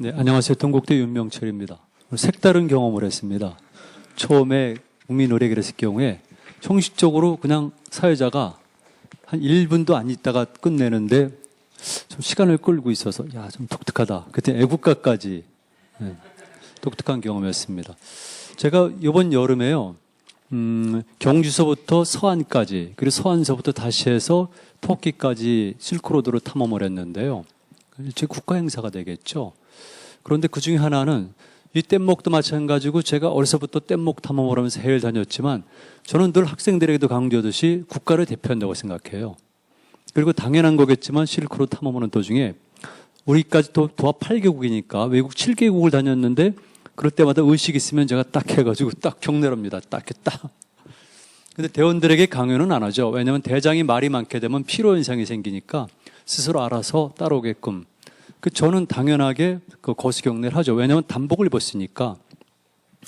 네, 안녕하세요. 동국대 윤명철입니다. 색다른 경험을 했습니다. 처음에 국민의례기를 했을 경우에 형식적으로 그냥 사회자가 한 1분도 안 있다가 끝내는데 좀 시간을 끌고 있어서 야, 좀 독특하다. 그때 애국가까지 독특한 경험이었습니다. 제가 이번 여름에요. 경주서부터 서안까지 그리고 서안서부터 다시 해서 터키까지 실크로드로 탐험을 했는데요. 제 국가 행사가 되겠죠. 그런데 그 중에 하나는 이 뗏목도 마찬가지고 제가 어려서부터 뗏목 탐험을 하면서 해외를 다녔지만 저는 늘 학생들에게도 강조하듯이 국가를 대표한다고 생각해요. 그리고 당연한 거겠지만 실크로드 탐험하는 도중에 우리까지 도합 8개국이니까 외국 7개국을 다녔는데 그럴 때마다 의식이 있으면 제가 딱 해가지고 딱 경례를 합니다. 딱 했다. 근데 대원들에게 강요는 안 하죠. 왜냐하면 대장이 말이 많게 되면 피로현상이 생기니까 스스로 알아서 따라오게끔. 저는 당연하게 그 거수경례를 하죠. 왜냐하면 단복을 입었으니까.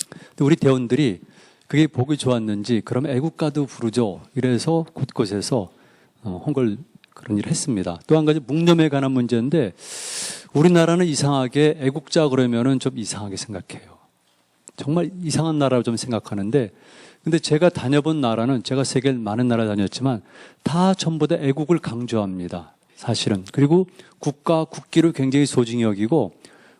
근데 우리 대원들이 그게 보기 좋았는지 그럼 애국가도 부르죠. 이래서 곳곳에서 헝걸 그런 일을 했습니다. 또 한 가지 묵념에 관한 문제인데 우리나라는 이상하게 애국자 그러면은 좀 이상하게 생각해요. 정말 이상한 나라로 좀 생각하는데 근데 제가 다녀본 나라는 제가 세계 많은 나라 다녔지만 다 전부 다 애국을 강조합니다. 사실은. 그리고 국가, 국기를 굉장히 소중히 여기고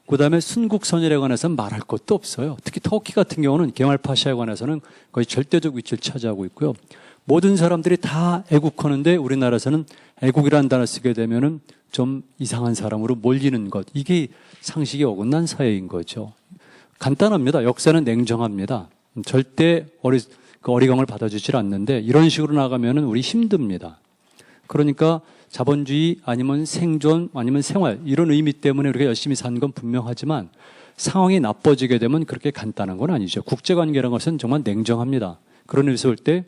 그다음에 순국선열에 관해서는 말할 것도 없어요. 특히 터키 같은 경우는 게말파샤에 관해서는 거의 절대적 위치를 차지하고 있고요. 모든 사람들이 다 애국하는데 우리나라에서는 애국이라는 단어 쓰게 되면은 좀 이상한 사람으로 몰리는 것. 이게 상식이 어긋난 사회인 거죠. 간단합니다. 역사는 냉정합니다. 절대 어리광을 받아주질 않는데 이런 식으로 나가면은 우리 힘듭니다. 그러니까 자본주의 아니면 생존 아니면 생활 이런 의미 때문에 우리가 열심히 사는 건 분명하지만 상황이 나빠지게 되면 그렇게 간단한 건 아니죠. 국제관계라는 것은 정말 냉정합니다. 그런 의미에서 볼 때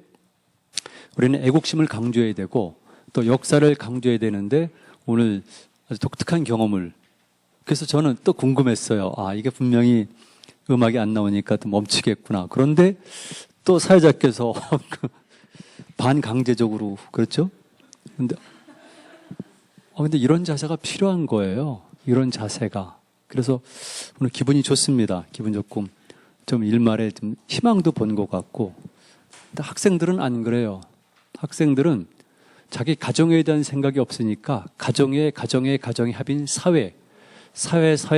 우리는 애국심을 강조해야 되고 또 역사를 강조해야 되는데 오늘 아주 독특한 경험을 그래서 저는 또 궁금했어요. 아, 이게 분명히 음악이 안 나오니까 또 멈추겠구나. 그런데 또 사회자께서 반강제적으로 그렇죠? 근데 이런 자세가 필요한 거예요. 이런 자세가. 그래서 오늘 기분이 좋습니다. 기분 좋고 좀 일말에 좀 희망도 본 것 같고. 근데 학생들은 안 그래요. 학생들은 자기 가정에 대한 생각이 없으니까 가정의 합인 사회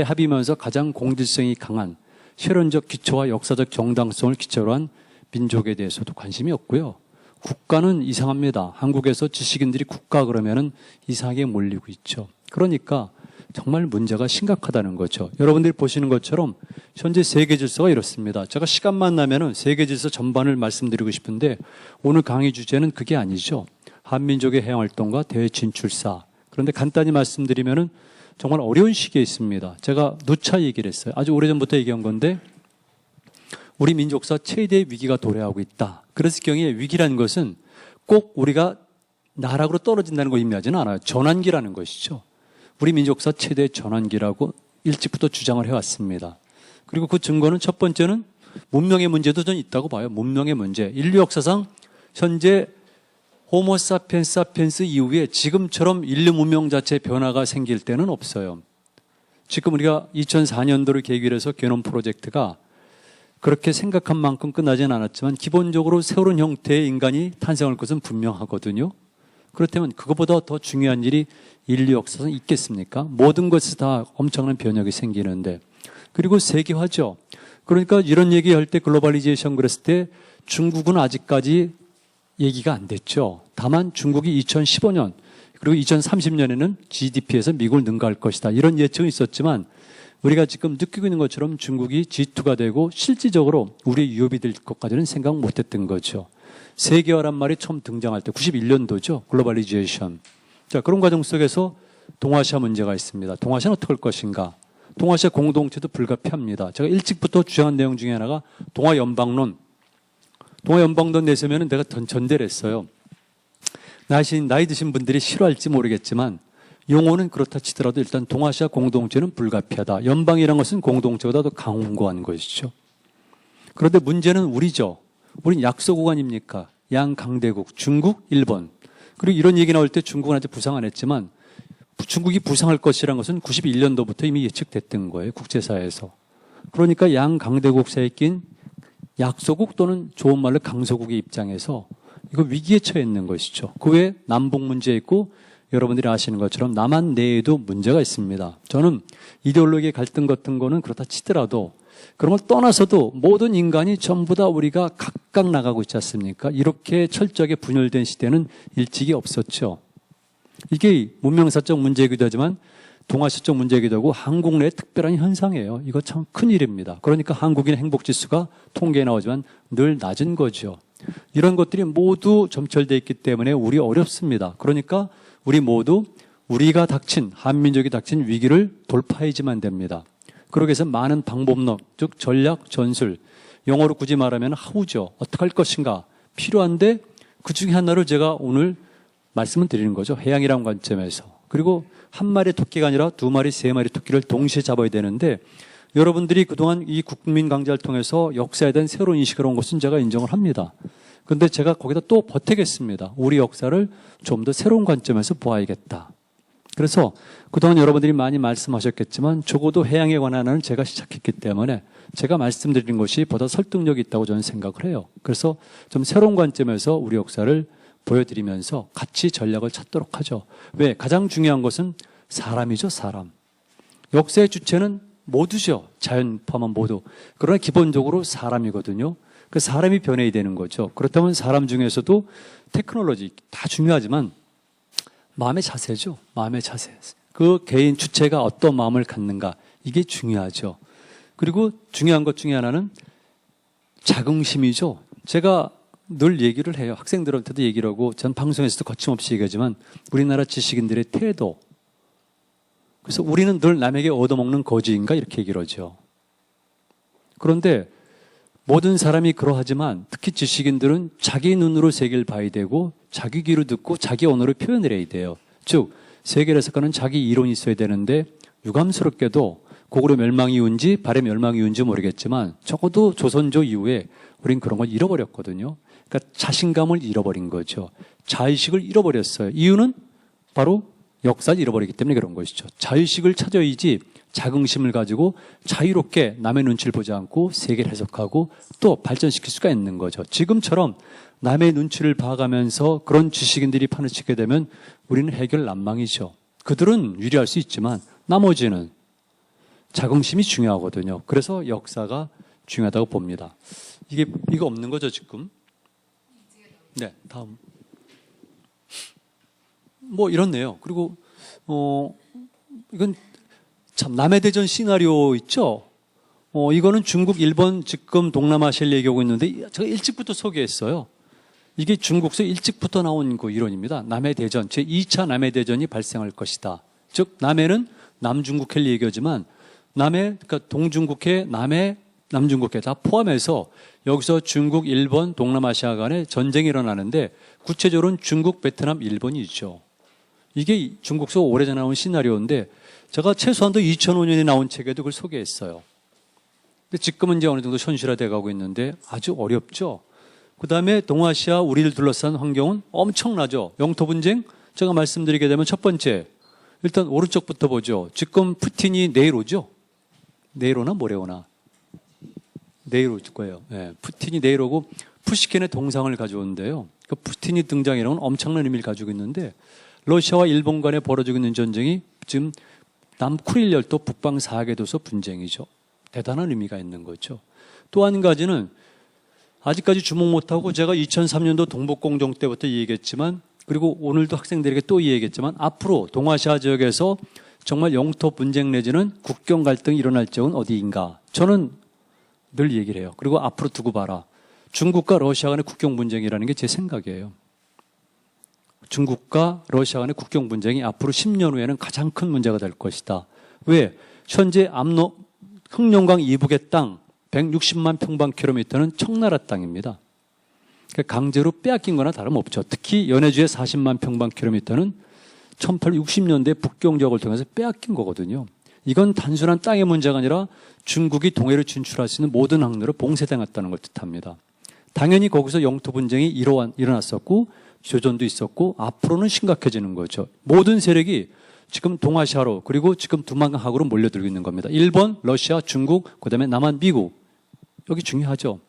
합이면서 가장 공질성이 강한 실현적 기초와 역사적 정당성을 기초로 한 민족에 대해서도 관심이 없고요. 국가는 이상합니다. 한국에서 지식인들이 국가 그러면은 이상하게 몰리고 있죠. 그러니까 정말 문제가 심각하다는 거죠. 여러분들이 보시는 것처럼 현재 세계 질서가 이렇습니다. 제가 시간만 나면은 세계 질서 전반을 말씀드리고 싶은데 오늘 강의 주제는 그게 아니죠. 한민족의 해양 활동과 대진출사. 그런데 간단히 말씀드리면은 정말 어려운 시기에 있습니다. 제가 누차 얘기를 했어요. 아주 오래전부터 얘기한 건데 우리 민족사 최대의 위기가 도래하고 있다. 그랬을 경우에 위기라는 것은 꼭 우리가 나락으로 떨어진다는 걸 의미하지는 않아요. 전환기라는 것이죠. 우리 민족사 최대의 전환기라고 일찍부터 주장을 해왔습니다. 그리고 그 증거는 첫 번째는 문명의 문제도 전 있다고 봐요. 문명의 문제. 인류 역사상 현재 호모사피엔스 사피엔스 이후에 지금처럼 인류 문명 자체의 변화가 생길 때는 없어요. 지금 우리가 2004년도를 계기로 해서 게놈 프로젝트가 그렇게 생각한 만큼 끝나지는 않았지만 기본적으로 새로운 형태의 인간이 탄생할 것은 분명하거든요. 그렇다면 그것보다 더 중요한 일이 인류 역사상 있겠습니까? 모든 것이 다 엄청난 변혁이 생기는데. 그리고 세계화죠. 그러니까 이런 얘기할 때 글로벌리제이션 그랬을 때 중국은 아직까지 얘기가 안 됐죠. 다만 중국이 2015년 그리고 2030년에는 GDP에서 미국을 능가할 것이다. 이런 예측은 있었지만 우리가 지금 느끼고 있는 것처럼 중국이 G2가 되고 실질적으로 우리의 위협이 될 것까지는 생각 못했던 거죠. 세계화란 말이 처음 등장할 때 91년도죠. 글로벌리제이션. 자, 그런 과정 속에서 동아시아 문제가 있습니다. 동아시아는 어떻게 할 것인가. 동아시아 공동체도 불가피합니다. 제가 일찍부터 주장한 내용 중에 하나가 동아연방론. 동아연방론 내세면은 내가 전대를 했어요. 나이 드신 분들이 싫어할지 모르겠지만 용어는 그렇다 치더라도 일단 동아시아 공동체는 불가피하다. 연방이라는 것은 공동체보다 더 강고한 것이죠. 그런데 문제는 우리죠. 우린 약소국 아닙니까? 양강대국, 중국, 일본. 그리고 이런 얘기 나올 때 중국은 아직 부상 안 했지만 중국이 부상할 것이라는 것은 91년도부터 이미 예측됐던 거예요. 국제사회에서. 그러니까 양 강대국 사이에 낀 약소국 또는 좋은 말로 강소국의 입장에서 이거 위기에 처해 있는 것이죠. 그 외에 남북 문제 있고 여러분들이 아시는 것처럼 남한 내에도 문제가 있습니다. 저는 이데올로기의 갈등 같은 거는 그렇다 치더라도 그런 걸 떠나서도 모든 인간이 전부 다 우리가 각각 나가고 있지 않습니까? 이렇게 철저하게 분열된 시대는 일찍이 없었죠. 이게 문명사적 문제이기도 하지만 동아시적 문제이기도 하고 한국 내의 특별한 현상이에요. 이거 참 큰일입니다. 그러니까 한국인의 행복지수가 통계에 나오지만 늘 낮은 거죠. 이런 것들이 모두 점철되어 있기 때문에 우리 어렵습니다. 그러니까 우리 모두 우리가 닥친 한민족이 닥친 위기를 돌파해야지만 됩니다. 그러기 위해서 많은 방법론, 즉 전략, 전술, 영어로 굳이 말하면 하우죠. 어떻게 할 것인가 필요한데 그 중에 하나를 제가 오늘 말씀을 드리는 거죠. 해양이라는 관점에서. 그리고 한 마리 토끼가 아니라 두 마리, 세 마리 토끼를 동시에 잡아야 되는데 여러분들이 그동안 이 국민 강좌를 통해서 역사에 대한 새로운 인식을 온 것은 제가 인정을 합니다. 그런데 제가 거기다 또 보태겠습니다. 우리 역사를 좀 더 새로운 관점에서 보아야겠다. 그래서 그동안 여러분들이 많이 말씀하셨겠지만 적어도 해양에 관한 한은 제가 시작했기 때문에 제가 말씀드리는 것이 보다 설득력이 있다고 저는 생각을 해요. 그래서 좀 새로운 관점에서 우리 역사를 보여드리면서 같이 전략을 찾도록 하죠. 왜? 가장 중요한 것은 사람이죠, 사람. 역사의 주체는 모두죠. 자연 포함한 모두. 그러나 기본적으로 사람이거든요. 그 사람이 변해야 되는 거죠. 그렇다면 사람 중에서도 테크놀로지 다 중요하지만 마음의 자세죠. 마음의 자세. 그 개인 주체가 어떤 마음을 갖는가. 이게 중요하죠. 그리고 중요한 것 중에 하나는 자긍심이죠. 제가 늘 얘기를 해요. 학생들한테도 얘기를 하고 전 방송에서도 거침없이 얘기하지만 우리나라 지식인들의 태도. 그래서 우리는 늘 남에게 얻어먹는 거지인가 이렇게 얘기를 하죠. 그런데 모든 사람이 그러하지만 특히 지식인들은 자기 눈으로 세계를 봐야 되고 자기 귀로 듣고 자기 언어로 표현을 해야 돼요. 즉 세계를 해석하는 자기 이론이 있어야 되는데 유감스럽게도 고구려 멸망 이후인지 발해 멸망 이후인지 모르겠지만 적어도 조선조 이후에 우린 그런 걸 잃어버렸거든요. 그러니까 자신감을 잃어버린 거죠. 자의식을 잃어버렸어요. 이유는 바로 역사를 잃어버리기 때문에 그런 것이죠. 자의식을 찾아야지 자긍심을 가지고 자유롭게 남의 눈치를 보지 않고 세계를 해석하고 또 발전시킬 수가 있는 거죠. 지금처럼 남의 눈치를 봐가면서 그런 지식인들이 판을 치게 되면 우리는 해결난망이죠. 그들은 유리할 수 있지만 나머지는 자긍심이 중요하거든요. 그래서 역사가 중요하다고 봅니다. 이거 없는 거죠, 지금? 네, 다음. 뭐 이렇네요. 그리고 이건 참 남해대전 시나리오 있죠. 이거는 중국, 일본, 지금 동남아시아를 얘기하고 있는데 제가 일찍부터 소개했어요. 이게 중국서 일찍부터 나온 그 이론입니다. 남해대전, 제2차 남해대전이 발생할 것이다. 즉 남해는 남중국해를 얘기하지만 남해, 그러니까 동중국해, 남해, 남중국해 다 포함해서 여기서 중국, 일본, 동남아시아 간에 전쟁이 일어나는데 구체적으로는 중국, 베트남, 일본이죠. 이게 중국서 오래전에 나온 시나리오인데 제가 최소한도 2005년에 나온 책에도 그걸 소개했어요. 근데 지금은 이제 어느 정도 현실화돼 가고 있는데 아주 어렵죠. 그 다음에 동아시아 우리를 둘러싼 환경은 엄청나죠. 영토 분쟁 제가 말씀드리게 되면 첫 번째 일단 오른쪽부터 보죠. 지금 푸틴이 내일 오죠. 내일 오나 모레 오나. 내일 올 거예요. 네, 푸틴이 내일 오고 푸시킨의 동상을 가져오는데요. 그 푸틴이 등장이라는 건 엄청난 의미를 가지고 있는데 러시아와 일본 간에 벌어지고 있는 전쟁이 지금 남쿠릴 열도 북방 4개 도서 분쟁이죠. 대단한 의미가 있는 거죠. 또 한 가지는 아직까지 주목 못하고 제가 2003년도 동북공정 때부터 얘기했지만 그리고 오늘도 학생들에게 또 얘기했지만 앞으로 동아시아 지역에서 정말 영토 분쟁 내지는 국경 갈등이 일어날 지역은 어디인가. 저는 늘 얘기를 해요. 그리고 앞으로 두고 봐라. 중국과 러시아 간의 국경 분쟁이라는 게 제 생각이에요. 중국과 러시아 간의 국경 분쟁이 앞으로 10년 후에는 가장 큰 문제가 될 것이다. 왜? 현재 흑룡강 이북의 땅 160만 평방킬로미터는 청나라 땅입니다. 그러니까 강제로 빼앗긴 거나 다름없죠. 특히 연해주의 40만 평방킬로미터는 1860년대 북경 지역을 통해서 빼앗긴 거거든요. 이건 단순한 땅의 문제가 아니라 중국이 동해를 진출할 수 있는 모든 항로를 봉쇄당했다는 걸 뜻합니다. 당연히 거기서 영토 분쟁이 일어났었고 조전도 있었고 앞으로는 심각해지는 거죠. 모든 세력이 지금 동아시아로 그리고 지금 두만강하고로 몰려들고 있는 겁니다. 일본, 러시아, 중국, 그다음에 남한, 미국. 여기 중요하죠.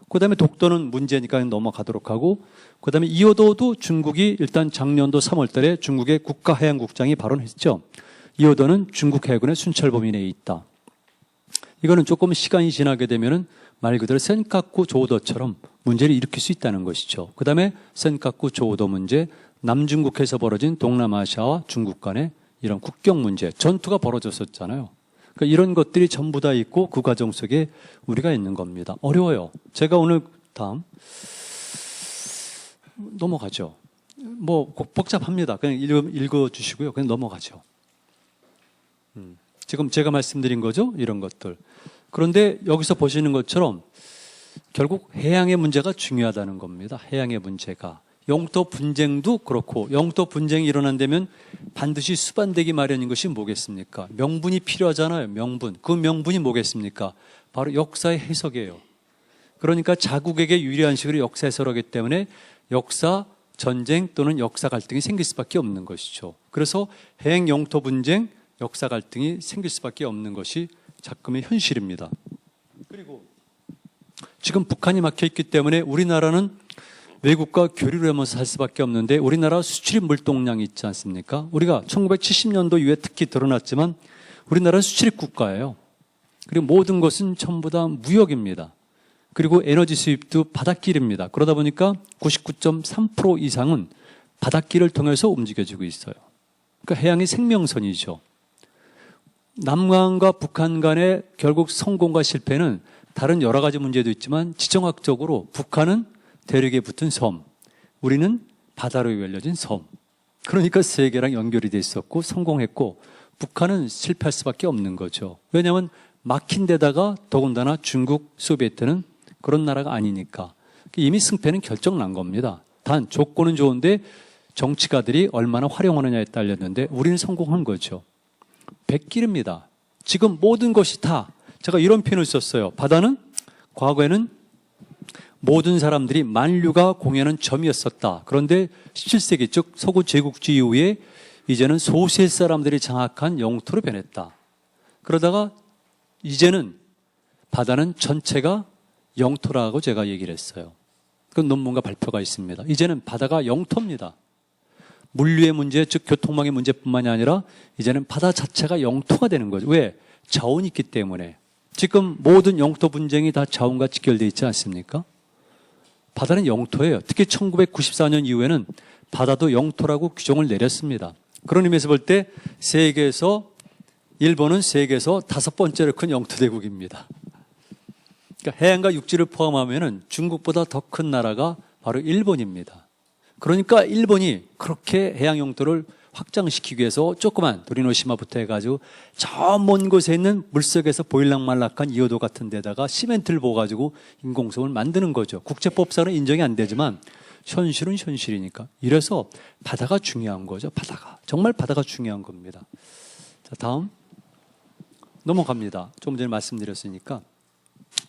그다음에 독도는 문제니까 넘어가도록 하고 그다음에 이호도도 중국이 일단 작년도 3월 달에 중국의 국가해양국장이 발언했죠. 이호도는 중국 해군의 순찰 범위 내에 있다. 이거는 조금 시간이 지나게 되면은 말 그대로 센카쿠 조우도처럼 문제를 일으킬 수 있다는 것이죠. 그다음에 센카쿠 조우도 문제, 남중국해에서 벌어진 동남아시아와 중국 간의 이런 국경 문제, 전투가 벌어졌었잖아요. 그러니까 이런 것들이 전부 다 있고 그 과정 속에 우리가 있는 겁니다. 어려워요. 제가 오늘 다음 넘어가죠. 뭐 복잡합니다. 그냥 읽어주시고요. 그냥 넘어가죠. 지금 제가 말씀드린 거죠. 이런 것들. 그런데 여기서 보시는 것처럼 결국 해양의 문제가 중요하다는 겁니다. 해양의 문제가. 영토 분쟁도 그렇고 영토 분쟁이 일어난다면 반드시 수반되기 마련인 것이 뭐겠습니까? 명분이 필요하잖아요. 명분. 그 명분이 뭐겠습니까? 바로 역사의 해석이에요. 그러니까 자국에게 유리한 식으로 역사 해석을 하기 때문에 역사 전쟁 또는 역사 갈등이 생길 수밖에 없는 것이죠. 그래서 해양 영토 분쟁, 역사 갈등이 생길 수밖에 없는 것이 작금의 현실입니다. 그리고 지금 북한이 막혀 있기 때문에 우리나라는 외국과 교류를 하면서 살 수밖에 없는데 우리나라 수출입 물동량이 있지 않습니까? 우리가 1970년도 이후에 특히 드러났지만 우리나라는 수출입 국가예요. 그리고 모든 것은 전부 다 무역입니다. 그리고 에너지 수입도 바닷길입니다. 그러다 보니까 99.3% 이상은 바닷길을 통해서 움직여지고 있어요. 그러니까 해양이 생명선이죠. 남한과 북한 간의 결국 성공과 실패는 다른 여러 가지 문제도 있지만 지정학적으로 북한은 대륙에 붙은 섬, 우리는 바다로 열려진 섬. 그러니까 세계랑 연결이 돼 있었고 성공했고 북한은 실패할 수밖에 없는 거죠. 왜냐하면 막힌 데다가 더군다나 중국, 소비에트는 그런 나라가 아니니까 이미 승패는 결정난 겁니다. 단 조건은 좋은데 정치가들이 얼마나 활용하느냐에 딸렸는데 우리는 성공한 거죠. 백길입니다. 지금 모든 것이 다 제가 이런 표현을 썼어요. 바다는 과거에는 모든 사람들이 만류가 공연한 점이었었다. 그런데 17세기 즉 서구 제국주의 이후에 이제는 소수의 사람들이 장악한 영토로 변했다. 그러다가 이제는 바다는 전체가 영토라고 제가 얘기를 했어요. 그 논문과 발표가 있습니다. 이제는 바다가 영토입니다. 물류의 문제, 즉 교통망의 문제뿐만이 아니라 이제는 바다 자체가 영토가 되는 거죠. 왜? 자원이 있기 때문에. 지금 모든 영토 분쟁이 다 자원과 직결되어 있지 않습니까? 바다는 영토예요. 특히 1994년 이후에는 바다도 영토라고 규정을 내렸습니다. 그런 의미에서 볼 때 세계에서 일본은 세계에서 5번째로 큰 영토 대국입니다. 그러니까 해양과 육지를 포함하면 중국보다 더 큰 나라가 바로 일본입니다. 그러니까 일본이 그렇게 해양 영토를 확장시키기 위해서 조그만 도리노시마부터 해가지고 저 먼 곳에 있는 물속에서 보일락말락한 이호도 같은 데다가 시멘트를 부어가지고 인공섬을 만드는 거죠. 국제법상은 인정이 안 되지만 현실은 현실이니까. 이래서 바다가 중요한 거죠. 바다가. 정말 바다가 중요한 겁니다. 자, 다음 넘어갑니다. 조금 전에 말씀드렸으니까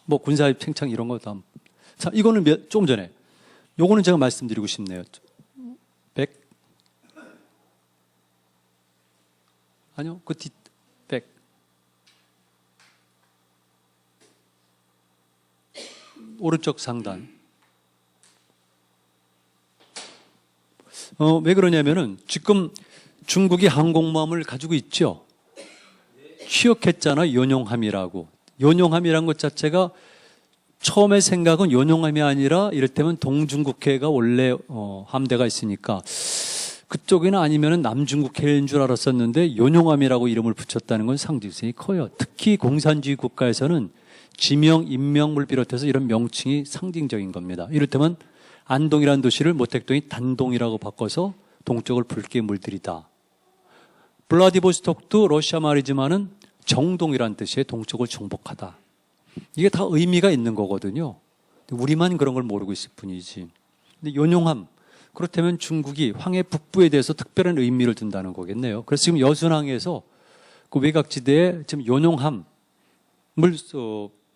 뭐 군사입 팽창 이런 거 다음. 자, 이거는 조금 전에 요거는 제가 말씀드리고 싶네요. 100 아니요, 그 뒤 100 오른쪽 상단. 왜 그러냐면은 지금 중국이 항공모함을 가지고 있죠. 취역했잖아, 요뇽함이라고. 요뇽함이란 것 자체가 처음에 생각은 요뇽함이 아니라 이를테면 동중국해가 원래 함대가 있으니까 그쪽이나 아니면 남중국해인 줄 알았었는데 요뇽함이라고 이름을 붙였다는 건 상징성이 커요. 특히 공산주의 국가에서는 지명, 인명을 비롯해서 이런 명칭이 상징적인 겁니다. 이를테면 안동이라는 도시를 모택동이 단동이라고 바꿔서 동쪽을 붉게 물들이다. 블라디보스톡도 러시아 말이지만은 정동이라는 뜻의 동쪽을 정복하다. 이게 다 의미가 있는 거거든요. 우리만 그런 걸 모르고 있을 뿐이지. 근데 요뇽함, 그렇다면 중국이 황해 북부에 대해서 특별한 의미를 둔다는 거겠네요. 그래서 지금 여순항에서 그 외곽지대에 지금 요뇽함을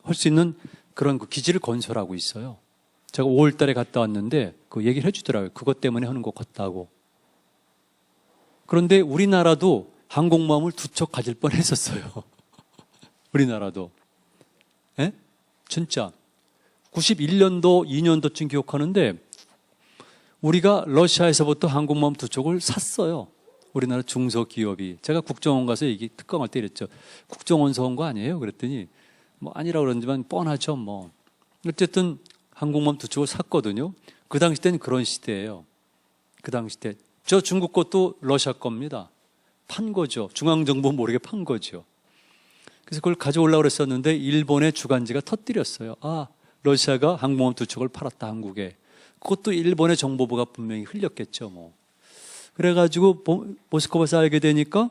할 수 있는 그런 그 기지를 건설하고 있어요. 제가 5월 달에 갔다 왔는데 그 얘기를 해주더라고요. 그것 때문에 하는 것 같다고. 그런데 우리나라도 항공모함을 두 척 가질 뻔했었어요. 우리나라도. 예? 진짜 91년도, 2년도쯤 기억하는데 우리가 러시아에서부터 항공모함 두 척을 샀어요. 우리나라 중소기업이. 제가 국정원 가서 특강할 때 이랬죠. 국정원 사온 거 아니에요? 그랬더니 뭐 아니라고 그러지만 뻔하죠. 뭐 어쨌든 항공모함 두 척을 샀거든요. 그 당시 때는 그런 시대예요. 그 당시 때. 저 중국 것도 러시아 겁니다. 판 거죠. 중앙정부 모르게 판 거죠. 그래서 그걸 가져오려고 그랬었는데 일본의 주간지가 터뜨렸어요. 아, 러시아가 항공모함 두 척을 팔았다, 한국에. 그것도 일본의 정보부가 분명히 흘렸겠죠. 뭐. 그래가지고 모스크바에서 알게 되니까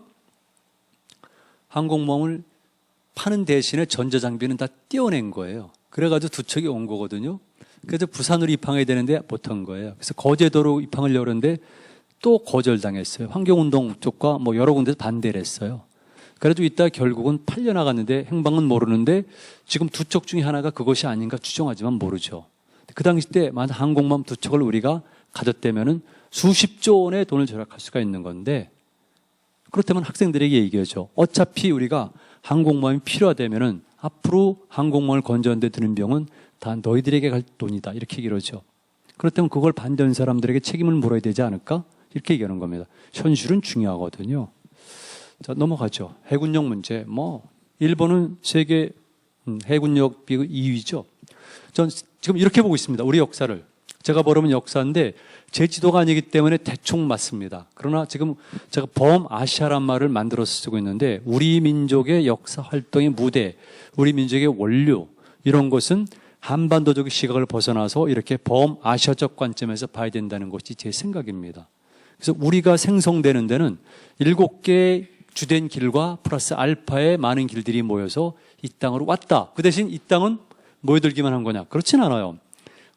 항공모함을 파는 대신에 전자장비는 다 떼어낸 거예요. 그래가지고 두 척이 온 거거든요. 그래서 부산으로 입항해야 되는데 못한 거예요. 그래서 거제도로 입항을 열었는데 또 거절당했어요. 환경운동 쪽과 뭐 여러 군데서 반대를 했어요. 그래도 이따 결국은 팔려나갔는데 행방은 모르는데 지금 두 척 중에 하나가 그것이 아닌가 추정하지만 모르죠. 그 당시 때 만약 항공모함 두 척을 우리가 가졌다면은 수십조 원의 돈을 절약할 수가 있는 건데, 그렇다면 학생들에게 얘기하죠. 어차피 우리가 항공모함이 필요하다면은 앞으로 항공모함을 건조한 데 드는 비용은 다 너희들에게 갈 돈이다. 이렇게 얘기를 하죠. 그렇다면 그걸 반대하는 사람들에게 책임을 물어야 되지 않을까? 이렇게 얘기하는 겁니다. 현실은 중요하거든요. 자, 넘어가죠. 해군력 문제. 뭐 일본은 세계 해군력 비율 2위죠. 전 지금 이렇게 보고 있습니다. 우리 역사를. 제가 모르면 역사인데 제 지도가 아니기 때문에 대충 맞습니다. 그러나 지금 제가 범아시아란 말을 만들어서 쓰고 있는데 우리 민족의 역사 활동의 무대, 우리 민족의 원료 이런 것은 한반도적 시각을 벗어나서 이렇게 범아시아적 관점에서 봐야 된다는 것이 제 생각입니다. 그래서 우리가 생성되는 데는 7개의 주된 길과 플러스 알파의 많은 길들이 모여서 이 땅으로 왔다. 그 대신 이 땅은 모여들기만 한 거냐? 그렇진 않아요.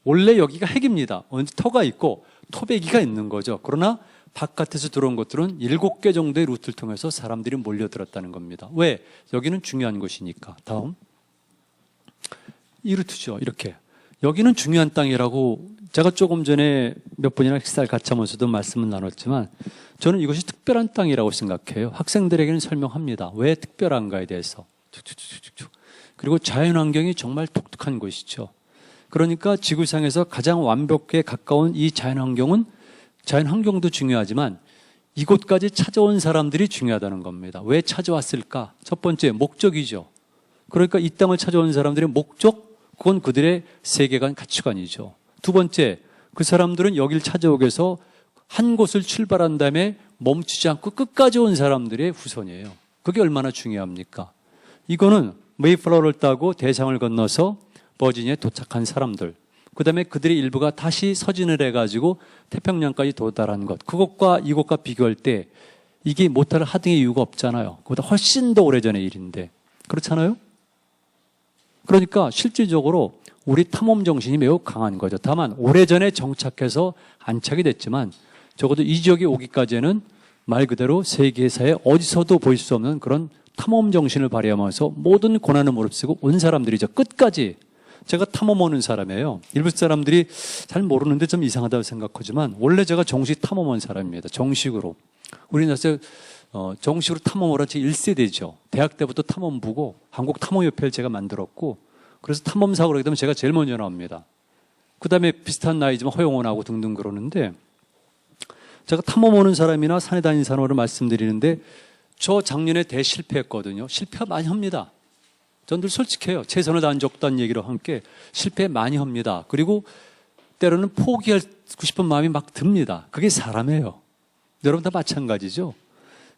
원래 여기가 핵입니다. 터가 있고 토배기가 있는 거죠. 그러나 바깥에서 들어온 것들은 7개 정도의 루트를 통해서 사람들이 몰려들었다는 겁니다. 왜? 여기는 중요한 곳이니까. 다음. 이 루트죠. 이렇게. 여기는 중요한 땅이라고 제가 조금 전에 몇 번이나 식사를 같이 하면서도 말씀을 나눴지만 저는 이것이 특별한 땅이라고 생각해요. 학생들에게는 설명합니다. 왜 특별한가에 대해서. 그리고 자연환경이 정말 독특한 곳이죠. 그러니까 지구상에서 가장 완벽에 가까운 이 자연환경도 중요하지만 이곳까지 찾아온 사람들이 중요하다는 겁니다. 왜 찾아왔을까? 첫 번째, 목적이죠. 그러니까 이 땅을 찾아온 사람들의 목적, 그건 그들의 세계관, 가치관이죠. 두 번째, 그 사람들은 여길 찾아오기 위해서 한 곳을 출발한 다음에 멈추지 않고 끝까지 온 사람들의 후손이에요. 그게 얼마나 중요합니까? 이거는 메이플라워를 따고 대상을 건너서 버지니아에 도착한 사람들, 그 다음에 그들의 일부가 다시 서진을 해가지고 태평양까지 도달한 것, 그것과 이것과 비교할 때 이게 못할 하등의 이유가 없잖아요. 그보다 훨씬 더 오래전의 일인데. 그렇잖아요? 그러니까 실질적으로 우리 탐험 정신이 매우 강한 거죠. 다만 오래전에 정착해서 안착이 됐지만 적어도 이 지역에 오기까지는 말 그대로 세계사에 어디서도 볼 수 없는 그런 탐험 정신을 발휘하면서 모든 고난을 무릅쓰고 온 사람들이죠. 끝까지. 제가 탐험 오는 사람이에요. 일부 사람들이 잘 모르는데 좀 이상하다고 생각하지만 원래 제가 정식 탐험 온 사람입니다. 정식으로. 우리나라에서 정식으로 탐험을 한 제 1세대죠. 대학 때부터 탐험부고 한국탐험협회를 제가 만들었고 그래서 탐험사고 그러게 되면 제가 제일 먼저 나옵니다. 그 다음에 비슷한 나이지만 허용원하고 등등 그러는데 제가 탐험 오는 사람이나 산에 다니는 사람으로 말씀드리는데 저 작년에 대실패했거든요. 실패 많이 합니다. 전들 솔직해요. 최선을 다한 적도 한 얘기로 함께 실패 많이 합니다. 그리고 때로는 포기하고 싶은 마음이 막 듭니다. 그게 사람이에요. 여러분 다 마찬가지죠.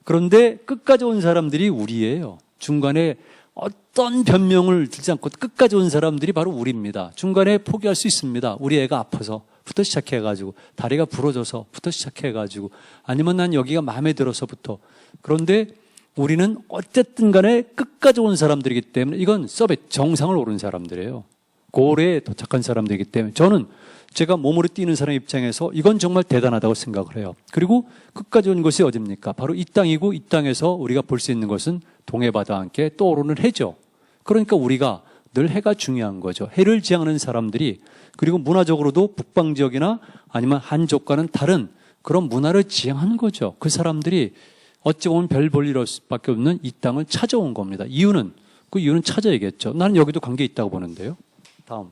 그런데 끝까지 온 사람들이 우리예요. 중간에 어떤 변명을 들지 않고 끝까지 온 사람들이 바로 우리입니다. 중간에 포기할 수 있습니다. 우리 애가 아파서부터 시작해가지고 다리가 부러져서부터 시작해가지고 아니면 난 여기가 마음에 들어서부터. 그런데 우리는 어쨌든 간에 끝까지 온 사람들이기 때문에 이건 서벳 정상을 오른 사람들이에요. 고래에 도착한 사람들이기 때문에 저는 제가 몸으로 뛰는 사람 입장에서 이건 정말 대단하다고 생각을 해요. 그리고 끝까지 온 것이 어딥니까? 바로 이 땅이고 이 땅에서 우리가 볼 수 있는 것은 동해바다와 함께 떠오르는 해죠. 그러니까 우리가 늘 해가 중요한 거죠. 해를 지향하는 사람들이 그리고 문화적으로도 북방 지역이나 아니면 한족과는 다른 그런 문화를 지향하는 거죠. 그 사람들이 어찌 보면 별 볼 일 수밖에 없는 이 땅을 찾아온 겁니다. 그 이유는 찾아야겠죠. 나는 여기도 관계 있다고 보는데요. 다음.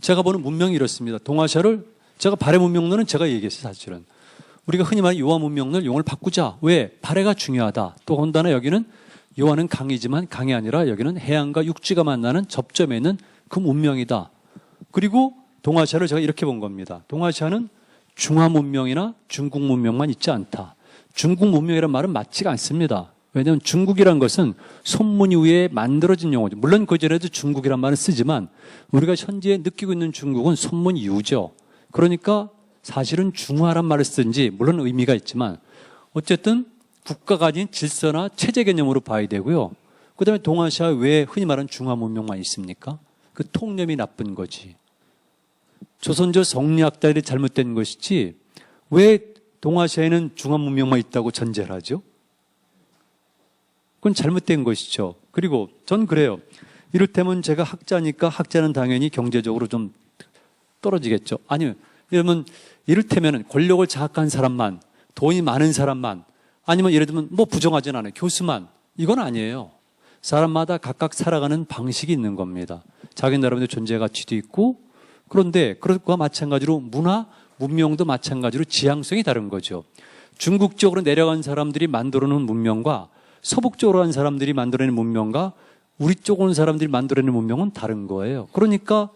제가 보는 문명이 이렇습니다. 동아시아를 제가 발해 문명론은 제가 얘기했어요, 사실은. 우리가 흔히 말하는 요한 문명론을 용어를 바꾸자. 왜? 발해가 중요하다. 또 혼다나 여기는 요한은 강이지만 강이 아니라 여기는 해양과 육지가 만나는 접점에 있는 그 문명이다. 그리고 동아시아를 제가 이렇게 본 겁니다. 동아시아는 중화 문명이나 중국 문명만 있지 않다. 중국 문명이라는 말은 맞지가 않습니다. 왜냐하면 중국이란 것은 손문 이후에 만들어진 용어죠. 물론 그전에도 중국이란 말을 쓰지만 우리가 현재 느끼고 있는 중국은 손문 이후죠. 그러니까 사실은 중화란 말을 쓰든지 물론 의미가 있지만 어쨌든 국가가 가진 질서나 체제 개념으로 봐야 되고요. 그다음에 동아시아 왜 흔히 말하는 중화 문명만 있습니까? 그 통념이 나쁜 거지. 조선조 성리학자들이 잘못된 것이지 왜 동아시아에는 중화 문명만 있다고 전제를 하죠? 그건 잘못된 것이죠. 그리고 전 그래요. 이를테면 제가 학자니까 학자는 당연히 경제적으로 좀 떨어지겠죠. 아니면 이를테면 권력을 장악한 사람만, 돈이 많은 사람만, 아니면 예를 들면 뭐 부정하진 않아요. 교수만. 이건 아니에요. 사람마다 각각 살아가는 방식이 있는 겁니다. 자기 나름대로 존재 가치도 있고 그런데 그것과 마찬가지로 문화, 문명도 마찬가지로 지향성이 다른 거죠. 중국 쪽으로 내려간 사람들이 만들어놓은 문명과 서북 쪽으로 간 사람들이 만들어낸 문명과 우리 쪽 온 사람들이 만들어낸 문명은 다른 거예요. 그러니까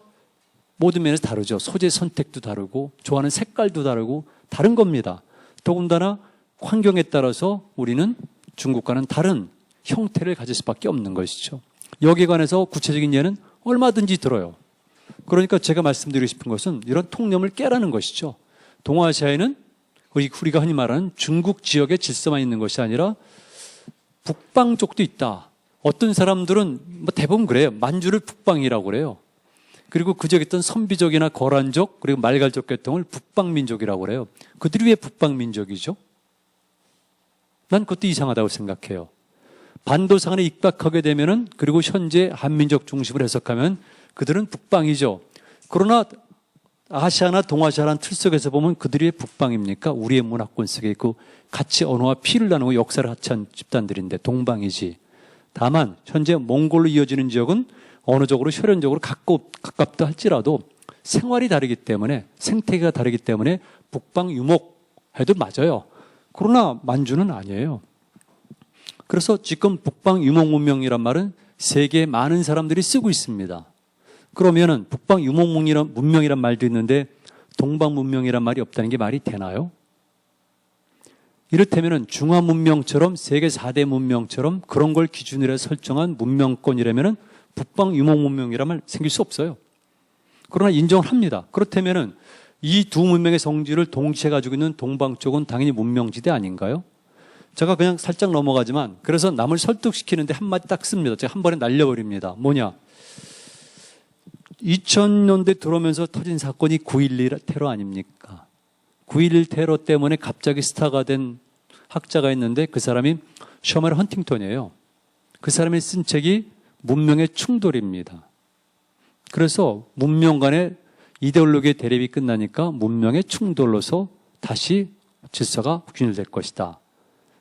모든 면에서 다르죠. 소재 선택도 다르고 좋아하는 색깔도 다르고 다른 겁니다. 더군다나 환경에 따라서 우리는 중국과는 다른 형태를 가질 수밖에 없는 것이죠. 여기에 관해서 구체적인 예는 얼마든지 들어요. 그러니까 제가 말씀드리고 싶은 것은 이런 통념을 깨라는 것이죠. 동아시아에는 우리가 흔히 말하는 중국 지역의 질서만 있는 것이 아니라 북방 쪽도 있다. 어떤 사람들은 뭐 대부분 그래요. 만주를 북방이라고 그래요. 그리고 그 지역에 있던 선비족이나 거란족 그리고 말갈족 계통을 북방민족이라고 그래요. 그들이 왜 북방민족이죠? 난 그것도 이상하다고 생각해요. 반도상에 입각하게 되면은 그리고 현재 한민족 중심으로 해석하면 그들은 북방이죠. 그러나 아시아나 동아시아라는 틀 속에서 보면 그들이 북방입니까? 우리의 문화권 속에 있고 같이 언어와 피를 나누고 역사를 같이 한 집단들인데 동방이지. 다만 현재 몽골로 이어지는 지역은 언어적으로 혈연적으로 가깝다 할지라도 생활이 다르기 때문에 생태계가 다르기 때문에 북방 유목해도 맞아요. 그러나 만주는 아니에요. 그래서 지금 북방 유목 문명이란 말은 세계에 많은 사람들이 쓰고 있습니다. 그러면은 북방 유목 문명이란 말도 있는데 동방 문명이란 말이 없다는 게 말이 되나요? 이를테면은 중화 문명처럼 세계 4대 문명처럼 그런 걸 기준으로 설정한 문명권이라면은 북방 유목 문명이란 말 생길 수 없어요. 그러나 인정을 합니다. 그렇다면은 이 두 문명의 성질을 동시에 가지고 있는 동방 쪽은 당연히 문명지대 아닌가요? 제가 그냥 살짝 넘어가지만 그래서 남을 설득시키는데 한마디 딱 씁니다. 제가 한 번에 날려버립니다. 뭐냐? 2000년대 들어오면서 터진 사건이 9.11 테러 아닙니까? 9.11 테러 때문에 갑자기 스타가 된 학자가 있는데 그 사람이 셔먼 헌팅턴이에요. 그 사람이 쓴 책이 문명의 충돌입니다. 그래서 문명 간의 이데올로기의 대립이 끝나니까 문명의 충돌로서 다시 질서가 균일될 것이다.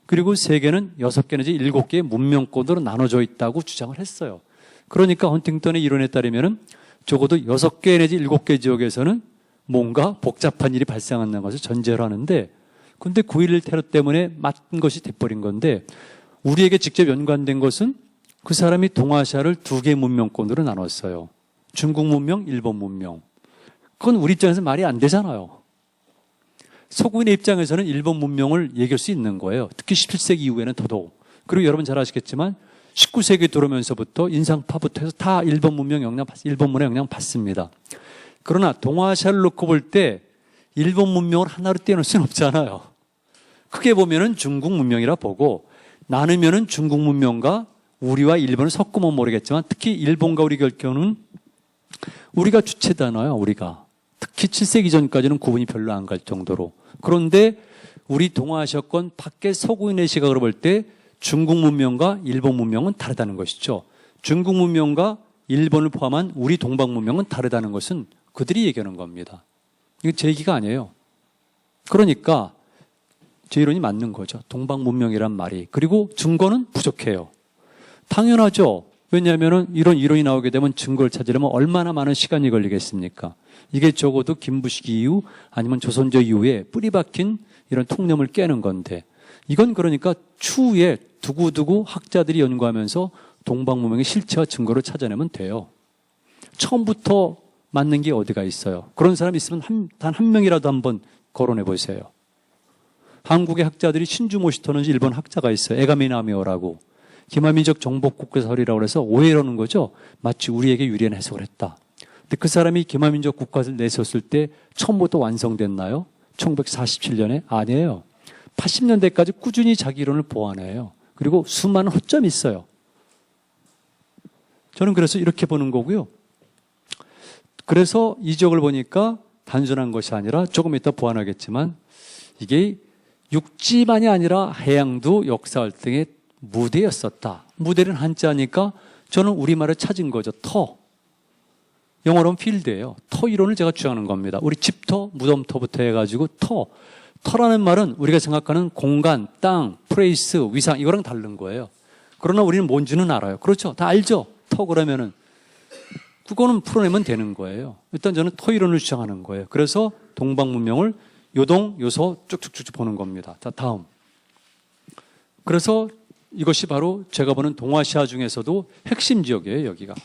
그리고 세계는 6개 내지 7개의 문명권으로 나눠져 있다고 주장을 했어요. 그러니까 헌팅턴의 이론에 따르면 적어도 6개 내지 7개 지역에서는 뭔가 복잡한 일이 발생한다는 것을 전제로 하는데 근데 9.11 테러 때문에 맞은 것이 돼버린 건데 우리에게 직접 연관된 것은 그 사람이 동아시아를 2개의 문명권으로 나눴어요. 중국 문명, 일본 문명. 그건 우리 입장에서 말이 안 되잖아요. 서구인의 입장에서는 일본 문명을 얘기할 수 있는 거예요. 특히 17세기 이후에는 더더욱. 그리고 여러분 잘 아시겠지만 19세기 들어오면서부터 인상파부터 해서 다 일본 문명에 일본 문화에 영향 받습니다. 그러나 동아시아를 놓고 볼 때 일본 문명을 하나로 떼어놓을 수는 없잖아요. 크게 보면은 중국 문명이라 보고 나누면은 중국 문명과 우리와 일본을 섞으면 모르겠지만 특히 일본과 우리 결교는 우리가 주체잖아요. 우리가. 특히 7세기 전까지는 구분이 별로 안 갈 정도로. 그런데 우리 동아시아권 밖의 서구인의 시각으로 볼 때 중국 문명과 일본 문명은 다르다는 것이죠. 중국 문명과 일본을 포함한 우리 동방 문명은 다르다는 것은 그들이 얘기하는 겁니다. 이거 제 얘기가 아니에요. 그러니까 제 이론이 맞는 거죠. 동방문명이란 말이. 그리고 증거는 부족해요. 당연하죠. 왜냐하면 이런 이론이 나오게 되면 증거를 찾으려면 얼마나 많은 시간이 걸리겠습니까? 이게 적어도 김부식 이후 아니면 조선조 이후에 뿌리 박힌 이런 통념을 깨는 건데, 이건 그러니까 추후에 두고두고 학자들이 연구하면서 동방문명의 실체와 증거를 찾아내면 돼요. 처음부터 맞는 게 어디가 있어요? 그런 사람 있으면 단 한 명이라도 한번 거론해 보세요. 한국의 학자들이 신주모시토는 일본 학자가 있어요. 에가미나미오라고. 기마민족 정복국가설이라고 해서 오해라는 거죠. 마치 우리에게 유리한 해석을 했다. 근데 그 사람이 기마민족 국가를 내세웠을 때 처음부터 완성됐나요? 1947년에? 아니에요. 80년대까지 꾸준히 자기 이론을 보완해요. 그리고 수많은 허점이 있어요. 저는 그래서 이렇게 보는 거고요. 그래서 이 지역을 보니까 단순한 것이 아니라 조금 이따 보완하겠지만 이게 육지만이 아니라 해양도 역사 활동의 무대였었다. 무대는 한자니까 저는 우리말을 찾은 거죠. 터. 영어로는 필드예요. 터 이론을 제가 주장하는 겁니다. 우리 집터, 무덤터부터 해가지고 터. 터라는 말은 우리가 생각하는 공간, 땅, 플레이스, 위상 이거랑 다른 거예요. 그러나 우리는 뭔지는 알아요. 그렇죠? 다 알죠? 터 그러면은 그거는 풀어내면 되는 거예요. 일단 저는 터 이론을 주장하는 거예요. 그래서 동방문명을 요동, 요서 쭉쭉쭉 보는 겁니다. 자, 다음. 그래서 이것이 바로 제가 보는 동아시아 중에서도 핵심 지역이에요, 여기가.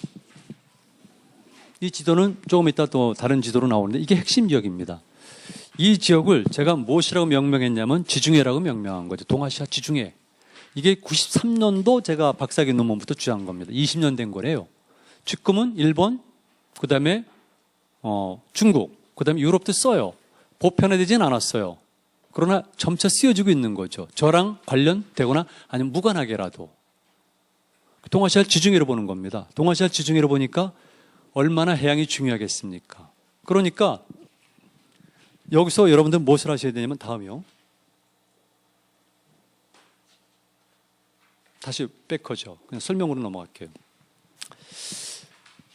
이 지도는 조금 이따 또 다른 지도로 나오는데 이게 핵심 지역입니다. 이 지역을 제가 무엇이라고 명명했냐면 지중해라고 명명한 거죠. 동아시아 지중해. 이게 93년도 제가 박사학위 논문부터 주장한 겁니다. 20년 된 거래요. 지금은 일본, 그 다음에 중국, 그 다음에 유럽도 써요. 보편화되진 않았어요. 그러나 점차 쓰여지고 있는 거죠. 저랑 관련되거나 아니면 무관하게라도. 동아시아를 지중해로 보는 겁니다. 동아시아를 지중해로 보니까 얼마나 해양이 중요하겠습니까? 그러니까 여기서 여러분들 무엇을 하셔야 되냐면 다음이요. 다시 백커죠. 그냥 설명으로 넘어갈게요.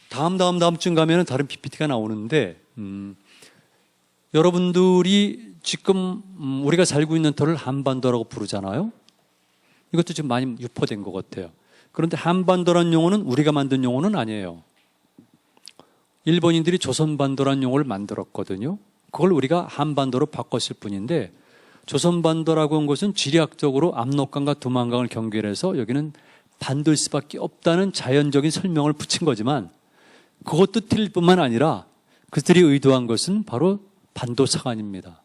다음쯤 가면은 다른 PPT가 나오는데, 여러분들이 지금 우리가 살고 있는 터를 한반도라고 부르잖아요. 이것도 지금 많이 유포된 것 같아요. 그런데 한반도란 용어는 우리가 만든 용어는 아니에요. 일본인들이 조선반도란 용어를 만들었거든요. 그걸 우리가 한반도로 바꿨을 뿐인데, 조선반도라고 한 것은 지리학적으로 압록강과 두만강을 경계해서 여기는 반도일 수밖에 없다는 자연적인 설명을 붙인 거지만, 그것도 틀릴 뿐만 아니라 그들이 의도한 것은 바로 반도사관입니다.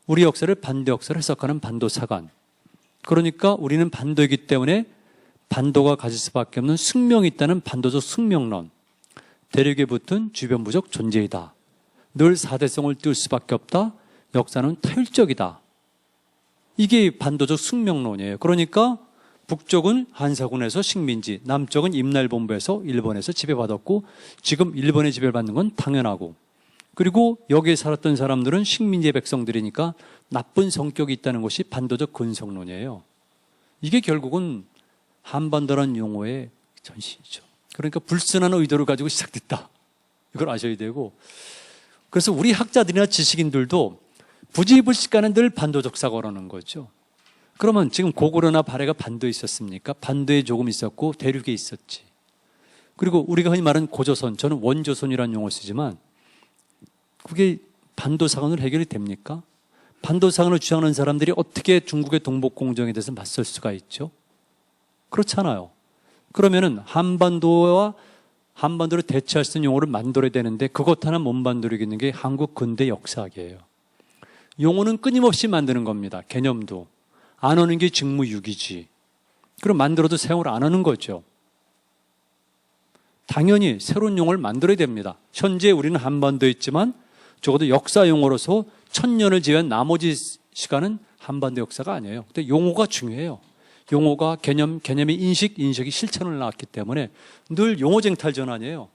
우리 역사를 반도 역사를 해석하는 반도사관. 그러니까 우리는 반도이기 때문에 반도가 가질 수밖에 없는 숙명이 있다는 반도적 숙명론. 대륙에 붙은 주변 부족 존재이다. 늘 사대성을 띄울 수밖에 없다. 역사는 타율적이다. 이게 반도적 숙명론이에요. 그러니까 북쪽은 한사군에서 식민지, 남쪽은 임날본부에서 일본에서 지배받았고 지금 일본의 지배를 받는 건 당연하고, 그리고 여기에 살았던 사람들은 식민지의 백성들이니까 나쁜 성격이 있다는 것이 반도적 근성론이에요. 이게 결국은 한반도라는 용어의 전신이죠. 그러니까 불순한 의도를 가지고 시작됐다. 이걸 아셔야 되고, 그래서 우리 학자들이나 지식인들도 부지불식간에 늘 반도적 사고를 하는 거죠. 그러면 지금 고구려나 발해가 반도에 있었습니까? 반도에 조금 있었고 대륙에 있었지. 그리고 우리가 흔히 말하는 고조선, 저는 원조선이라는 용어를 쓰지만 그게 반도사관으로 해결이 됩니까? 반도사관을 주장하는 사람들이 어떻게 중국의 동북공정에 대해서 맞설 수가 있죠? 그렇잖아요. 그러면은 한반도를 대체할 수 있는 용어를 만들어야 되는데 그것 하나 못 만들고 있는 게 한국 근대 역사학이에요. 용어는 끊임없이 만드는 겁니다. 개념도. 안 하는 게 직무유기지. 그럼 만들어도 사용을 안 하는 거죠. 당연히 새로운 용어를 만들어야 됩니다. 현재 우리는 한반도에 있지만 적어도 역사 용어로서 1000년을 지난 나머지 시간은 한반도 역사가 아니에요. 근데 용어가 중요해요. 용어가 개념의 인식이 실천을 나왔기 때문에 늘 용어 쟁탈전 아니에요.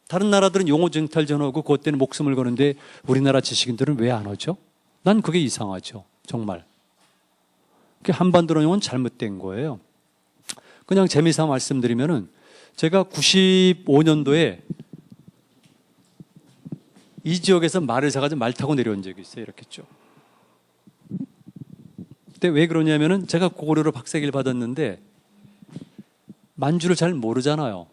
다른 나라들은 용어 쟁탈전하고 그것 때문에 목숨을 거는데 우리나라 지식인들은 왜 안 하죠? 난 그게 이상하죠. 정말. 한반도라는 용어는 잘못된 거예요. 그냥 재미삼아 말씀드리면은 제가 95년도에 이 지역에서 말을 사가지고 말 타고 내려온 적이 있어요. 이렇게 쭉. 그때 왜 그러냐면은 제가 고구려로 박사학위를 받았는데 만주를 잘 모르잖아요.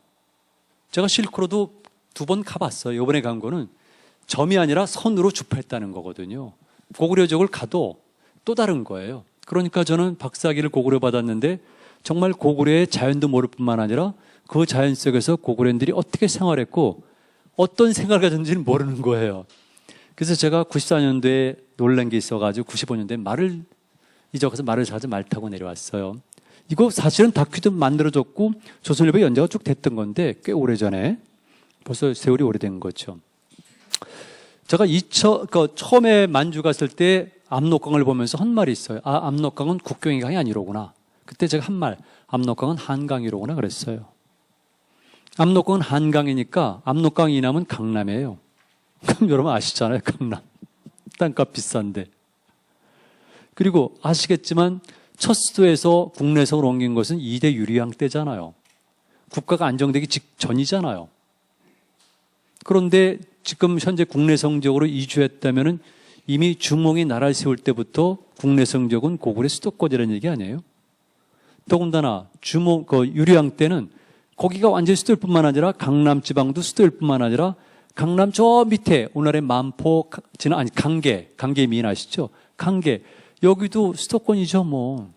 제가 실크로도 2번 가봤어요. 이번에 간 거는 점이 아니라 선으로 주파했다는 거거든요. 고구려족을 가도 또 다른 거예요. 그러니까 저는 박사학위를 고구려 받았는데 정말 고구려의 자연도 모를 뿐만 아니라 그 자연 속에서 고구려인들이 어떻게 생활했고 어떤 생각을 가졌는지는 모르는 거예요. 그래서 제가 94년도에 놀란 게 있어가지고 95년도에 말을 잊어가서 말을 사서 말 타고 내려왔어요. 이거 사실은 다큐도 만들어졌고 조선일보에 연재가 쭉 됐던 건데 꽤 오래전에 벌써 세월이 오래된 거죠. 제가 처음에 만주 갔을 때 압록강을 보면서 한 말이 있어요. 아, 압록강은 국경의 강이 아니로구나. 그때 제가 한 말, 압록강은 한강이로구나 그랬어요. 압록강은 한강이니까 압록강 이남은 강남이에요. 그럼 여러분 아시잖아요, 강남. 땅값 비싼데. 그리고 아시겠지만 첫 수도에서 국내성을 옮긴 것은 2대 유리왕 때잖아요. 국가가 안정되기 직전이잖아요. 그런데 지금 현재 국내성 지역으로 이주했다면은 이미 주몽이 나라를 세울 때부터 국내성 지역은 고구려 수도권이라는 얘기 아니에요? 더군다나 유리왕 때는 거기가 완전히 수도일 뿐만 아니라 강남 지방도 수도일 뿐만 아니라 강남 저 밑에 오늘의 만포, 강계 미인 아시죠? 강계. 여기도 수도권이죠, 뭐.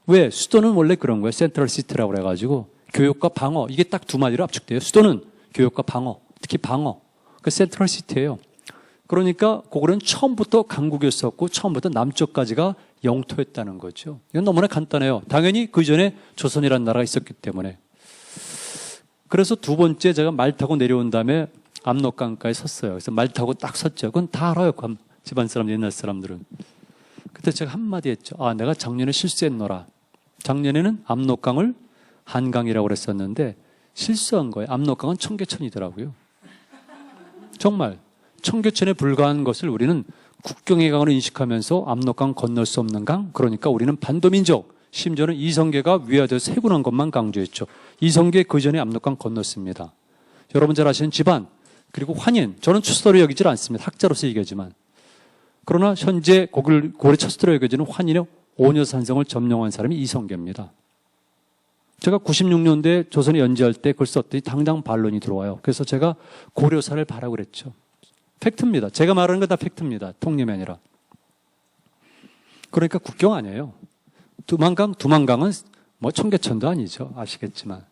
왜? 수도는 원래 그런 거예요. 센트럴 시티라고 그래가지고 교육과 방어. 이게 딱 두 마디로 압축돼요. 수도는 교육과 방어. 특히 방어. 그 센트럴 시티예요. 그러니까 고구려는 처음부터 강국이었었고 처음부터 남쪽까지가 영토였다는 거죠. 이건 너무나 간단해요. 당연히 그 전에 조선이라는 나라가 있었기 때문에. 그래서 두 번째 제가 말 타고 내려온 다음에 압록강가에 섰어요. 그래서 말 타고 딱 섰죠. 그건 다 알아요. 집안 사람, 옛날 사람들은. 그때 제가 한마디 했죠. 아, 내가 작년에 실수했노라. 작년에는 압록강을 한강이라고 그랬었는데 실수한 거예요. 압록강은 청계천이더라고요. 정말 청계천에 불과한 것을 우리는 국경의 강으로 인식하면서 압록강 건널 수 없는 강, 그러니까 우리는 반도민족, 심지어는 이성계가 위화되어 세군한 것만 강조했죠. 이성계 그 전에 압록강 건넜습니다. 여러분 잘 아시는 집안, 그리고 환인, 저는 추수도로 여기질 않습니다. 학자로서 얘기하지만. 그러나 현재 고구려 첫수도로 여겨지는 환인의 오녀산성을 점령한 사람이 이성계입니다. 제가 96년도에 조선에 연재할 때 그걸 썼더니 당장 반론이 들어와요. 그래서 제가 고려사를 바라고 그랬죠. 팩트입니다. 제가 말하는 건 다 팩트입니다. 통념이 아니라. 그러니까 국경 아니에요. 두만강은 뭐 청계천도 아니죠. 아시겠지만.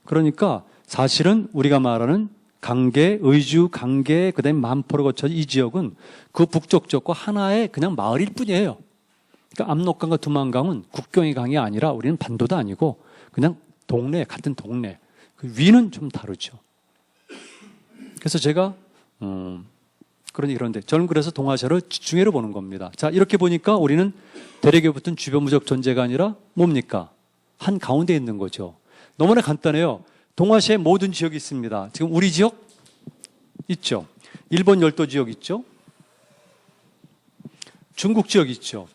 그러니까 사실은 우리가 말하는 강계, 의주, 강계, 그 다음에 만포를 거쳐 이 지역은 그 북쪽 지역과 하나의 그냥 마을일 뿐이에요. 그러니까 압록강과 두만강은 국경의 강이 아니라 우리는 반도도 아니고 그냥 동네, 같은 동네. 그 위는 좀 다르죠. 그래서 제가, 그런데 저는 그래서 동아시아를 중해로 보는 겁니다. 자, 이렇게 보니까 우리는 대륙에 붙은 주변무적 존재가 아니라 뭡니까? 한 가운데 있는 거죠. 너무나 간단해요. 동아시아에 모든 지역이 있습니다. 지금 우리 지역 있죠. 일본 열도 지역 있죠. 중국 지역 있죠.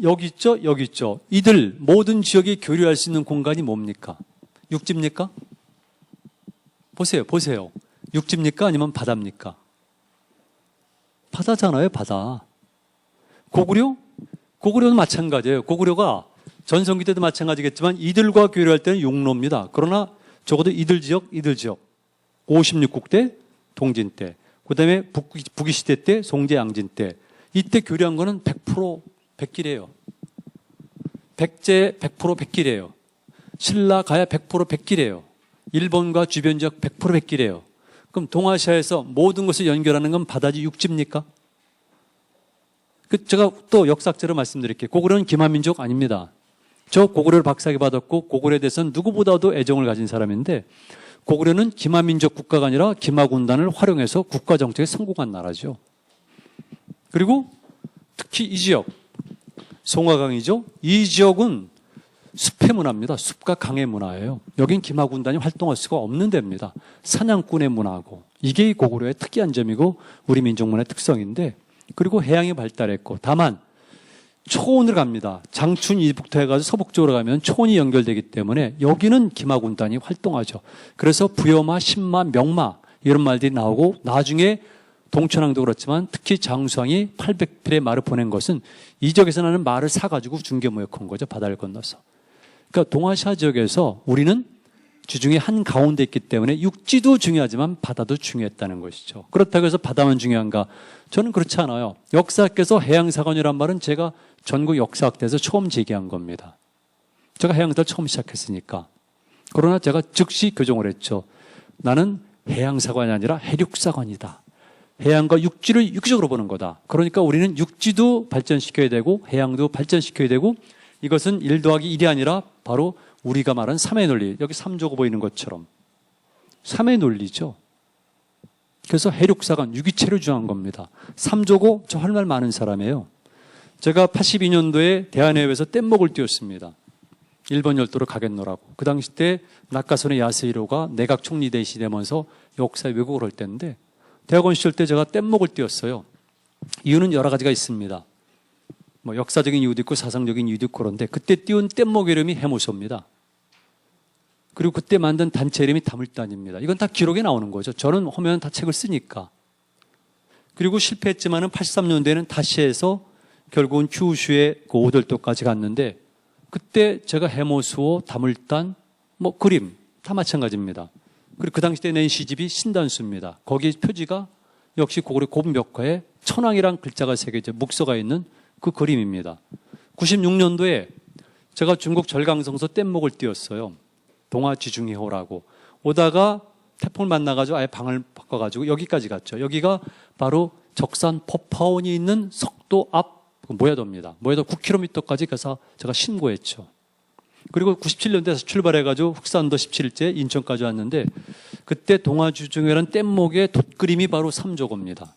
여기 있죠. 여기 있죠. 이들 모든 지역이 교류할 수 있는 공간이 뭡니까? 육지입니까? 보세요. 육지입니까? 아니면 바다입니까? 바다잖아요, 바다. 고구려는 마찬가지예요. 고구려가 전성기 때도 마찬가지겠지만 이들과 교류할 때는 육로입니다. 그러나 적어도 이들 지역, 56국 때, 동진 때, 그 다음에 북위 시대 때, 송제 양진 때, 이때 교류한 거는 100% 백길이에요. 백제 100% 백길이에요. 신라 가야 100% 백길이에요. 일본과 주변 지역 100% 백길이에요. 그럼 동아시아에서 모든 것을 연결하는 건 바다지 육지입니까? 제가 또 역사학자로 말씀드릴게요. 고구려는 기마민족 아닙니다. 저 고구려를 박사학위 받았고 고구려에 대해서는 누구보다도 애정을 가진 사람인데 고구려는 기마민족 국가가 아니라 기마군단을 활용해서 국가정책에 성공한 나라죠. 그리고 특히 이 지역, 송화강이죠. 이 지역은 숲의 문화입니다. 숲과 강의 문화예요. 여긴 기마군단이 활동할 수가 없는 데입니다. 사냥꾼의 문화고 이게 고구려의 특이한 점이고 우리 민족 문화의 특성인데 그리고 해양이 발달했고 다만 초원으로 갑니다. 장춘 이북부터 해가지고 서북쪽으로 가면 초원이 연결되기 때문에 여기는 기마군단이 활동하죠. 그래서 부여마, 신마, 명마 이런 말들이 나오고 나중에 동천왕도 그렇지만 특히 장수왕이 800필의 말을 보낸 것은 이 지역에서 나는 말을 사가지고 중개무역한 거죠. 바다를 건너서. 그러니까 동아시아 지역에서 우리는 주중에 한가운데 있기 때문에 육지도 중요하지만 바다도 중요했다는 것이죠. 그렇다고 해서 바다만 중요한가? 저는 그렇지 않아요. 역사학에서 해양사관이란 말은 제가 전국 역사학대에서 처음 제기한 겁니다. 제가 해양사를 처음 시작했으니까. 그러나 제가 즉시 교정을 했죠. 나는 해양사관이 아니라 해륙사관이다. 해양과 육지를 유기적으로 보는 거다. 그러니까 우리는 육지도 발전시켜야 되고 해양도 발전시켜야 되고 이것은 1 더하기 1이 아니라 바로 우리가 말한 3의 논리, 여기 3조고 보이는 것처럼 3의 논리죠. 그래서 해륙사관, 유기체를 주장한 겁니다. 3조고 저 할 말 많은 사람이에요. 제가 82년도에 대한해협에서 뗏목을 띄웠습니다. 일본 열도로 가겠노라고. 그 당시 때 낙하선의 야스히로가 내각 총리 대시되면서 역사에 왜곡을 할 때인데 대학원 시절 때 제가 뗏목을 띄웠어요. 이유는 여러 가지가 있습니다. 뭐 역사적인 이유도 있고 사상적인 이유도 있고 그런데 그때 띄운 뗏목 이름이 해무소입니다. 그리고 그때 만든 단체 이름이 다물단입니다. 이건 다 기록에 나오는 거죠. 저는 하면 다 책을 쓰니까. 그리고 실패했지만은 83년도에는 다시 해서 결국은 큐슈의 그 오돌도까지 갔는데 그때 제가 해무소, 다물단, 뭐 그림 다 마찬가지입니다. 그리고 그 당시 때 낸 시집이 신단수입니다. 거기에 표지가 역시 고구려 고분벽화에 천왕이란 글자가 새겨져 묵서가 있는 그 그림입니다. 96년도에 제가 중국 절강성서 뗏목을 띄웠어요. 동아지중해호라고. 오다가 태풍을 만나가지고 아예 방을 바꿔가지고 여기까지 갔죠. 여기가 바로 적산 법화원이 있는 석도 앞 모야도입니다. 모야도 9km까지 가서 제가 신고했죠. 그리고 97년도에 출발해가지고 흑산도 17일째 인천까지 왔는데 그때 동아지중해라는 뗏목의 돛그림이 바로 3조고입니다.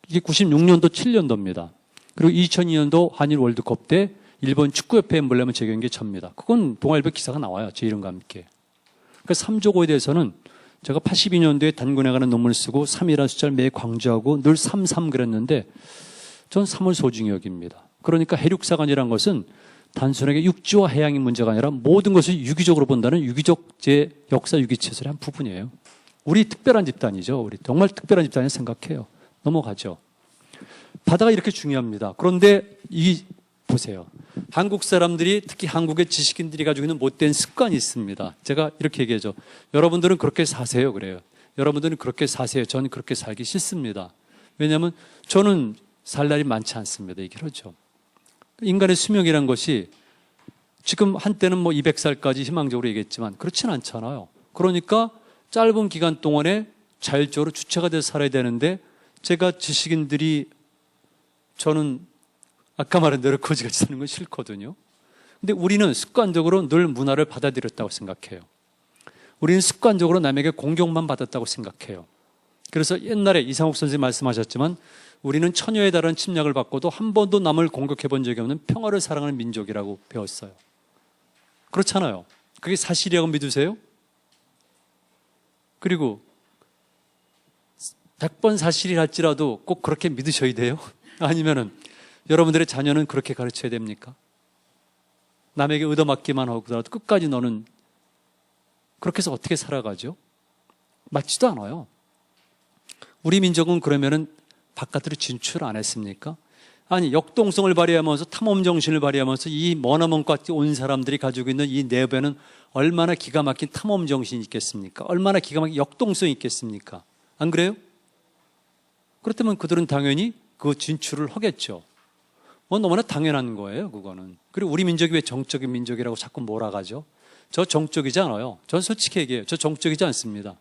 이게 96년도 7년도입니다. 그리고 2002년도 한일 월드컵 때 일본 축구협회 엠블렘을 제기한 게 접니다. 그건 동아일보 기사가 나와요. 제 이름과 함께. 그러니까 3조고에 대해서는 제가 82년도에 단군에 가는 논문을 쓰고 3이라는 숫자를 매일 강조하고 늘 33 그랬는데 전 3을 소중히 여깁니다. 그러니까 해륙사관이라는 것은 단순하게 육지와 해양의 문제가 아니라 모든 것을 유기적으로 본다는 유기적 제 역사 유기체설의 한 부분이에요. 우리 특별한 집단이죠. 우리 정말 특별한 집단이라고 생각해요. 넘어가죠. 바다가 이렇게 중요합니다. 그런데 보세요. 한국 사람들이 특히 한국의 지식인들이 가지고 있는 못된 습관이 있습니다. 제가 이렇게 얘기하죠. 여러분들은 그렇게 사세요. 그래요. 여러분들은 그렇게 사세요. 저는 그렇게 살기 싫습니다. 왜냐하면 저는 살 날이 많지 않습니다. 이게 그렇죠. 인간의 수명이란 것이 지금 한때는 뭐 200살까지 희망적으로 얘기했지만 그렇지는 않잖아요. 그러니까 짧은 기간 동안에 자율적으로 주체가 돼서 살아야 되는데 제가 지식인들이 저는 아까 말한 대로 거지같이 사는 건 싫거든요. 근데 우리는 습관적으로 늘 문화를 받아들였다고 생각해요. 우리는 습관적으로 남에게 공경만 받았다고 생각해요. 그래서 옛날에 이상욱 선생님 말씀하셨지만 우리는 처녀에 달한 침략을 받고도 한 번도 남을 공격해 본 적이 없는 평화를 사랑하는 민족이라고 배웠어요. 그렇잖아요. 그게 사실이라고 믿으세요? 그리고 100번 사실이 할지라도 꼭 그렇게 믿으셔야 돼요? 아니면은 여러분들의 자녀는 그렇게 가르쳐야 됩니까? 남에게 얻어맞기만 하고라도 끝까지 너는 그렇게 해서 어떻게 살아가죠? 맞지도 않아요. 우리 민족은 그러면은 바깥으로 진출 안 했습니까? 아니, 역동성을 발휘하면서 탐험 정신을 발휘하면서 이 머나먼까지 온 사람들이 가지고 있는 이 내부에는 얼마나 기가 막힌 탐험 정신이 있겠습니까? 얼마나 기가 막힌 역동성이 있겠습니까? 안 그래요? 그렇다면 그들은 당연히 그 진출을 하겠죠. 뭐 너무나 당연한 거예요, 그거는. 그리고 우리 민족이 왜 정적인 민족이라고 자꾸 몰아가죠? 저 정적이지 않아요. 전 솔직히 얘기해요. 저 정적이지 않습니다.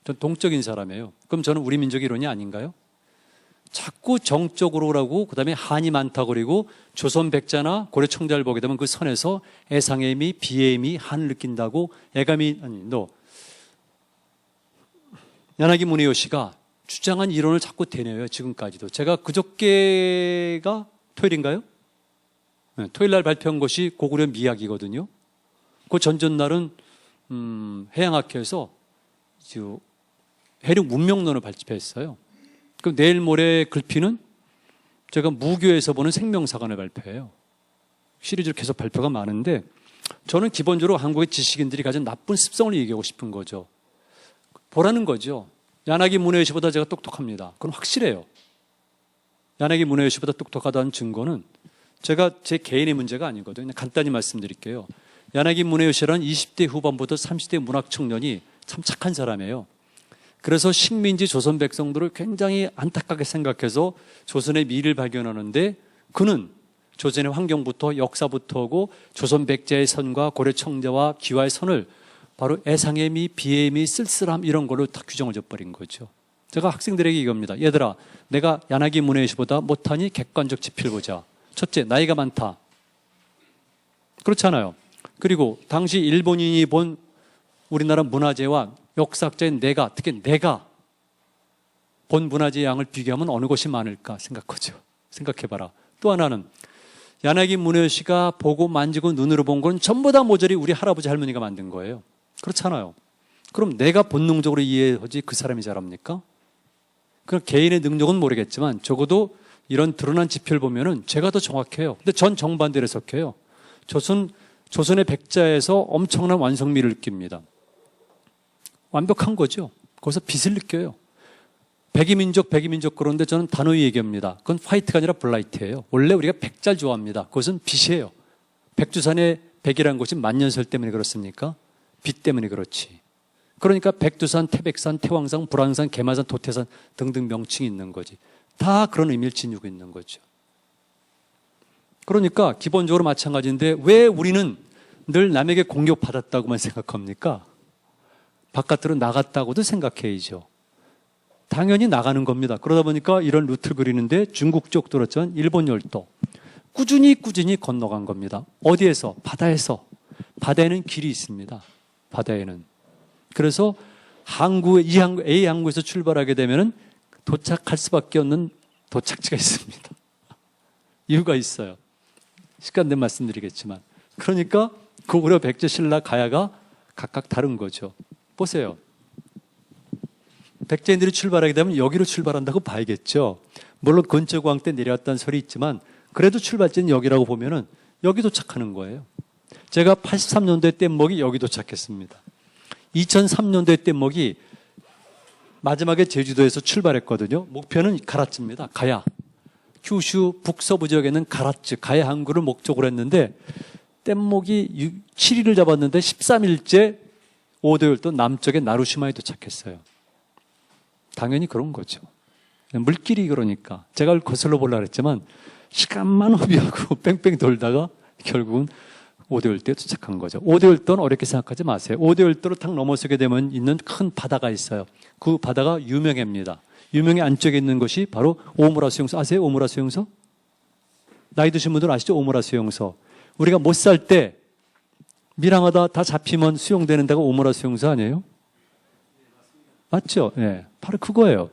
전 동적인 사람이에요. 그럼 저는 우리 민족의 이론이 아닌가요? 자꾸 정적으로라고 그다음에 한이 많다 그리고 조선 백자나 고려 청자를 보게 되면 그 선에서 애상의 의미, 비의 의미, 한을 느낀다고 애감이 야나기 문혜요시가 주장한 이론을 자꾸 대내요. 지금까지도. 제가 그저께가 토요일인가요? 네, 토요일 날 발표한 것이 고구려 미학이거든요. 그 전전날은 해양학회에서 해륙 문명론을 발표했어요. 그럼 내일 모레 글피는 제가 무교에서 보는 생명사관을 발표해요. 시리즈로 계속 발표가 많은데 저는 기본적으로 한국의 지식인들이 가진 나쁜 습성을 얘기하고 싶은 거죠. 보라는 거죠. 야나기 문헤요시보다 제가 똑똑합니다. 그건 확실해요. 야나기 문헤요시보다 똑똑하다는 증거는 제가 제 개인의 문제가 아니거든요. 간단히 말씀드릴게요. 야나기 문헤요시라는 20대 후반부터 30대 문학 청년이 참 착한 사람이에요. 그래서 식민지 조선 백성들을 굉장히 안타깝게 생각해서 조선의 미를 발견하는데 그는 조선의 환경부터 역사부터고 조선 백자의 선과 고려 청자와 기와의 선을 바로 애상의 미, 비애의 미, 쓸쓸함 이런 걸로 다 규정을 져버린 거죠. 제가 학생들에게 이겁니다. 얘들아, 내가 야나기 문헤요시보다 못하니 객관적 지표를 보자. 첫째, 나이가 많다. 그렇잖아요. 그리고 당시 일본인이 본 우리나라 문화재와 역사학자인 내가, 특히 내가 본 문화재의 양을 비교하면 어느 것이 많을까 생각하죠. 생각해봐라. 또 하나는 야나기 문헤요시가 보고 만지고 눈으로 본 건 전부 다 모조리 우리 할아버지 할머니가 만든 거예요. 그렇잖아요. 그럼 내가 본능적으로 이해하지 그 사람이 잘합니까? 그 개인의 능력은 모르겠지만 적어도 이런 드러난 지표를 보면은 제가 더 정확해요. 근데 전 정반대로 해석해요. 조선의 백자에서 엄청난 완성미를 느낍니다. 완벽한 거죠. 거기서 빛을 느껴요. 백이민족 그런데 저는 단호히 얘기합니다. 그건 화이트가 아니라 블라이트예요. 원래 우리가 백자를 좋아합니다. 그것은 빛이에요. 백두산의 백이라는 것이 만년설 때문에 그렇습니까? 빛 때문에 그렇지. 그러니까 백두산, 태백산, 태왕산, 불황산, 계마산, 도태산 등등 명칭이 있는 거지. 다 그런 의미를 지니고 있는 거죠. 그러니까 기본적으로 마찬가지인데 왜 우리는 늘 남에게 공격받았다고만 생각합니까? 바깥으로 나갔다고도 생각해야죠. 당연히 나가는 겁니다. 그러다 보니까 이런 루트를 그리는데 중국 쪽 들었지만 일본 열도 꾸준히 건너간 겁니다. 어디에서? 바다에서. 바다에는 길이 있습니다. 바다에는. 그래서 A 항구에서 출발하게 되면 도착할 수밖에 없는 도착지가 있습니다. 이유가 있어요. 시간 되면 말씀드리겠지만. 그러니까 그 고려 백제 신라 가야가 각각 다른 거죠. 보세요. 백제인들이 출발하게 되면 여기로 출발한다고 봐야겠죠. 물론 근처공항 때 내려왔다는 설이 있지만 그래도 출발지는 여기라고 보면은 여기 도착하는 거예요. 제가 83년도에 뗏목이 여기 도착했습니다. 2003년도에 뗏목이 마지막에 제주도에서 출발했거든요. 목표는 가라츠입니다. 가야. 규슈 북서부 지역에 있는 가라츠, 가야 항구를 목적으로 했는데 뗏목이 7일을 잡았는데 13일째 오도열도 남쪽의 나루시마에 도착했어요. 당연히 그런 거죠. 물길이 그러니까. 제가 거슬러 보려고 했지만 시간만 허비하고 뺑뺑 돌다가 결국은 오대열도에 도착한 거죠. 오대열도는 어렵게 생각하지 마세요. 오대열도를 탁 넘어서게 되면 있는 큰 바다가 있어요. 그 바다가 유명해입니다. 유명해 안쪽에 있는 것이 바로 오무라 수용소. 아세요? 오무라 수용소? 나이 드신 분들 아시죠? 오무라 수용소. 우리가 못 살 때 밀항하다 다 잡히면 수용되는 데가 오무라 수용소 아니에요? 맞죠? 네, 바로 그거예요.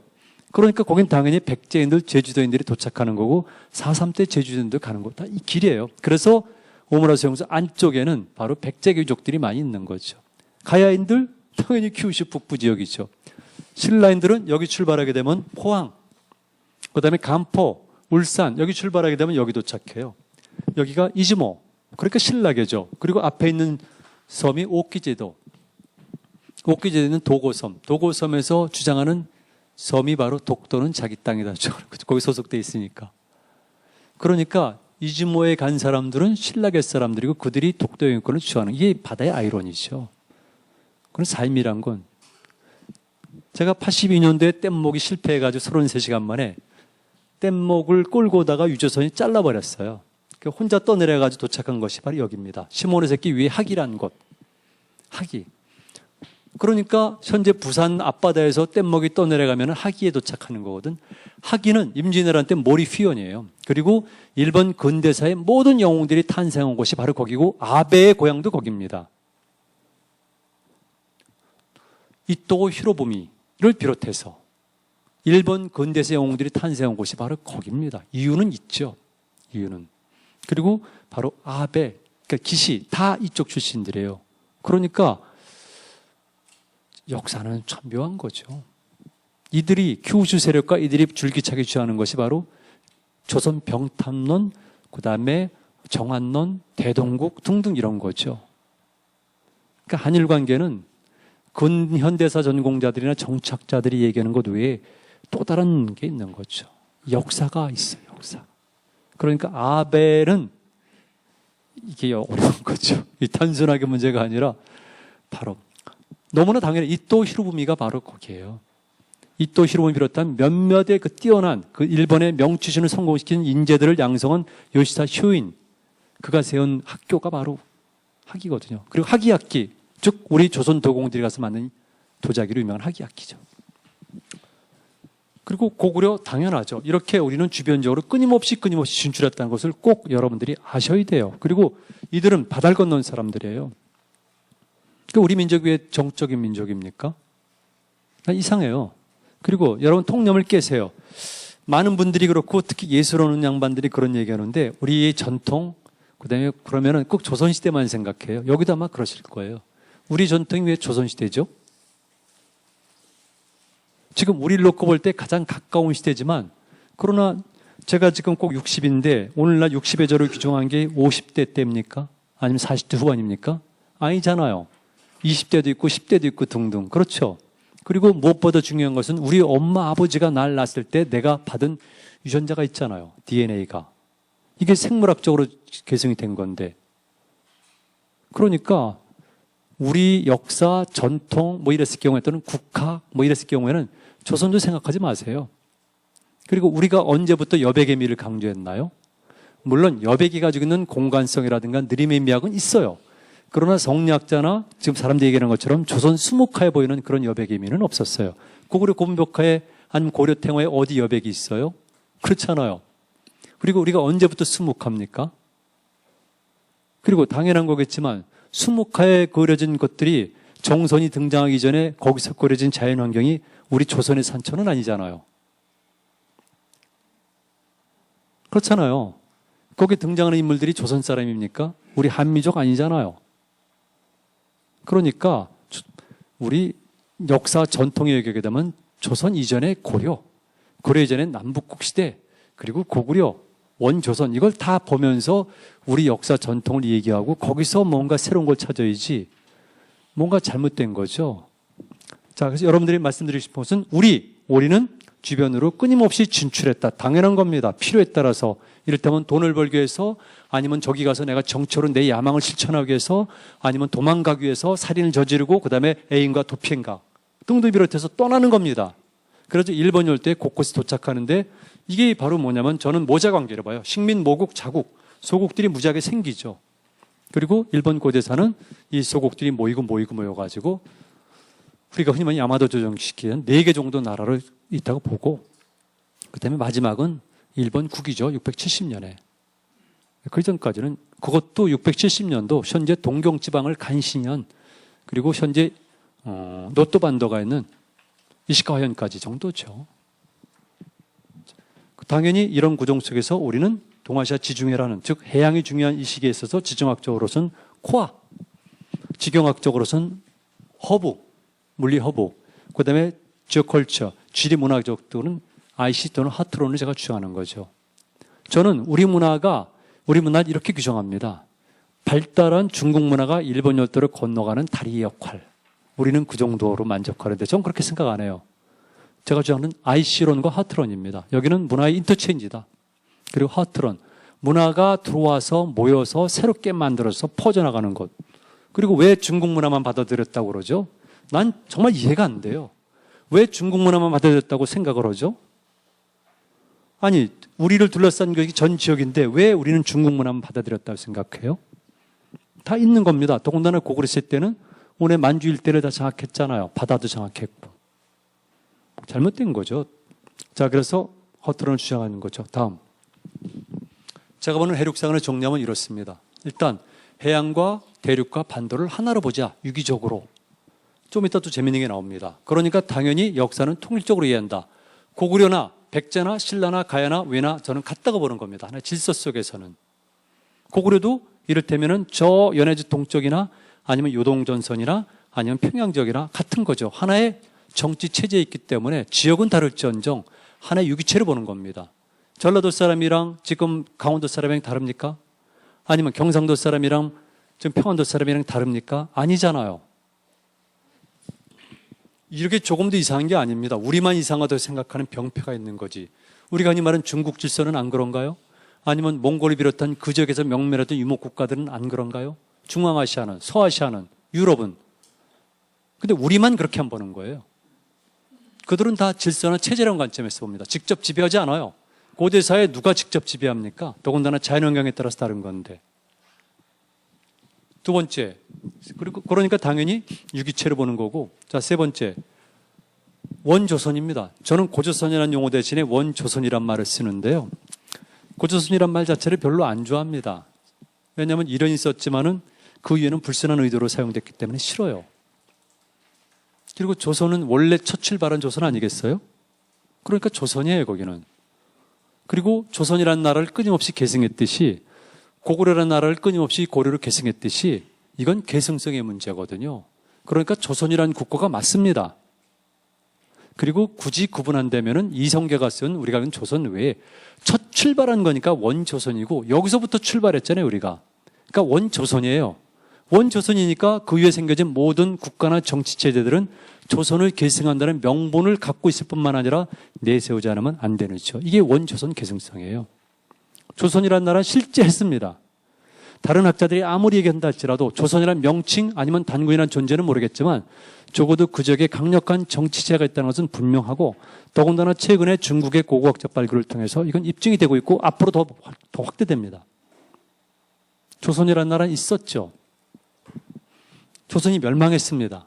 그러니까 거긴 당연히 백제인들, 제주도인들이 도착하는 거고 4.3 때 제주도인들 가는 거 다 이 길이에요. 그래서 오무라 수용소 안쪽에는 바로 백제 귀족들이 많이 있는 거죠. 가야인들 당연히 큐슈 북부 지역이죠. 신라인들은 여기 출발하게 되면 포항, 그다음에 간포, 울산 여기 출발하게 되면 여기 도착해요. 여기가 이즈모, 그러니까 신라계죠. 그리고 앞에 있는 섬이 오키제도. 오키제도는 도고섬. 도고섬에서 주장하는 섬이 바로 독도는 자기 땅이다. 거기 소속돼 있으니까. 그러니까 이즈모에 간 사람들은 신라계 사람들이고 그들이 독도 영유권을 주장하는 이게 바다의 아이러니죠. 그런 삶이란 건 제가 82년도에 뗏목이 실패해가지고 33시간 만에 뗏목을 끌고 오다가 유조선이 잘라버렸어요. 혼자 떠내려가지고 도착한 것이 바로 여기입니다. 시모노세키 위에 학이라는 곳. 학이. 그러니까 현재 부산 앞바다에서 뗏목이 떠내려가면 하기에 도착하는 거거든. 하기는 임진왜란 몰입 휘원이에요. 그리고 일본 근대사의 모든 영웅들이 탄생한 곳이 바로 거기고 아베의 고향도 거기입니다. 이토 히로부미를 비롯해서 일본 근대사 영웅들이 탄생한 곳이 바로 거기입니다. 이유는 있죠. 이유는. 그리고 바로 아베, 그러니까 기시 다 이쪽 출신들이에요. 그러니까 역사는 참 묘한 거죠. 이들이 큐슈 세력과 이들이 줄기차게 주장하는 것이 바로 조선 병탐론, 그 다음에 정한론, 대동국 등등 이런 거죠. 그러니까 한일 관계는 근현대사 전공자들이나 정착자들이 얘기하는 것 외에 또 다른 게 있는 거죠. 역사가 있어요, 역사. 그러니까 아벨은 이게 어려운 거죠. 이 단순하게 문제가 아니라 바로 너무나 당연히 이토 히로부미가 바로 거기에요. 이토 히로부미 비롯한 몇몇의 그 뛰어난 그 일본의 명치신을 성공시킨 인재들을 양성한 요시다 쇼인, 그가 세운 학교가 바로 학이거든요. 그리고 학이학기, 즉 우리 조선 도공들이 가서 만든 도자기로 유명한 학이학기죠. 그리고 고구려 당연하죠. 이렇게 우리는 주변적으로 끊임없이 진출했다는 것을 꼭 여러분들이 아셔야 돼요. 그리고 이들은 바다를 건넌 사람들이에요. 우리 민족이 왜 정적인 민족입니까? 이상해요. 그리고 여러분 통념을 깨세요. 많은 분들이 그렇고 특히 예술 오는 양반들이 그런 얘기하는데 우리의 전통, 그다음에 그러면은 꼭 조선시대만 생각해요. 여기도 아마 그러실 거예요. 우리 전통이 왜 조선시대죠? 지금 우리를 놓고 볼 때 가장 가까운 시대지만, 그러나 제가 지금 꼭 60인데 오늘날 60의 저를 규정한 게 50대 때입니까? 아니면 40대 후반입니까? 아니잖아요. 20대도 있고 10대도 있고 등등. 그렇죠. 그리고 무엇보다 중요한 것은 우리 엄마 아버지가 날 낳았을 때 내가 받은 유전자가 있잖아요. DNA가. 이게 생물학적으로 계승이 된 건데. 그러니까 우리 역사, 전통 뭐 이랬을 경우에 또는 국학 뭐 이랬을 경우에는 조선도 생각하지 마세요. 그리고 우리가 언제부터 여백의 미를 강조했나요? 물론 여백이 가지고 있는 공간성이라든가 느림의 미학은 있어요. 그러나 성리학자나 지금 사람들이 얘기하는 것처럼 조선 수묵화에 보이는 그런 여백의 미는 없었어요. 고구려 고분벽화에 아니면 고려 탱화에 어디 여백이 있어요? 그렇잖아요. 그리고 우리가 언제부터 수묵합니까? 그리고 당연한 거겠지만 수묵화에 그려진 것들이 정선이 등장하기 전에 거기서 그려진 자연환경이 우리 조선의 산천은 아니잖아요. 그렇잖아요. 거기에 등장하는 인물들이 조선 사람입니까? 우리 한민족 아니잖아요. 그러니까 우리 역사 전통에 얘기하게 되면 조선 이전의 고려 이전의 남북국 시대, 그리고 고구려, 원조선 이걸 다 보면서 우리 역사 전통을 얘기하고 거기서 뭔가 새로운 걸 찾아야지 뭔가 잘못된 거죠. 자, 그래서 여러분들이 말씀드리고 싶은 것은 우리는 주변으로 끊임없이 진출했다. 당연한 겁니다. 필요에 따라서. 이를테면 돈을 벌기 위해서, 아니면 저기 가서 내가 정치로 내 야망을 실천하기 위해서, 아니면 도망가기 위해서 살인을 저지르고 그다음에 애인과 도피행각 등등 비롯해서 떠나는 겁니다. 그래서 일본이 올 때 곳곳에 도착하는데 이게 바로 뭐냐면 저는 모자관계를 봐요. 식민, 모국, 자국, 소국들이 무지하게 생기죠. 그리고 일본 고대사는 이 소국들이 모여가지고 우리가 흔히 말하는 야마도 조정시키는 4개 정도 나라를 있다고 보고, 그 다음에 마지막은 일본 국이죠. 670년에. 그 전까지는 그것도 670년도 현재 동경 지방을 간신히 한, 그리고 현재 노토반도가 있는 이시카와현까지 정도죠. 당연히 이런 구종 속에서 우리는 동아시아 지중해라는, 즉 해양이 중요한 이 시기에 있어서 지정학적으로서는 코아, 지경학적으로서는 허브, 물리 허브, 그 다음에 지오컬처, 지리 문화적으로는 IC 또는 하트론을 제가 주장하는 거죠. 저는 우리 문화를 이렇게 규정합니다. 발달한 중국 문화가 일본 열도를 건너가는 다리의 역할. 우리는 그 정도로 만족하는데 저는 그렇게 생각 안 해요. 제가 주장하는 IC론과 하트론입니다. 여기는 문화의 인터체인지다. 그리고 하트론, 문화가 들어와서 모여서 새롭게 만들어서 퍼져나가는 것. 그리고 왜 중국 문화만 받아들였다고 그러죠? 난 정말 이해가 안 돼요. 왜 중국 문화만 받아들였다고 생각을 하죠? 아니, 우리를 둘러싼 것이 전 지역인데 왜 우리는 중국 문화만 받아들였다고 생각해요? 다 있는 겁니다. 더군다나 고구려 시대 때는 오늘 만주 일대를 다 장악했잖아요. 바다도 장악했고. 잘못된 거죠. 자, 그래서 허트론을 주장하는 거죠. 다음. 제가 보는 해륙사관을 정리하면 이렇습니다. 일단 해양과 대륙과 반도를 하나로 보자. 유기적으로. 좀 이따 또 재밌는 게 나옵니다. 그러니까 당연히 역사는 통일적으로 이해한다. 고구려나 백제나 신라나 가야나 왜나 저는 같다고 보는 겁니다. 하나의 질서 속에서는. 고구려도 이를테면은 저 연해주 동쪽이나 아니면 요동전선이나 아니면 평양 지역이나 같은 거죠. 하나의 정치 체제에 있기 때문에 지역은 다를지언정 하나의 유기체를 보는 겁니다. 전라도 사람이랑 지금 강원도 사람이랑 다릅니까? 아니면 경상도 사람이랑 지금 평안도 사람이랑 다릅니까? 아니잖아요. 이렇게 조금도 이상한 게 아닙니다. 우리만 이상하다고 생각하는 병폐가 있는 거지. 우리가 흔히 말하는 중국 질서는 안 그런가요? 아니면 몽골을 비롯한 그 지역에서 명멸했던 유목 국가들은 안 그런가요? 중앙아시아는, 서아시아는, 유럽은. 근데 우리만 그렇게 안 보는 거예요. 그들은 다 질서나 체제라는 관점에서 봅니다. 직접 지배하지 않아요. 고대사에 누가 직접 지배합니까? 더군다나 자연환경에 따라서 다른 건데. 두 번째, 그러니까 당연히 유기체로 보는 거고. 자, 세 번째, 원조선입니다. 저는 고조선이라는 용어 대신에 원조선이란 말을 쓰는데요. 고조선이란 말 자체를 별로 안 좋아합니다. 왜냐하면 이론이 있었지만은 그 위에는 불순한 의도로 사용됐기 때문에 싫어요. 그리고 조선은 원래 첫 출발한 조선 아니겠어요? 그러니까 조선이에요, 거기는. 그리고 조선이라는 나라를 끊임없이 계승했듯이 고구려라는 나라를 끊임없이 고려로 계승했듯이 이건 계승성의 문제거든요. 그러니까 조선이라는 국가가 맞습니다. 그리고 굳이 구분한다면은 이성계가 쓴 우리가 아는 조선 외에 첫 출발한 거니까 원조선이고 여기서부터 출발했잖아요, 우리가. 그러니까 원조선이에요. 원조선이니까 그 위에 생겨진 모든 국가나 정치 체제들은 조선을 계승한다는 명분을 갖고 있을 뿐만 아니라 내세우지 않으면 안 되는 거죠. 이게 원조선 계승성이에요. 조선이라는 나라는 실제 했습니다. 다른 학자들이 아무리 얘기한다 할지라도 조선이라는 명칭 아니면 단군이라는 존재는 모르겠지만 적어도 그 지역에 강력한 정치체가 있다는 것은 분명하고 더군다나 최근에 중국의 고고학적 발굴을 통해서 이건 입증이 되고 있고 앞으로 더 확대됩니다. 조선이라는 나라는 있었죠. 조선이 멸망했습니다.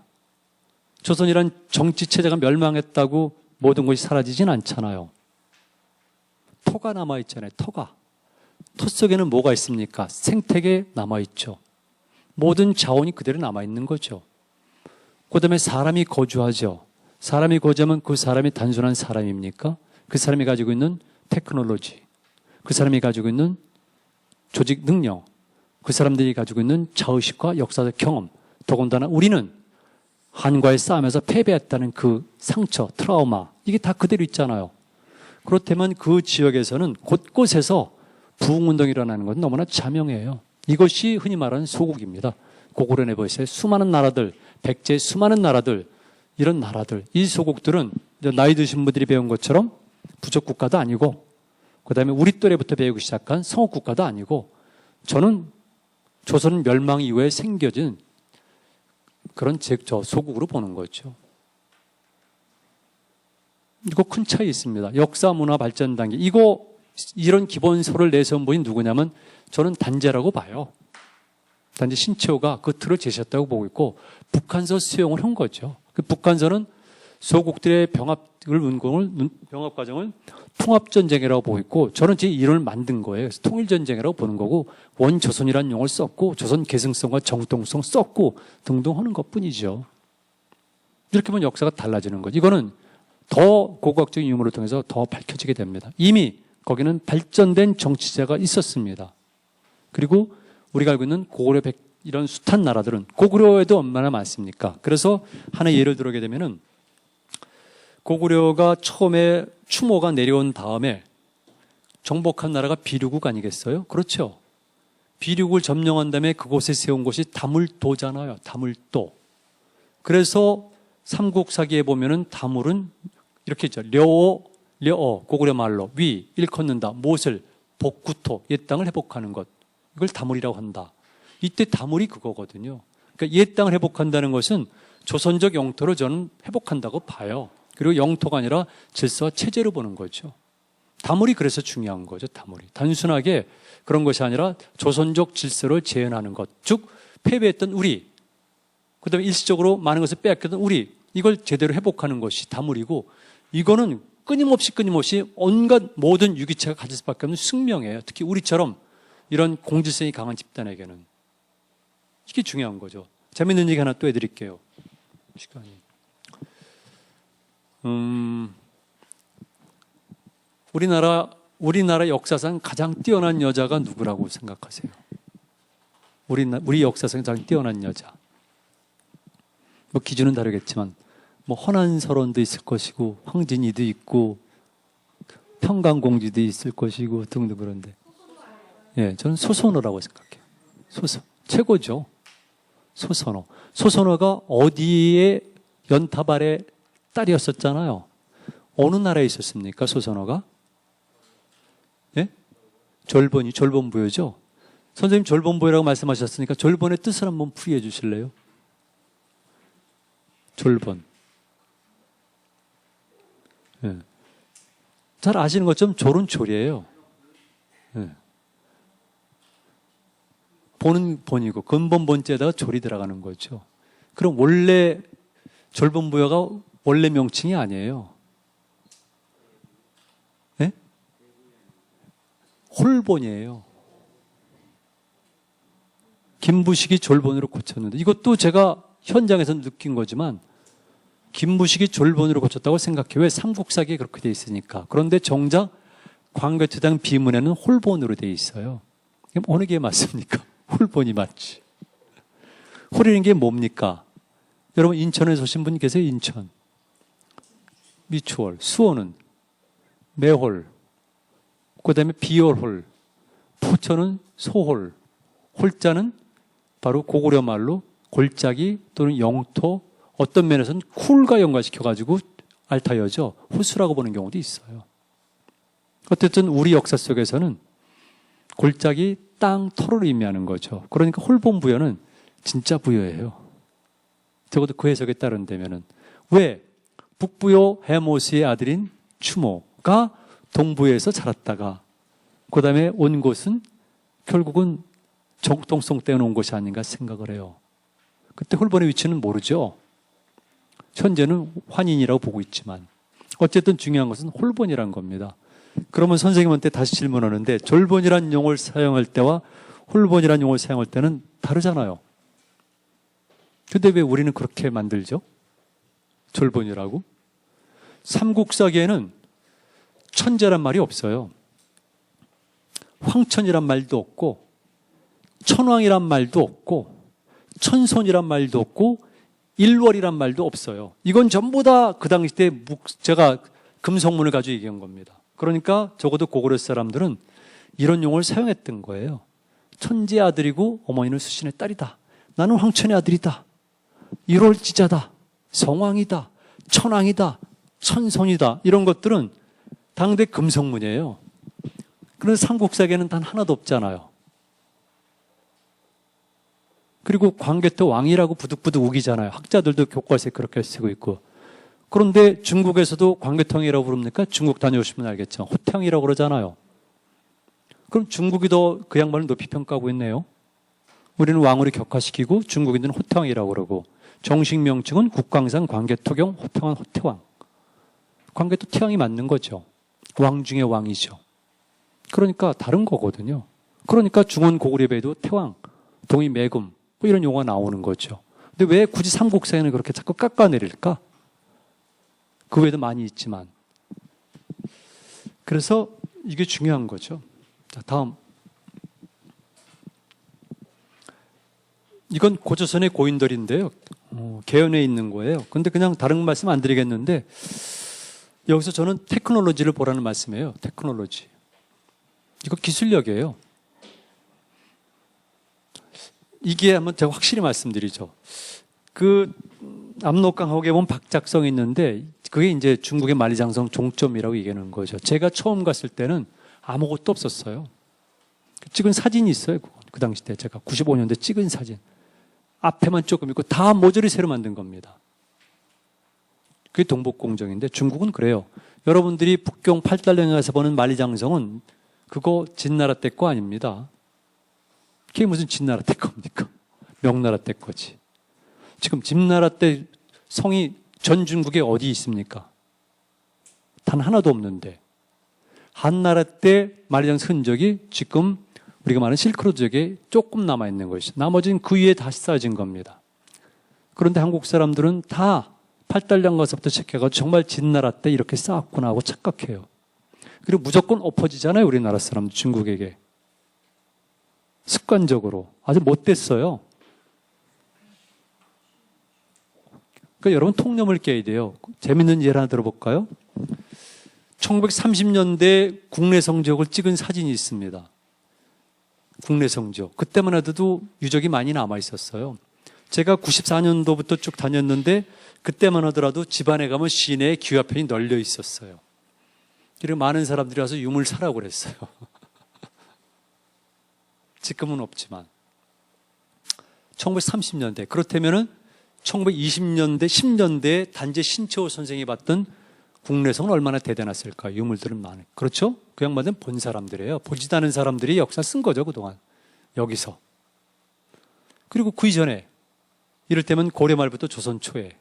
조선이란 정치체제가 멸망했다고 모든 것이 사라지진 않잖아요. 토가 남아있잖아요. 토가. 토 속에는 뭐가 있습니까? 생태계 남아있죠. 모든 자원이 그대로 남아있는 거죠. 그 다음에 사람이 거주하죠. 사람이 거주하면 그 사람이 단순한 사람입니까? 그 사람이 가지고 있는 테크놀로지, 그 사람이 가지고 있는 조직 능력, 그 사람들이 가지고 있는 자의식과 역사적 경험, 더군다나 우리는 한과의 싸움에서 패배했다는 그 상처, 트라우마, 이게 다 그대로 있잖아요. 그렇다면 그 지역에서는 곳곳에서 부흥운동이 일어나는 것은 너무나 자명해요. 이것이 흔히 말하는 소국입니다. 고구려 내부에서의 수많은 나라들, 백제의 수많은 나라들, 이런 나라들, 이 소국들은 나이 드신 분들이 배운 것처럼 부족국가도 아니고 그 다음에 우리 또래부터 배우기 시작한 성업국가도 아니고 저는 조선 멸망 이후에 생겨진 그런 저 소국으로 보는 거죠. 이거 큰 차이 있습니다. 역사, 문화 발전 단계. 이런 기본소를 내세운 분이 누구냐면 저는 단제라고 봐요. 단지 신채호가 그 틀을 제시했다고 보고 있고 북한서 수용을 한 거죠. 그 북한서는 소국들의 병합 과정을 통합전쟁이라고 보고 있고 저는 제 이론을 만든 거예요. 그래서 통일전쟁이라고 보는 거고 원조선이라는 용어를 썼고 조선 계승성과 정통성 썼고 등등 하는 것뿐이죠. 이렇게 보면 역사가 달라지는 거죠. 이거는 더 고고학적인 유물을 통해서 더 밝혀지게 됩니다. 이미 거기는 발전된 정치제가 있었습니다. 그리고 우리가 알고 있는 고구려 이런 숱한 나라들은 고구려에도 얼마나 많습니까? 그래서 하나 예를 들게 되면은 고구려가 처음에 추모가 내려온 다음에 정복한 나라가 비류국 아니겠어요? 그렇죠. 비류국을 점령한 다음에 그곳에 세운 곳이 다물도잖아요. 다물도. 그래서 삼국사기에 보면은 다물은 이렇게 있죠. 려어, 고구려 말로 위, 일컫는다, 못을, 복구토, 옛 땅을 회복하는 것. 이걸 다물이라고 한다. 이때 다물이 그거거든요. 그러니까 옛 땅을 회복한다는 것은 조선적 영토를 저는 회복한다고 봐요. 그리고 영토가 아니라 질서와 체제로 보는 거죠. 다물이 그래서 중요한 거죠. 다물이. 단순하게 그런 것이 아니라 조선적 질서를 재현하는 것. 즉 패배했던 우리, 그다음에 일시적으로 많은 것을 빼앗겼던 우리, 이걸 제대로 회복하는 것이 다물이고 이거는 끊임없이 온갖 모든 유기체가 가질 수밖에 없는 숙명이에요. 특히 우리처럼 이런 공질성이 강한 집단에게는. 이게 중요한 거죠. 재밌는 얘기 하나 또 해드릴게요. 시간이. 우리나라 역사상 가장 뛰어난 여자가 누구라고 생각하세요? 우리 역사상 가장 뛰어난 여자. 뭐 기준은 다르겠지만, 뭐 헌안설원도 있을 것이고, 황진이도 있고, 평강공주도 있을 것이고 등등 그런데, 예, 저는 소선호라고 생각해요. 소선 최고죠. 소선호. 소선호가 어디에 연탑 아래 딸이었었잖아요. 어느 나라에 있었습니까? 소선어가? 예? 졸본부여죠. 선생님 졸본부여라고 말씀하셨으니까 졸본의 뜻을 한번 풀이해 주실래요? 졸본. 예. 잘 아시는 것처럼 졸은 졸이에요. 예. 본은 본이고 근본 본자에다가 졸이 들어가는 거죠. 그럼 원래 졸본부여가 원래 명칭이 아니에요. 예? 홀본이에요. 김부식이 졸본으로 고쳤는데 이것도 제가 현장에서 느낀 거지만 김부식이 졸본으로 고쳤다고 생각해요. 왜? 삼국사기에 그렇게 돼 있으니까. 그런데 정작 광개토당 비문에는 홀본으로 돼 있어요. 그럼 어느 게 맞습니까? 홀본이 맞지. 홀이라는 게 뭡니까? 여러분 인천에서 오신 분 계세요? 인천. 미추홀. 수원은 매홀. 그 다음에 비열홀. 포천은 소홀. 홀자는 바로 고구려 말로 골짜기 또는 영토, 어떤 면에서는 쿨과 연관시켜가지고 알타여죠. 호수라고 보는 경우도 있어요. 어쨌든 우리 역사 속에서는 골짜기, 땅, 터를 의미하는 거죠. 그러니까 홀본부여는 진짜 부여예요. 적어도 그 해석에 따른다면은. 왜? 북부여 해모스의 아들인 추모가 동부에서 자랐다가 그 다음에 온 곳은 결국은 정통성 때문에 온 것이 아닌가 생각을 해요. 그때 홀본의 위치는 모르죠. 현재는 환인이라고 보고 있지만 어쨌든 중요한 것은 홀본이란 겁니다. 그러면 선생님한테 다시 질문하는데 졸본이란 용어를 사용할 때와 홀본이란 용어를 사용할 때는 다르잖아요. 근데 왜 우리는 그렇게 만들죠? 졸본이라고? 삼국사기에는 천재란 말이 없어요. 황천이란 말도 없고 천왕이란 말도 없고 천손이란 말도 없고 일월이란 말도 없어요. 이건 전부 다 그 당시 때 제가 금속문을 가지고 얘기한 겁니다. 그러니까 적어도 고구려 사람들은 이런 용어를 사용했던 거예요. 천지의 아들이고 어머니는 수신의 딸이다. 나는 황천의 아들이다. 일월지자다. 성왕이다. 천왕이다. 천손이다. 이런 것들은 당대 금속문이에요. 그래서 삼국사기에는 단 하나도 없잖아요. 그리고 광개토 왕이라고 부득부득 우기잖아요. 학자들도 교과서에 그렇게 쓰고 있고. 그런데 중국에서도 광개토왕이라고 부릅니까? 중국 다녀오시면 알겠죠. 호탕이라고 그러잖아요. 그럼 중국이 더 그 양반을 높이 평가하고 있네요. 우리는 왕으로 격화시키고 중국인들은 호탕이라고 그러고 정식 명칭은 국광산 광개토경 호탕한 호태왕. 광개토 태왕이 맞는 거죠. 왕 중의 왕이죠. 그러니까 다른 거거든요. 그러니까 중원 고구려배도 태왕, 동이 매금 뭐 이런 용어가 나오는 거죠. 근데 왜 굳이 삼국사에는 그렇게 자꾸 깎아내릴까? 그 외에도 많이 있지만. 그래서 이게 중요한 거죠. 자, 다음. 이건 고조선의 고인돌인데요. 개연에 있는 거예요. 근데 그냥 다른 말씀 안 드리겠는데 여기서 저는 테크놀로지를 보라는 말씀이에요. 테크놀로지. 이거 기술력이에요. 이게 한번 제가 확실히 말씀드리죠. 그 압록강하고에 보면 박작성이 있는데 그게 이제 중국의 만리장성 종점이라고 얘기하는 거죠. 제가 처음 갔을 때는 아무것도 없었어요. 찍은 사진이 있어요. 그 당시 때 제가 95년대 찍은 사진. 앞에만 조금 있고 다 모조리 새로 만든 겁니다. 그게 동복공정인데 중국은 그래요. 여러분들이 북경 팔달령에 가서 보는 만리장성은 그거 진나라 때 거 아닙니다. 그게 무슨 진나라 때 겁니까? 명나라 때 거지. 지금 진나라 때 성이 전 중국에 어디 있습니까? 단 하나도 없는데 한나라 때 만리장성 흔적이 지금 우리가 말하는 실크로드 지역에 조금 남아있는 것이죠. 나머지는 그 위에 다시 쌓여진 겁니다. 그런데 한국 사람들은 다 팔달령 가서부터 시작해가지고 정말 진나라 때 이렇게 쌓았구나 하고 착각해요. 그리고 무조건 엎어지잖아요. 우리나라 사람들 중국에게. 습관적으로. 아주 못됐어요. 그러니까 여러분 통념을 깨야 돼요. 재밌는 예를 하나 들어볼까요? 1930년대 국내 성지역을 찍은 사진이 있습니다. 국내 성지역. 그때만 해도 유적이 많이 남아 있었어요. 제가 94년도부터 쭉 다녔는데 그때만 하더라도 집안에 가면 시내에 기와편이 널려 있었어요. 그리고 많은 사람들이 와서 유물 사라고 그랬어요. 지금은 없지만 1930년대 그렇다면은 1920년대 10년대에 단재 신채호 선생이 봤던 국내성은 얼마나 대단했을까. 유물들은 많아요. 그렇죠? 그 양반은 본 사람들이에요. 보지도 않은 사람들이 역사 쓴 거죠, 그동안. 여기서. 그리고 그 이전에 이를테면 고려 말부터 조선 초에.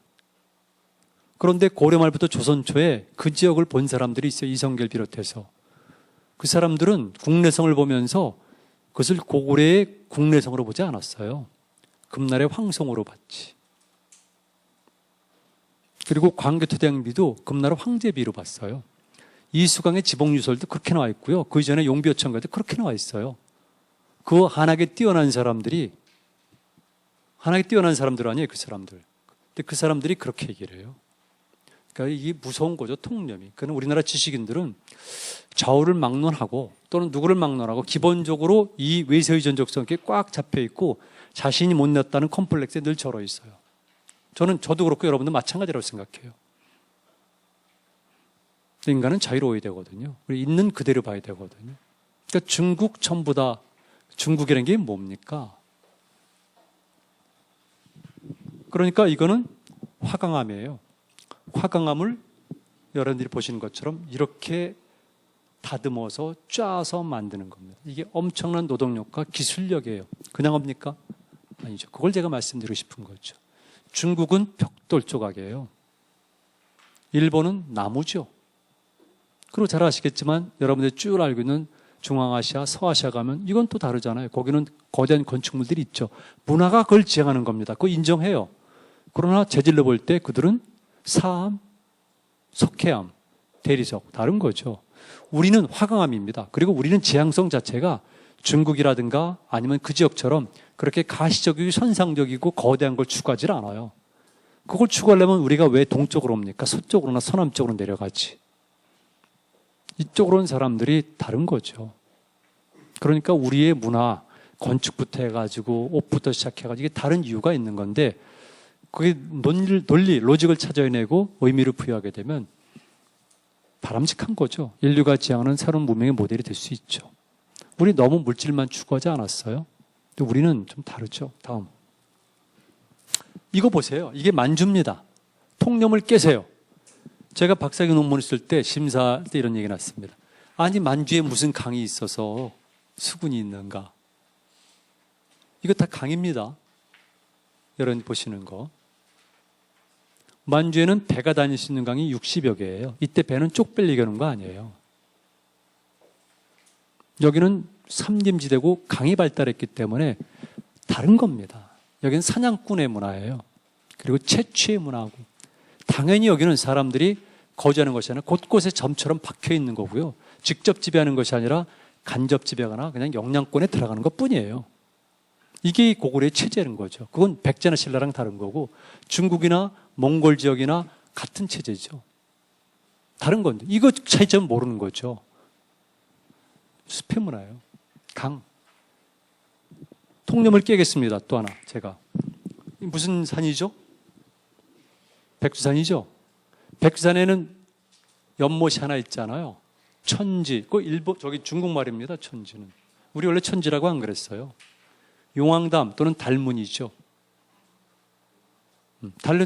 그런데 고려 말부터 조선 초에 그 지역을 본 사람들이 있어요. 이성계를 비롯해서. 그 사람들은 국내성을 보면서 그것을 고구려의 국내성으로 보지 않았어요. 금날의 황성으로 봤지. 그리고 광개토대왕비도 금나라 황제비로 봤어요. 이수강의 지복유설도 그렇게 나와 있고요. 그 이전에 용비어천가도 그렇게 나와 있어요. 그 한학에 뛰어난 사람들이, 한학에 뛰어난 사람들 아니에요, 그 사람들. 근데 그 사람들이 그렇게 얘기를 해요. 그러니까 이게 무서운 거죠, 통념이. 그는 우리나라 지식인들은 좌우를 막론하고 또는 누구를 막론하고 기본적으로 이 외세의 전적성에 꽉 잡혀 있고 자신이 못났다는 컴플렉스에 늘 절어 있어요. 저도 그렇고 여러분도 마찬가지라고 생각해요. 인간은 자유로워야 되거든요. 우리 있는 그대로 봐야 되거든요. 그러니까 중국 전부 다, 중국이라는 게 뭡니까? 그러니까 이거는 화강암이에요. 화강암을 여러분들이 보시는 것처럼 이렇게 다듬어서 짜서 만드는 겁니다. 이게 엄청난 노동력과 기술력이에요. 그냥 합니까? 아니죠. 그걸 제가 말씀드리고 싶은 거죠. 중국은 벽돌 조각이에요. 일본은 나무죠. 그리고 잘 아시겠지만 여러분들이 쭉 알고 있는 중앙아시아, 서아시아 가면 이건 또 다르잖아요. 거기는 거대한 건축물들이 있죠. 문화가 그걸 지향하는 겁니다. 그거 인정해요. 그러나 재질로 볼 때 그들은 사암, 석회암, 대리석 다른 거죠. 우리는 화강암입니다. 그리고 우리는 지향성 자체가 중국이라든가 아니면 그 지역처럼 그렇게 가시적이고 선상적이고 거대한 걸 추구하지 않아요. 그걸 추구하려면 우리가 왜 동쪽으로 옵니까? 서쪽으로나 서남쪽으로 내려가지. 이쪽으로 온 사람들이 다른 거죠. 그러니까 우리의 문화, 건축부터 해가지고 옷부터 시작해가지고 이게 다른 이유가 있는 건데 그게 논리, 로직을 찾아내고 의미를 부여하게 되면 바람직한 거죠. 인류가 지향하는 새로운 문명의 모델이 될 수 있죠. 우리 너무 물질만 추구하지 않았어요? 근데 우리는 좀 다르죠. 다음. 이거 보세요. 이게 만주입니다. 통념을 깨세요. 제가 박사학위 논문을 쓸 때 심사 때 이런 얘기 났습니다. 아니 만주에 무슨 강이 있어서 수군이 있는가. 이거 다 강입니다. 여러분 보시는 거. 만주에는 배가 다닐 수 있는 강이 60여 개예요. 이때 배는 쪽 빨리게 하는 거 아니에요. 여기는 삼림지대고 강이 발달했기 때문에 다른 겁니다. 여기는 사냥꾼의 문화예요. 그리고 채취의 문화고 당연히 여기는 사람들이 거주하는 것이 아니라 곳곳에 점처럼 박혀 있는 거고요. 직접 지배하는 것이 아니라 간접 지배하거나 그냥 영향권에 들어가는 것뿐이에요. 이게 고구려의 체제인 거죠. 그건 백제나 신라랑 다른 거고 중국이나 몽골 지역이나 같은 체제죠. 다른 건데 이거 차이점 모르는 거죠. 숲의 문화예요. 강. 통념을 깨겠습니다. 또 하나 제가. 무슨 산이죠? 백두산이죠. 백두산에는 연못이 하나 있잖아요. 천지. 그 일본 저기 중국말입니다. 천지는. 우리 원래 천지라고 안 그랬어요. 용왕담 또는 달문이죠.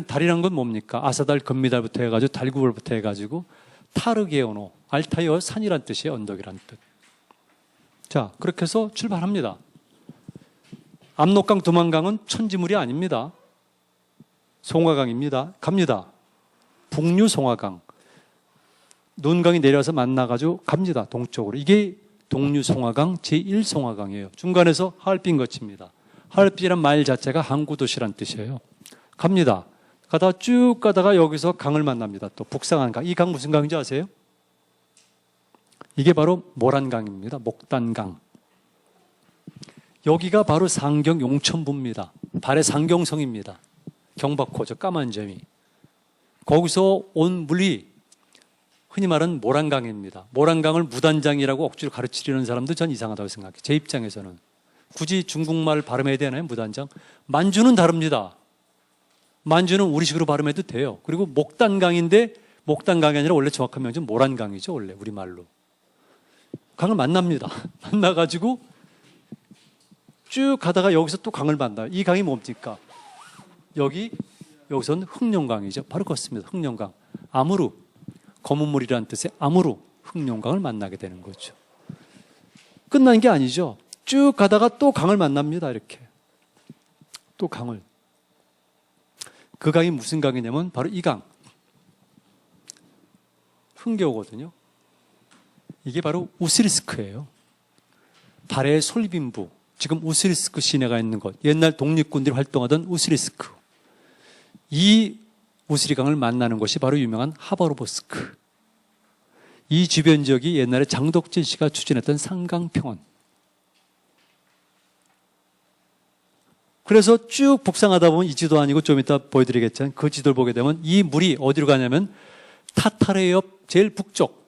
달이란 건 뭡니까? 아사달, 금미달부터 해가지고 달구벌부터 해가지고 타르게오노, 알타이어 산이란 뜻이에요. 언덕이란 뜻. 자, 그렇게 해서 출발합니다. 압록강, 두만강은 천지물이 아닙니다. 송화강입니다. 갑니다. 북류 송화강. 논강이 내려서 만나가지고 갑니다. 동쪽으로. 이게 동류송화강 제1송화강이에요. 중간에서 하얼빈 거칩니다. 하얼빈이란 말 자체가 항구도시란 뜻이에요. 갑니다. 가다가 쭉 가다가 여기서 강을 만납니다. 또 북상한 강. 이 강 무슨 강인지 아세요? 이게 바로 모란강입니다. 목단강. 여기가 바로 상경 용천부입니다. 발의 상경성입니다. 경박호죠. 까만 점이. 거기서 온 물이 흔히 말하는 모란강입니다. 모란강을 무단장이라고 억지로 가르치려는 사람도 전 이상하다고 생각해요. 제 입장에서는. 굳이 중국말 발음해야 되나요? 무단장. 만주는 다릅니다. 만주는 우리식으로 발음해도 돼요. 그리고 목단강인데 목단강이 아니라 원래 정확한 명칭은 모란강이죠. 원래 우리말로. 강을 만납니다. 만나가지고 쭉 가다가 여기서 또 강을 만나요. 이 강이 뭡니까? 여기서는 흑룡강이죠. 바로 그렇습니다. 흑룡강. 아무루, 검은 물이라는 뜻의 아무루, 흑룡강을 만나게 되는 거죠. 끝난 게 아니죠. 쭉 가다가 또 강을 만납니다. 이렇게. 또 강을. 그 강이 무슨 강이냐면 바로 이 강. 흥겨우거든요. 이게 바로 우스리스크예요. 발해의 솔빈부. 지금 우스리스크 시내가 있는 곳. 옛날 독립군들이 활동하던 우스리스크. 이 우스리강을 만나는 곳이 바로 유명한 하바로브스크. 이 주변 지역이 옛날에 장덕진 씨가 추진했던 상강평원. 그래서 쭉 북상하다 보면 이 지도 아니고 좀 이따 보여드리겠지만 그 지도를 보게 되면 이 물이 어디로 가냐면 타타르 옆 제일 북쪽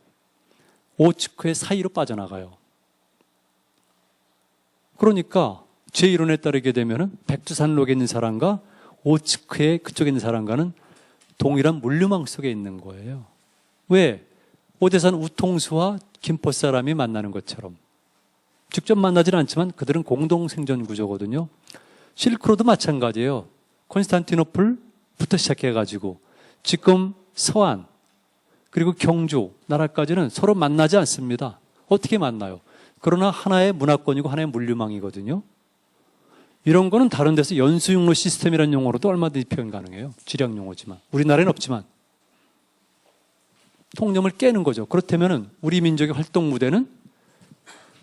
오츠크의 사이로 빠져나가요. 그러니까 제 이론에 따르게 되면 백두산록에 있는 사람과 오츠크의 그쪽에 있는 사람과는 동일한 물류망 속에 있는 거예요. 왜? 오대산 우통수와 김포 사람이 만나는 것처럼. 직접 만나지는 않지만 그들은 공동 생존 구조거든요. 실크로도 마찬가지예요. 콘스탄티노플부터 시작해가지고 지금 서안 그리고 경주 나라까지는 서로 만나지 않습니다. 어떻게 만나요? 그러나 하나의 문화권이고 하나의 물류망이거든요. 이런 거는 다른 데서 연수육로 시스템이라는 용어로도 얼마든지 표현 가능해요. 지략 용어지만. 우리나라에는 없지만. 통념을 깨는 거죠. 그렇다면 우리 민족의 활동 무대는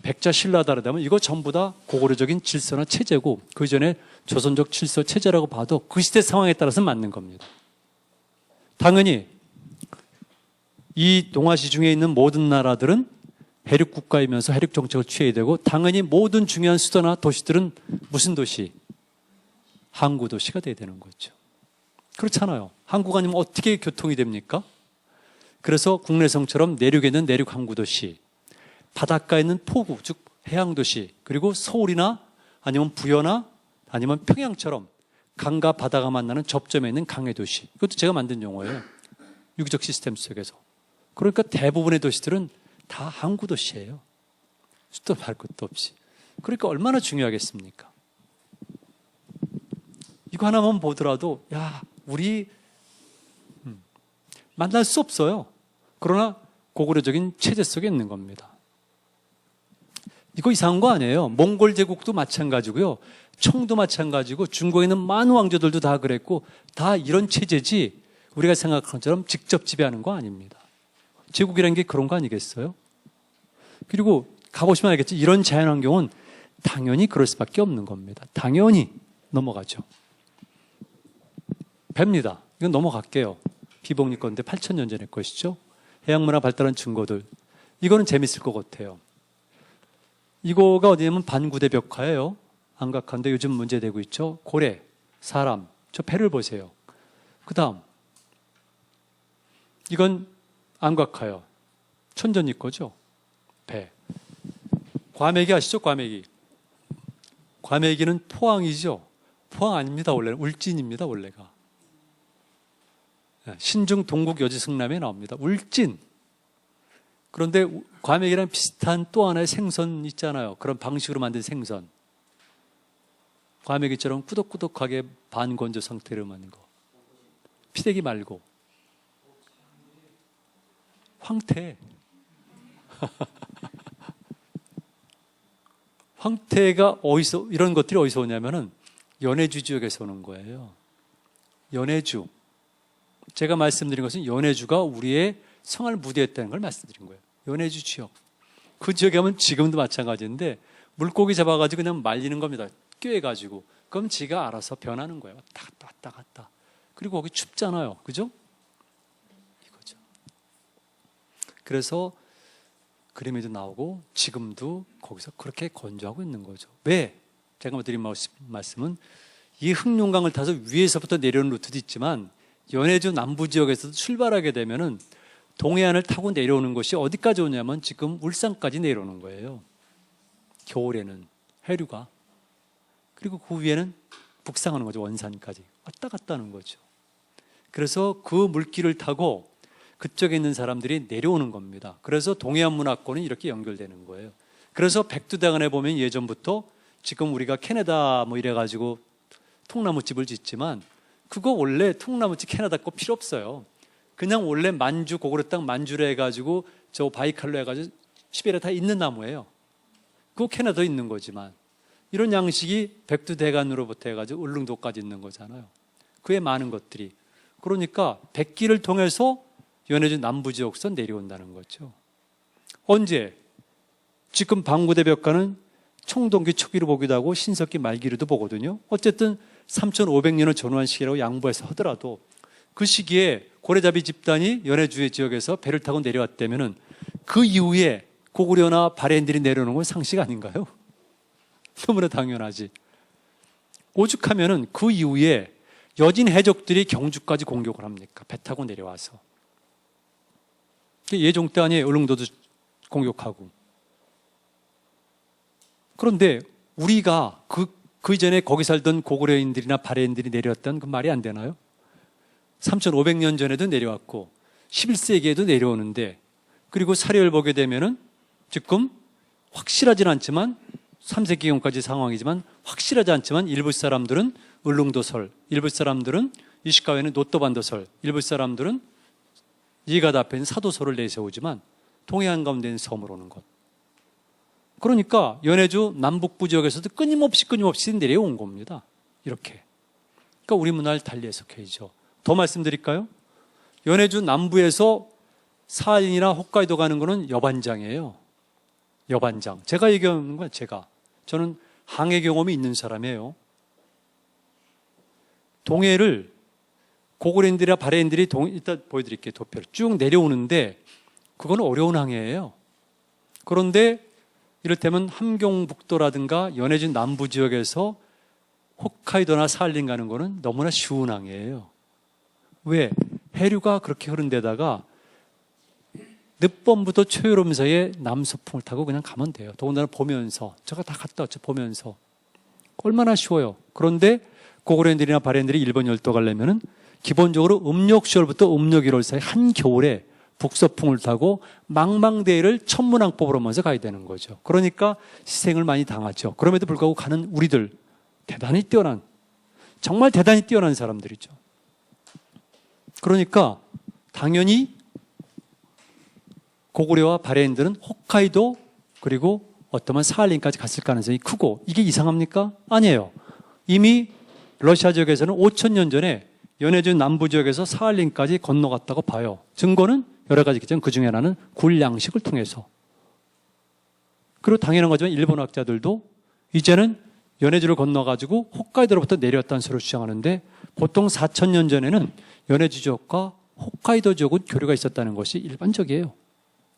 백자 신라다르다면 이거 전부 다 고구려적인 질서나 체제고 그 전에 조선적 질서 체제라고 봐도 그 시대 상황에 따라서 맞는 겁니다. 당연히 이 동아시 중에 있는 모든 나라들은 해륙 국가이면서 해륙 정책을 취해야 되고 당연히 모든 중요한 수도나 도시들은 무슨 도시? 항구 도시가 돼야 되는 거죠. 그렇잖아요. 항구가 아니면 어떻게 교통이 됩니까? 그래서 국내성처럼 내륙에 있는 내륙 항구 도시, 바닷가에 있는 포구, 즉 해양 도시, 그리고 서울이나 아니면 부여나 아니면 평양처럼 강과 바다가 만나는 접점에 있는 강해 도시. 이것도 제가 만든 용어예요. 유기적 시스템 속에서. 그러니까 대부분의 도시들은 다 항구 도시예요. 수도 말 것도 없이. 그러니까 얼마나 중요하겠습니까? 이거 하나만 보더라도 야, 우리 만날 수 없어요. 그러나 고구려적인 체제 속에 있는 겁니다. 이거 이상한 거 아니에요. 몽골 제국도 마찬가지고요. 청도 마찬가지고 중국에 있는 많은 왕조들도 다 그랬고 다 이런 체제지 우리가 생각하는 것처럼 직접 지배하는 거 아닙니다. 제국이라는 게 그런 거 아니겠어요? 그리고 가보시면 알겠지. 이런 자연환경은 당연히 그럴 수밖에 없는 겁니다. 당연히 넘어가죠. 뱀니다. 이건 넘어갈게요. 비복리 건데 8,000년 전의 것이죠. 해양문화 발달한 증거들. 이거는 재밌을 것 같아요. 이거가 어디냐면 반구대 벽화예요. 안각한데 요즘 문제되고 있죠. 고래, 사람, 저 배를 보세요. 그 다음 이건 안각화요. 천전이 거죠. 배. 과메기 아시죠? 과메기. 과메기는 포항이죠. 포항 아닙니다. 원래는 울진입니다. 원래가. 신중 동국 여지승남에 나옵니다. 울진. 그런데 과메기랑 비슷한 또 하나의 생선 있잖아요. 그런 방식으로 만든 생선. 과메기처럼 꾸덕꾸덕하게 반건조 상태로 만든 거. 피대기 말고. 황태. 황태가 어디서, 이런 것들이 어디서 오냐면은 연해주 지역에서 오는 거예요. 연해주. 제가 말씀드린 것은 연해주가 우리의 성을 무대했다는 걸 말씀드린 거예요. 연해주 지역. 그 지역에 하면 지금도 마찬가지인데 물고기 잡아가지고 그냥 말리는 겁니다. 꿰가지고. 그럼 지가 알아서 변하는 거예요. 왔다 갔다. 그리고 거기 춥잖아요. 그죠? 이거죠. 그래서 그림에도 나오고 지금도 거기서 그렇게 건조하고 있는 거죠. 왜? 제가 드린 말씀은 이 흑룡강을 타서 위에서부터 내려오는 루트도 있지만 연해주 남부 지역에서도 출발하게 되면은 동해안을 타고 내려오는 것이 어디까지 오냐면 지금 울산까지 내려오는 거예요. 겨울에는 해류가. 그리고 그 위에는 북상하는 거죠. 원산까지. 왔다 갔다 하는 거죠. 그래서 그 물길을 타고 그쪽에 있는 사람들이 내려오는 겁니다. 그래서 동해안 문화권은 이렇게 연결되는 거예요. 그래서 백두대간에 보면 예전부터 지금 우리가 캐나다 뭐 이래가지고 통나무집을 짓지만 그거 원래 통나무집 캐나다 거 필요 없어요. 그냥 원래 만주 고구려 땅 만주로 해가지고 저 바이칼로 해가지고 시베리아 다 있는 나무예요. 그거 캐나다에 있는 거지만 이런 양식이 백두대간으로부터 해가지고 울릉도까지 있는 거잖아요. 그에 많은 것들이. 그러니까 백기를 통해서 연해주 남부지역선 내려온다는 거죠. 언제? 지금 방구대벽가는 청동기 초기로 보기도 하고 신석기 말기로도 보거든요. 어쨌든 3500년을 전후한 시기라고 양보해서 하더라도 그 시기에 고래잡이 집단이 연해주의 지역에서 배를 타고 내려왔다면은 그 이후에 고구려나 발해인들이 내려오는 건 상식 아닌가요? 너무나 당연하지. 오죽하면은 그 이후에 여진 해적들이 경주까지 공격을 합니까? 배 타고 내려와서. 예종 때 아니에요. 울릉도도 공격하고. 그런데 우리가 그 이전에 거기 살던 고구려인들이나 발해인들이 내려왔다는 그 말이 안 되나요? 3500년 전에도 내려왔고 11세기에도 내려오는데 그리고 사료를 보게 되면은 지금 확실하진 않지만 3세기경까지 상황이지만 확실하지 않지만 일부 사람들은 울릉도설, 일부 사람들은 이시카와에는 노또반도설, 일부 사람들은 이가다 앞에 있는 사도설을 내세우지만 동해안 가운데 있는 섬으로 오는 것. 그러니까 연해주 남북부 지역에서도 끊임없이 내려온 겁니다. 이렇게. 그러니까 우리 문화를 달리 해석해야죠. 더 말씀드릴까요? 연해주 남부에서 사할린이나 홋카이도 가는 거는 여반장이에요. 여반장. 제가 얘기하는 거야, 제가. 저는 항해 경험이 있는 사람이에요. 동해를 고구려인들이나 발해인들이 이따 보여드릴게요. 도표를 쭉 내려오는데 그건 어려운 항해예요. 그런데 이를테면 함경북도라든가 연해주 남부 지역에서 홋카이도나 사할린 가는 거는 너무나 쉬운 항해예요. 왜? 해류가 그렇게 흐른 데다가 늦봄부터 초여름 사이에 남서풍을 타고 그냥 가면 돼요. 더군다나 보면서. 제가 다 갔다 왔죠. 보면서. 얼마나 쉬워요. 그런데 고구려인들이나 발해인들이 일본 열도 가려면은 기본적으로 음력 10월부터 음력 1월 사이 한겨울에 북서풍을 타고 망망대해를 천문왕법으로 하면서 가야 되는 거죠. 그러니까 희생을 많이 당하죠. 그럼에도 불구하고 가는 우리들 대단히 뛰어난, 정말 대단히 뛰어난 사람들이죠. 그러니까 당연히 고구려와 발해인들은 홋카이도 그리고 어떠한 사할린까지 갔을 가능성이 크고 이게 이상합니까? 아니에요. 이미 러시아 지역에서는 5000년 전에 연해주 남부 지역에서 사할린까지 건너갔다고 봐요. 증거는 여러 가지 있겠지만 그 중에 하나는 굴 양식을 통해서. 그리고 당연한 거지만 일본 학자들도 이제는 연해주를 건너가지고 홋카이도로부터 내려왔다는 소리를 주장하는데 보통 4000년 전에는 연해주 지역과 홋카이도 지역은 교류가 있었다는 것이 일반적이에요.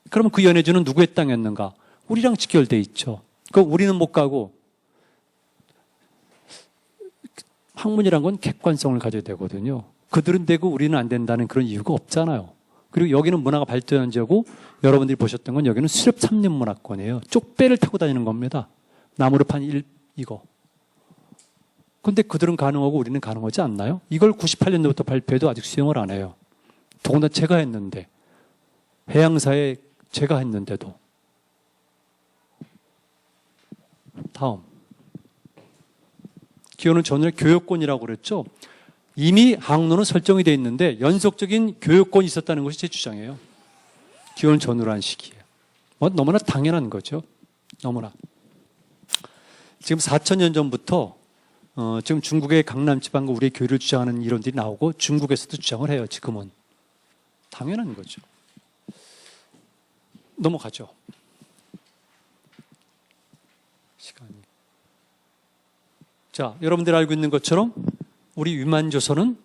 그러면 그 연해주는 누구의 땅이었는가? 우리랑 직결돼 있죠. 그 우리는 못 가고 학문이란 건 객관성을 가져야 되거든요. 그들은 되고 우리는 안 된다는 그런 이유가 없잖아요. 그리고 여기는 문화가 발전한 지역이고 여러분들이 보셨던 건 여기는 수렵 3년 문화권이에요. 쪽배를 타고 다니는 겁니다. 나무로 판 이거. 근데 그들은 가능하고 우리는 가능하지 않나요? 이걸 98년도부터 발표해도 아직 수용을 안 해요. 더군다나 제가 했는데 해양사에 제가 했는데도. 다음. 기호는 전에 교역권이라고 그랬죠. 이미 항로는 설정이 되어 있는데 연속적인 교역권이 있었다는 것이 제 주장이에요. 기호는 전후로 한 시기에. 너무나 당연한 거죠. 너무나. 지금 4000년 전부터 지금 중국의 강남 지방과 우리의 교류를 주장하는 이론들이 나오고 중국에서도 주장을 해요. 지금은. 당연한 거죠. 넘어가죠. 시간이. 자, 여러분들 알고 있는 것처럼 우리 위만조선은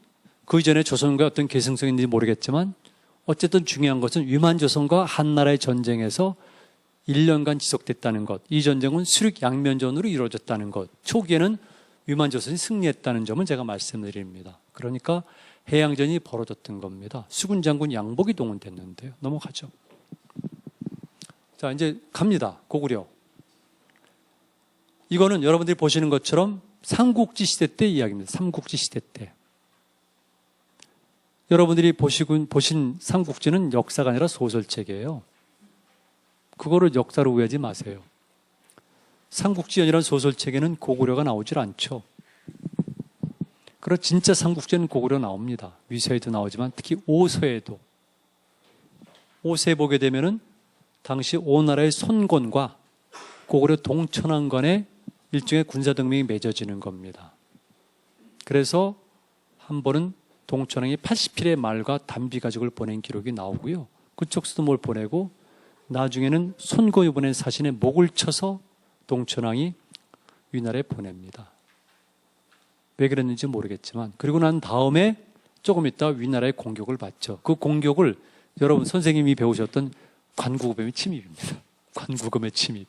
그 이전에 조선과 어떤 계승성이 있는지 모르겠지만 어쨌든 중요한 것은 위만조선과 한나라의 전쟁에서 1년간 지속됐다는 것. 이 전쟁은 수륙 양면전으로 이루어졌다는 것. 초기에는 위만조선이 승리했다는 점을 제가 말씀드립니다. 그러니까 해양전이 벌어졌던 겁니다. 수군 장군 양복이 동원됐는데요. 넘어가죠. 자, 이제 갑니다. 고구려. 이거는 여러분들이 보시는 것처럼 삼국지 시대 때 이야기입니다. 삼국지 시대 때. 여러분들이 보신 삼국지는 역사가 아니라 소설책이에요. 그거를 역사로 오해하지 마세요. 삼국지연이라는 소설책에는 고구려가 나오질 않죠. 그리고 진짜 삼국지는 고구려 나옵니다. 위서에도 나오지만 특히 오서에도. 오서에 보게 되면은 당시 오나라의 손곤과 고구려 동천왕 간의 일종의 군사동맹이 맺어지는 겁니다. 그래서 한 번은 동천왕이 80필의 말과 단비 가죽을 보낸 기록이 나오고요. 그쪽서도 뭘 보내고 나중에는 손곤이 보낸 사신에 목을 쳐서 동천왕이 위나라에 보냅니다. 왜 그랬는지 모르겠지만 그리고 난 다음에 조금 있다 위나라의 공격을 받죠. 그 공격을 여러분 선생님이 배우셨던 관구금의 침입입니다. 관구금의 침입.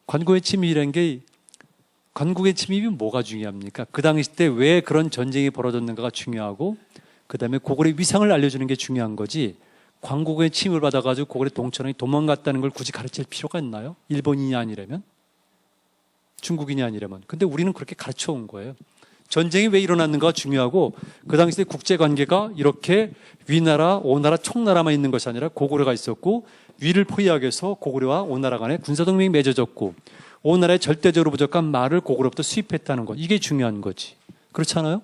관구의 침입이라는 게 관국의 침입이 뭐가 중요합니까? 그 당시 때 왜 그런 전쟁이 벌어졌는가가 중요하고 그 다음에 고구려의 위상을 알려주는 게 중요한 거지 관국의 침입을 받아가지고 고구려 동천왕이 도망갔다는 걸 굳이 가르칠 필요가 있나요? 일본인이 아니라면? 중국인이 아니라면. 근데 우리는 그렇게 가르쳐 온 거예요. 전쟁이 왜 일어났는가가 중요하고 그 당시에 국제관계가 이렇게 위나라, 오나라, 총나라만 있는 것이 아니라 고구려가 있었고 위를 포위하기 위해서 고구려와 오나라 간에 군사동맹이 맺어졌고 오나라의 절대적으로 부족한 말을 고구려부터 수입했다는 것. 이게 중요한 거지. 그렇지 않아요?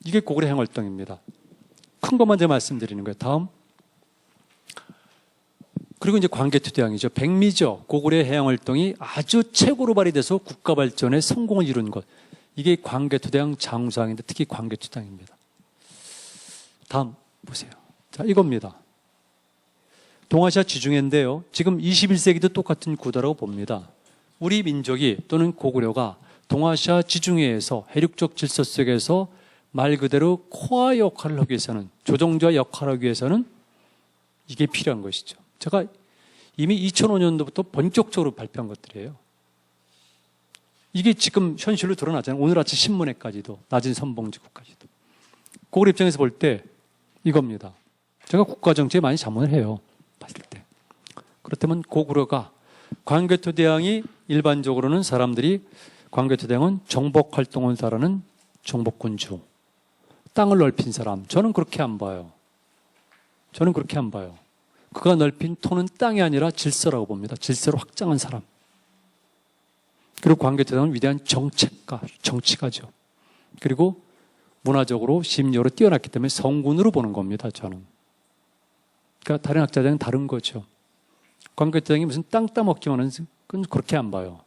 이게 고구려 행활동입니다. 큰 것만 제가 말씀드리는 거예요. 다음. 그리고 이제 광개토대왕이죠. 백미죠. 고구려의 해양활동이 아주 최고로 발휘돼서 국가 발전에 성공을 이룬 것. 이게 광개토대왕 장수왕인데 특히 광개토대왕입니다. 다음 보세요. 자, 이겁니다. 동아시아 지중해인데요. 지금 21세기도 똑같은 구도라고 봅니다. 우리 민족이 또는 고구려가 동아시아 지중해에서 해륙적 질서 속에서 말 그대로 코어 역할을 하기 위해서는 조종자 역할을 하기 위해서는 이게 필요한 것이죠. 제가 이미 2005년도부터 본격적으로 발표한 것들이에요. 이게 지금 현실로 드러나잖아요. 오늘 아침 신문에까지도 낮은 선봉지구까지도. 고구려 입장에서 볼 때 이겁니다. 제가 국가정치에 많이 자문을 해요. 봤을 때. 그렇다면 고구려가 광개토대왕이 일반적으로는 사람들이 광개토대왕은 정복활동을 잘하는 정복군주, 땅을 넓힌 사람. 저는 그렇게 안 봐요. 저는 그렇게 안 봐요. 그가 넓힌 토는 땅이 아니라 질서라고 봅니다. 질서를 확장한 사람. 그리고 광개토대왕은 위대한 정책가, 정치가죠. 그리고 문화적으로 심리적으로 뛰어났기 때문에 성군으로 보는 겁니다. 저는. 그러니까 다른 학자들은 다른 거죠. 광개토대왕이 무슨 땅 따먹기만 하는 건 그렇게 안 봐요.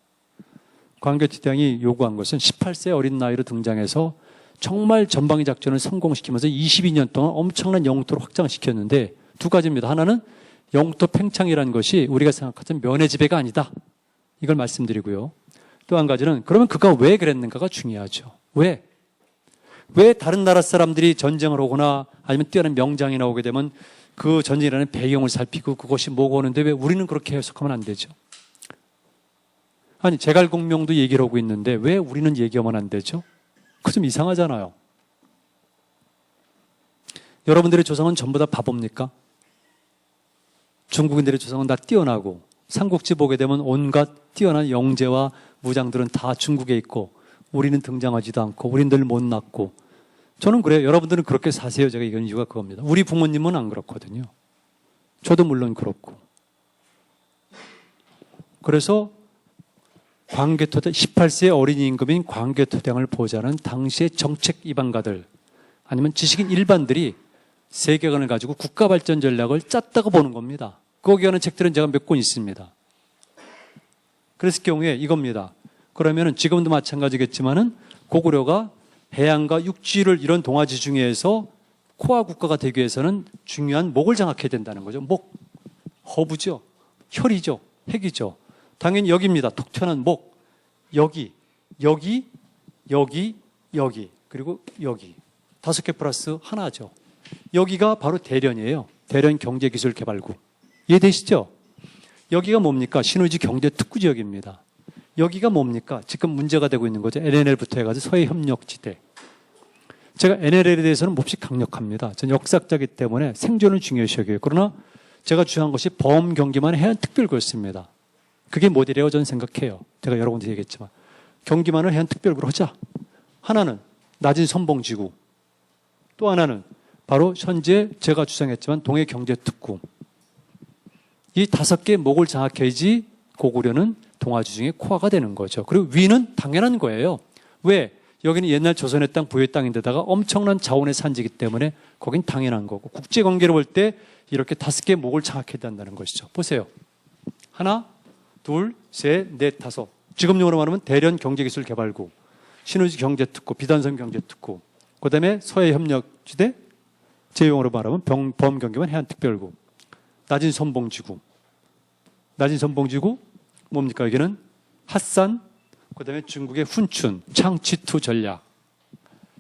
광개토대왕이 요구한 것은 18세 어린 나이로 등장해서 정말 전방위 작전을 성공시키면서 22년 동안 엄청난 영토를 확장시켰는데 두 가지입니다. 하나는 영토 팽창이라는 것이 우리가 생각하던 면회 지배가 아니다. 이걸 말씀드리고요. 또 한 가지는 그러면 그가 왜 그랬는가가 중요하죠. 왜? 왜 다른 나라 사람들이 전쟁을 오거나 아니면 뛰어난 명장이 나오게 되면 그 전쟁이라는 배경을 살피고 그것이 뭐고 하는데 왜 우리는 그렇게 해석하면 안 되죠? 아니 제갈공명도 얘기를 하고 있는데 왜 우리는 얘기하면 안 되죠? 그거 좀 이상하잖아요. 여러분들의 조상은 전부 다 바보입니까? 중국인들의 조상은 다 뛰어나고 삼국지 보게 되면 온갖 뛰어난 영재와 무장들은 다 중국에 있고 우리는 등장하지도 않고 우리는 늘 못났고 저는 그래요. 여러분들은 그렇게 사세요. 제가 이건 이유가 그겁니다. 우리 부모님은 안 그렇거든요. 저도 물론 그렇고. 그래서 광개토대 18세의 어린 임금인 광개토대왕을 보자는 당시의 정책 이방가들 아니면 지식인 일반들이 세계관을 가지고 국가 발전 전략을 짰다고 보는 겁니다. 거기에 하는 책들은 제가 몇 권 있습니다. 그랬을 경우에 이겁니다. 그러면은 지금도 마찬가지겠지만은 고구려가 해양과 육지를 이런 동아지중해에서 코어 국가가 되기 위해서는 중요한 목을 장악해야 된다는 거죠. 목, 허브죠, 혈이죠, 핵이죠. 당연히 여기입니다. 톡 튀어나온 목, 여기, 여기, 여기, 여기, 그리고 여기 5개 플러스 하나죠. 여기가 바로 대련이에요. 대련 경제기술개발구. 이해되시죠? 여기가 뭡니까? 신의지 경제특구지역입니다. 여기가 뭡니까? 지금 문제가 되고 있는 거죠. NLL부터 해가지고 서해협력지대. 제가 NLL에 대해서는 몹시 강력합니다. 전 역사학자이기 때문에 생존을 중요시 여겨요. 그러나 제가 주장한 것이 범경기만 해안 특별구였습니다. 그게 모델이라고 저는 생각해요. 제가 여러 군데 얘기했지만. 경기만을 해안 특별구로 하자. 하나는 낮은 선봉지구. 또 하나는 바로 현재 제가 주장했지만 동해경제특구. 이 5개 목을 장악해야지 고구려는 동아주 중에 코어가 되는 거죠. 그리고 위는 당연한 거예요. 왜? 여기는 옛날 조선의 땅, 부의 땅인데다가 엄청난 자원의 산지이기 때문에 거긴 당연한 거고, 국제관계로 볼 때 이렇게 5개 목을 장악해야 된다는 것이죠. 보세요. 하나, 둘, 셋, 넷, 다섯. 지금용어로 말하면 대련경제기술개발구, 신의주경제특구, 비단섬 경제특구, 그 다음에 서해협력지대, 제용어로 말하면 범경기만 해안특별구, 낮은선봉지구. 낮은선봉지구 뭡니까? 여기는 핫산, 그 다음에 중국의 훈춘, 창치투 전략,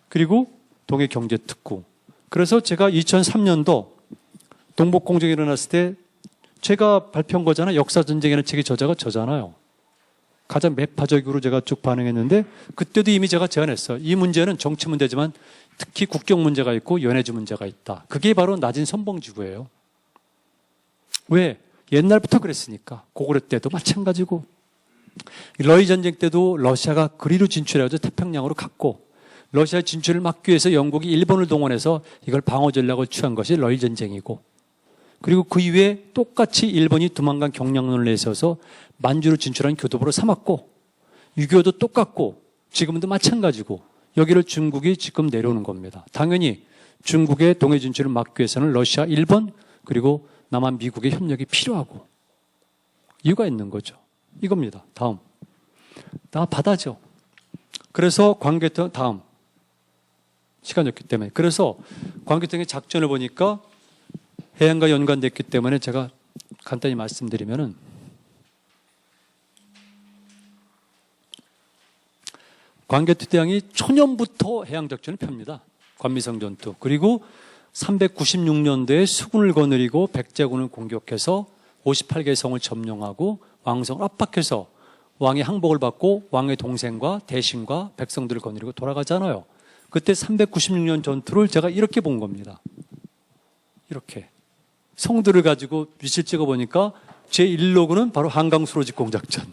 그리고 동해경제특구. 그래서 제가 2003년도 동북공정이 일어났을 때 제가 발표한 거잖아요. 역사전쟁이라는 책의 저자가 저잖아요. 가장 매파적으로 제가 쭉 반응했는데 그때도 이미 제가 제안했어요. 이 문제는 정치 문제지만 특히 국경 문제가 있고 연해주 문제가 있다. 그게 바로 낮은 선봉지구예요. 왜? 옛날부터 그랬으니까. 고구려 때도 마찬가지고. 러일 전쟁 때도 러시아가 그리로 진출해서 태평양으로 갔고, 러시아 진출을 막기 위해서 영국이 일본을 동원해서 이걸 방어 전략을 취한 것이 러일 전쟁이고, 그리고 그 이후에 똑같이 일본이 두만강 경량론을 내세워서 만주로 진출한 교도보를 삼았고, 6.25도 똑같고, 지금도 마찬가지고, 여기를 중국이 지금 내려오는 겁니다. 당연히 중국의 동해 진출을 막기 위해서는 러시아, 일본, 그리고 남한, 미국의 협력이 필요하고 이유가 있는 거죠. 이겁니다. 다음. 바다죠. 그래서 광개토, 다음. 시간이 없기 때문에. 그래서 광개토의 작전을 보니까 해양과 연관됐기 때문에 제가 간단히 말씀드리면은, 광개토 대왕이 초년부터 해양작전을 펴니다. 관미성 전투. 그리고 396년도에 수군을 거느리고 백제군을 공격해서 58개 성을 점령하고 왕성을 압박해서 왕의 항복을 받고 왕의 동생과 대신과 백성들을 거느리고 돌아가잖아요. 그때 396년 전투를 제가 이렇게 본 겁니다. 이렇게. 성들을 가지고 빛을 찍어보니까 제 1로그는 바로 한강 수로 직공작전.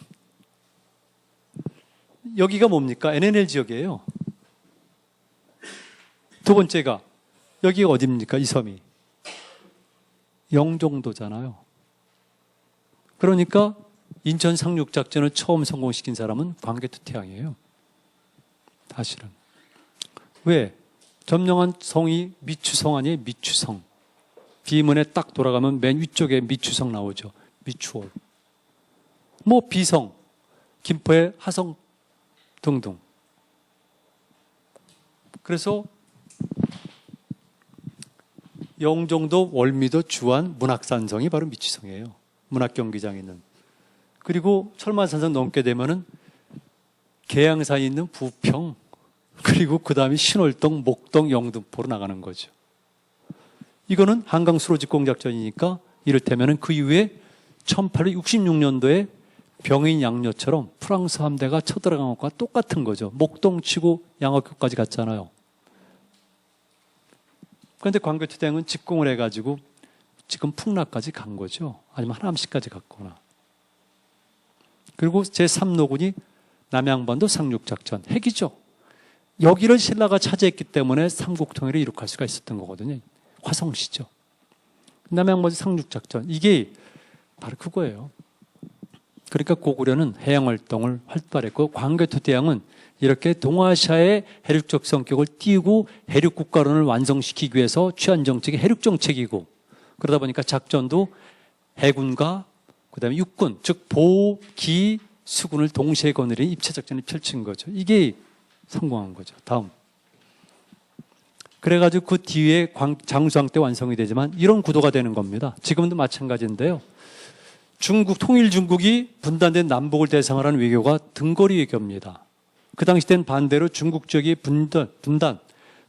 여기가 뭡니까? NNL 지역이에요. 두 번째가 여기가 어디입니까? 이 섬이 영종도잖아요. 그러니까 인천 상륙작전을 처음 성공시킨 사람은 광개토 태왕이에요. 사실은. 왜? 점령한 성이 미추성 아니에요? 미추성. 비문에 딱 돌아가면 맨 위쪽에 미추성 나오죠. 미추홀. 뭐 비성, 김포의 하성 등등. 그래서 영종도, 월미도, 주안, 문학산성이 바로 미추성이에요. 문학경기장에 있는. 그리고 철마산성 넘게 되면은 계양산에 있는 부평, 그리고 그 다음에 신월동, 목동, 영등포로 나가는 거죠. 이거는 한강 수로직공작전이니까 이를테면은 그 이후에 1866년도에 병인 양녀처럼 프랑스 함대가 쳐들어간 것과 똑같은 거죠. 목동 치고 양화교까지 갔잖아요. 그런데 광개토 대왕은 직공을 해가지고 지금 풍라까지 간 거죠. 아니면 하남시까지 갔거나. 그리고 제3노군이 남양반도 상륙작전, 핵이죠. 여기를 신라가 차지했기 때문에 삼국통일을 이룩할 수가 있었던 거거든요. 화성시죠. 남양반도 상륙작전, 이게 바로 그거예요. 그러니까 고구려는 해양활동을 활발했고, 광개토 대왕은 이렇게 동아시아의 해륙적 성격을 띄우고 해륙국가론을 완성시키기 위해서 취한 정책이 해륙정책이고, 그러다 보니까 작전도 해군과 그 다음에 육군, 즉 보, 기, 수군을 동시에 거느린 입체작전을 펼친 거죠. 이게 성공한 거죠. 다음. 그래가지고 그 뒤에 장수왕 때 완성이 되지만 이런 구도가 되는 겁니다. 지금도 마찬가지인데요. 중국, 통일 중국이 분단된 남북을 대상으로 하는 외교가 등거리 외교입니다. 그 당시 때는 반대로 중국 지역이 분단.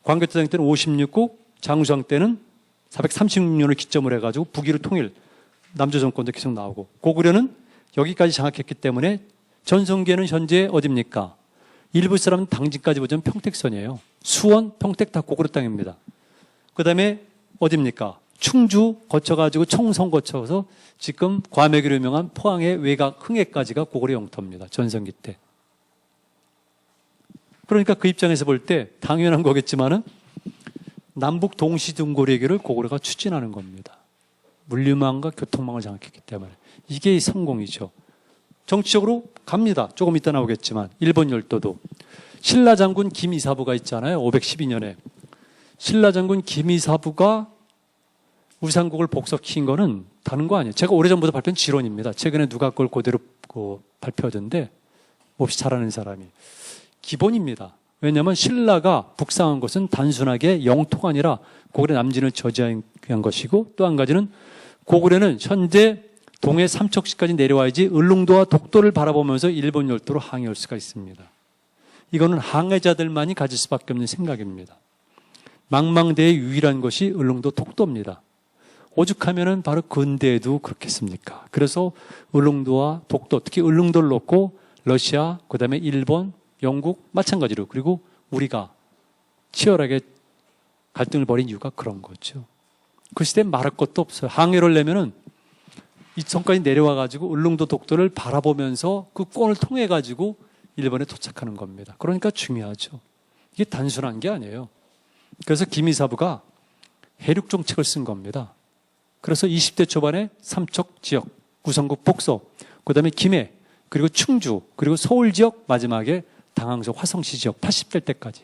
광개토 대왕 때는 56국, 장수왕 때는 436년을 기점으로 해가지고 북위로 통일, 남조 정권도 계속 나오고, 고구려는 여기까지 장악했기 때문에 전성기에는 현재 어딥니까? 일부 사람은 당진까지 보자면 평택선이에요. 수원, 평택 다 고구려 땅입니다. 그 다음에 어딥니까? 충주 거쳐가지고 청성 거쳐서 지금 과메기로 유명한 포항의 외곽 흥해까지가 고구려 영토입니다. 전성기 때. 그러니까 그 입장에서 볼 때 당연한 거겠지만은 남북 동시 등고리계를 고구려가 추진하는 겁니다. 물류망과 교통망을 장악했기 때문에. 이게 이 성공이죠. 정치적으로 갑니다. 조금 이따 나오겠지만 일본 열도도. 신라 장군 김이사부가 있잖아요. 512년에. 신라 장군 김이사부가 우상국을 복속시킨 거는 다른 거 아니에요. 제가 오래전부터 발표한 지론입니다. 최근에 누가 그걸 그대로 발표하던데 몹시 잘하는 사람이. 기본입니다. 왜냐하면 신라가 북상한 것은 단순하게 영토가 아니라 고구려 남진을 저지한 것이고, 또 한 가지는 고구려는 현재 동해 삼척시까지 내려와야지 을릉도와 독도를 바라보면서 일본 열도로 항해할 수가 있습니다. 이거는 항해자들만이 가질 수밖에 없는 생각입니다. 망망대해의 유일한 것이 을릉도 독도입니다. 오죽하면은 바로 근대에도 그렇겠습니까? 그래서 을릉도와 독도, 특히 을릉도를 놓고 러시아, 그 다음에 일본, 영국 마찬가지로, 그리고 우리가 치열하게 갈등을 벌인 이유가 그런 거죠. 그 시대에 말할 것도 없어요. 항해를 내면은 이 섬까지 내려와가지고 을릉도 독도를 바라보면서 그 권을 통해가지고 일본에 도착하는 겁니다. 그러니까 중요하죠. 이게 단순한 게 아니에요. 그래서 김이사부가 해륙 정책을 쓴 겁니다. 그래서 20대 초반에 삼척 지역, 구성국 복서, 그 다음에 김해, 그리고 충주, 그리고 서울 지역, 마지막에 당항서 화성시 지역 80대 때까지,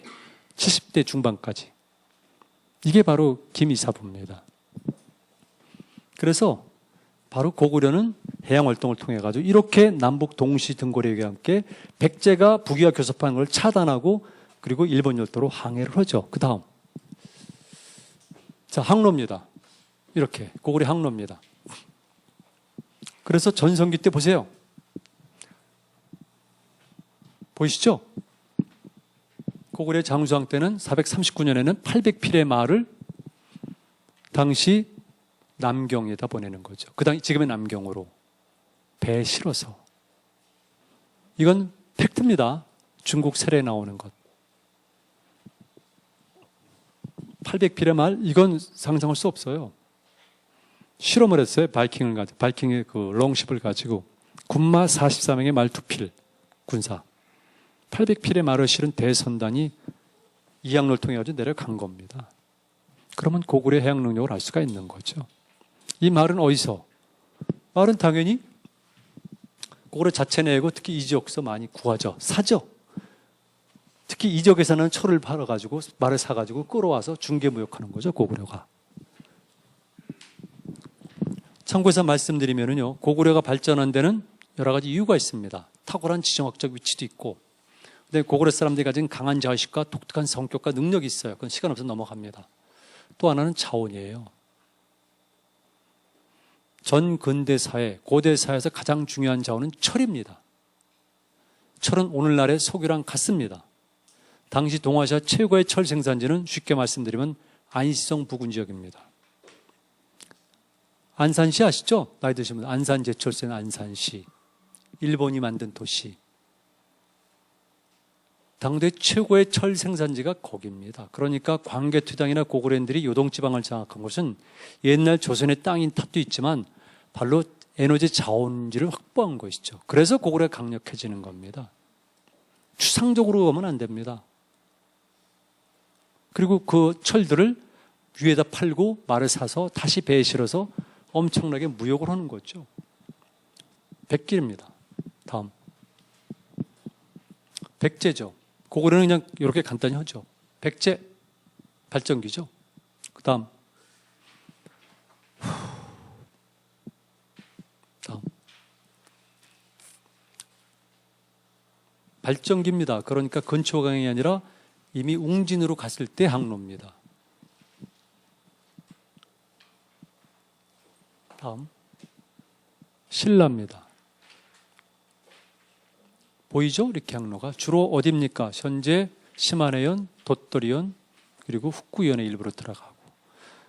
70대 중반까지. 이게 바로 김이사부입니다. 그래서 바로 고구려는 해양 활동을 통해 가지고 이렇게 남북 동시 등고리와 함께 백제가 북위와 교섭하는 걸 차단하고, 그리고 일본 열도로 항해를 하죠. 그 다음, 자, 항로입니다. 이렇게 고구려 항로입니다. 그래서 전성기 때 보세요. 보이시죠? 고구려 장수왕 때는 439년에는 800필의 말을 당시 남경에다 보내는 거죠. 그 당시 지금의 남경으로 배에 실어서. 이건 팩트입니다. 중국 세례에 나오는 것. 800필의 말, 이건 상상할 수 없어요. 실험을 했어요. 바이킹의 그 롱십을 가지고 군마 44명의 말 2필 군사. 800필의 말을 실은 대선단이 이항로를 통해 가지고 내려간 겁니다. 그러면 고구려 해양 능력을 알 수가 있는 거죠. 이 말은 어디서? 말은 당연히 고구려 자체 내고 특히 이 지역에서 많이 구하죠. 사죠. 특히 이 지역에서는 철을 팔아가지고 말을 사가지고 끌어와서 중개무역하는 거죠. 고구려가. 참고해서 말씀드리면요, 고구려가 발전한 데는 여러 가지 이유가 있습니다. 탁월한 지정학적 위치도 있고, 근데 고구려 사람들이 가진 강한 자의식과 독특한 성격과 능력이 있어요. 그건 시간 없어서 넘어갑니다. 또 하나는 자원이에요. 전 근대 사회, 고대 사회에서 가장 중요한 자원은 철입니다. 철은 오늘날의 석유랑 같습니다. 당시 동아시아 최고의 철 생산지는 쉽게 말씀드리면 안시성 부근 지역입니다. 안산시 아시죠? 나이 드신 분. 안산제철소는 안산시. 일본이 만든 도시. 당대 최고의 철 생산지가 거기입니다. 그러니까 광개토당이나 고구려인들이 요동지방을 장악한 것은 옛날 조선의 땅인 탓도 있지만 발로 에너지 자원지를 확보한 것이죠. 그래서 고구려가 강력해지는 겁니다. 추상적으로 보면 안 됩니다. 그리고 그 철들을 위에다 팔고 말을 사서 다시 배에 실어서 엄청나게 무역을 하는 거죠. 백길입니다. 다음. 백제죠. 고구려는 그냥 이렇게 간단히 하죠. 백제 발전기죠. 그 다음. 발전기입니다. 그러니까 근초강이 아니라 이미 웅진으로 갔을 때 항로입니다. 다음. 신라입니다. 보이죠? 이렇게 항로가. 주로 어디입니까? 현재 시마네현, 돛도리현, 그리고 후쿠이현의 일부로 들어가고.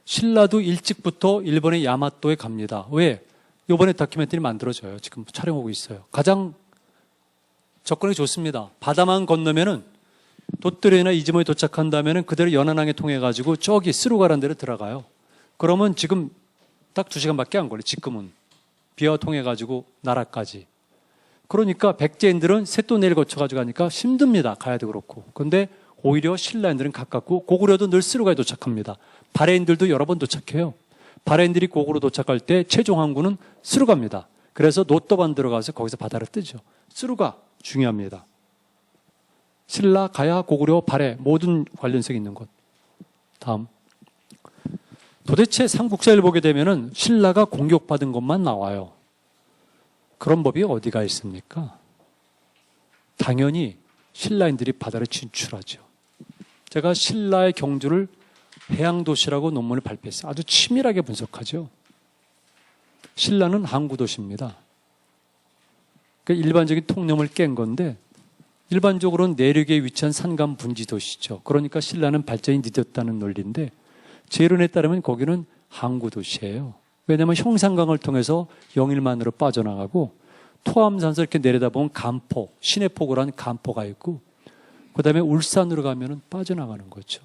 신라도 일찍부터 일본의 야마토에 갑니다. 왜? 이번에 다큐멘터리 만들어져요. 지금 촬영하고 있어요. 가장 접근이 좋습니다. 바다만 건너면은 돛도리나 이즈모에 도착한다면은 그대로 연안항에 통해 가지고 저기 스루가라는 데로 들어가요. 그러면 지금 딱 2시간밖에 안 걸려요. 지금은 비와 통해 가지고 나라까지. 그러니까 백제인들은 셋도내를 거쳐 가지고 가니까 힘듭니다. 가야도 그렇고. 그런데 오히려 신라인들은 가깝고 고구려도 늘 스루가에 도착합니다. 발해인들도 여러 번 도착해요. 발해인들이 고구려 도착할 때 최종 항구는 스루가입니다. 그래서 노떠반 들어가서 거기서 바다를 뜨죠. 스루가 중요합니다. 신라, 가야, 고구려, 발해 모든 관련성이 있는 곳. 다음. 도대체 삼국사를 보게 되면은 신라가 공격받은 것만 나와요. 그런 법이 어디가 있습니까? 당연히 신라인들이 바다를 진출하죠. 제가 신라의 경주를 해양도시라고 논문을 발표했어요. 아주 치밀하게 분석하죠. 신라는 항구도시입니다. 그러니까 일반적인 통념을 깬 건데 일반적으로는 내륙에 위치한 산간 분지도시죠. 그러니까 신라는 발전이 늦었다는 논리인데 제 이론에 따르면 거기는 항구도시예요. 왜냐하면 형산강을 통해서 영일만으로 빠져나가고 토암산서 이렇게 내려다보면 간포, 신의 포구라는 간포가 있고 그 다음에 울산으로 가면 빠져나가는 거죠.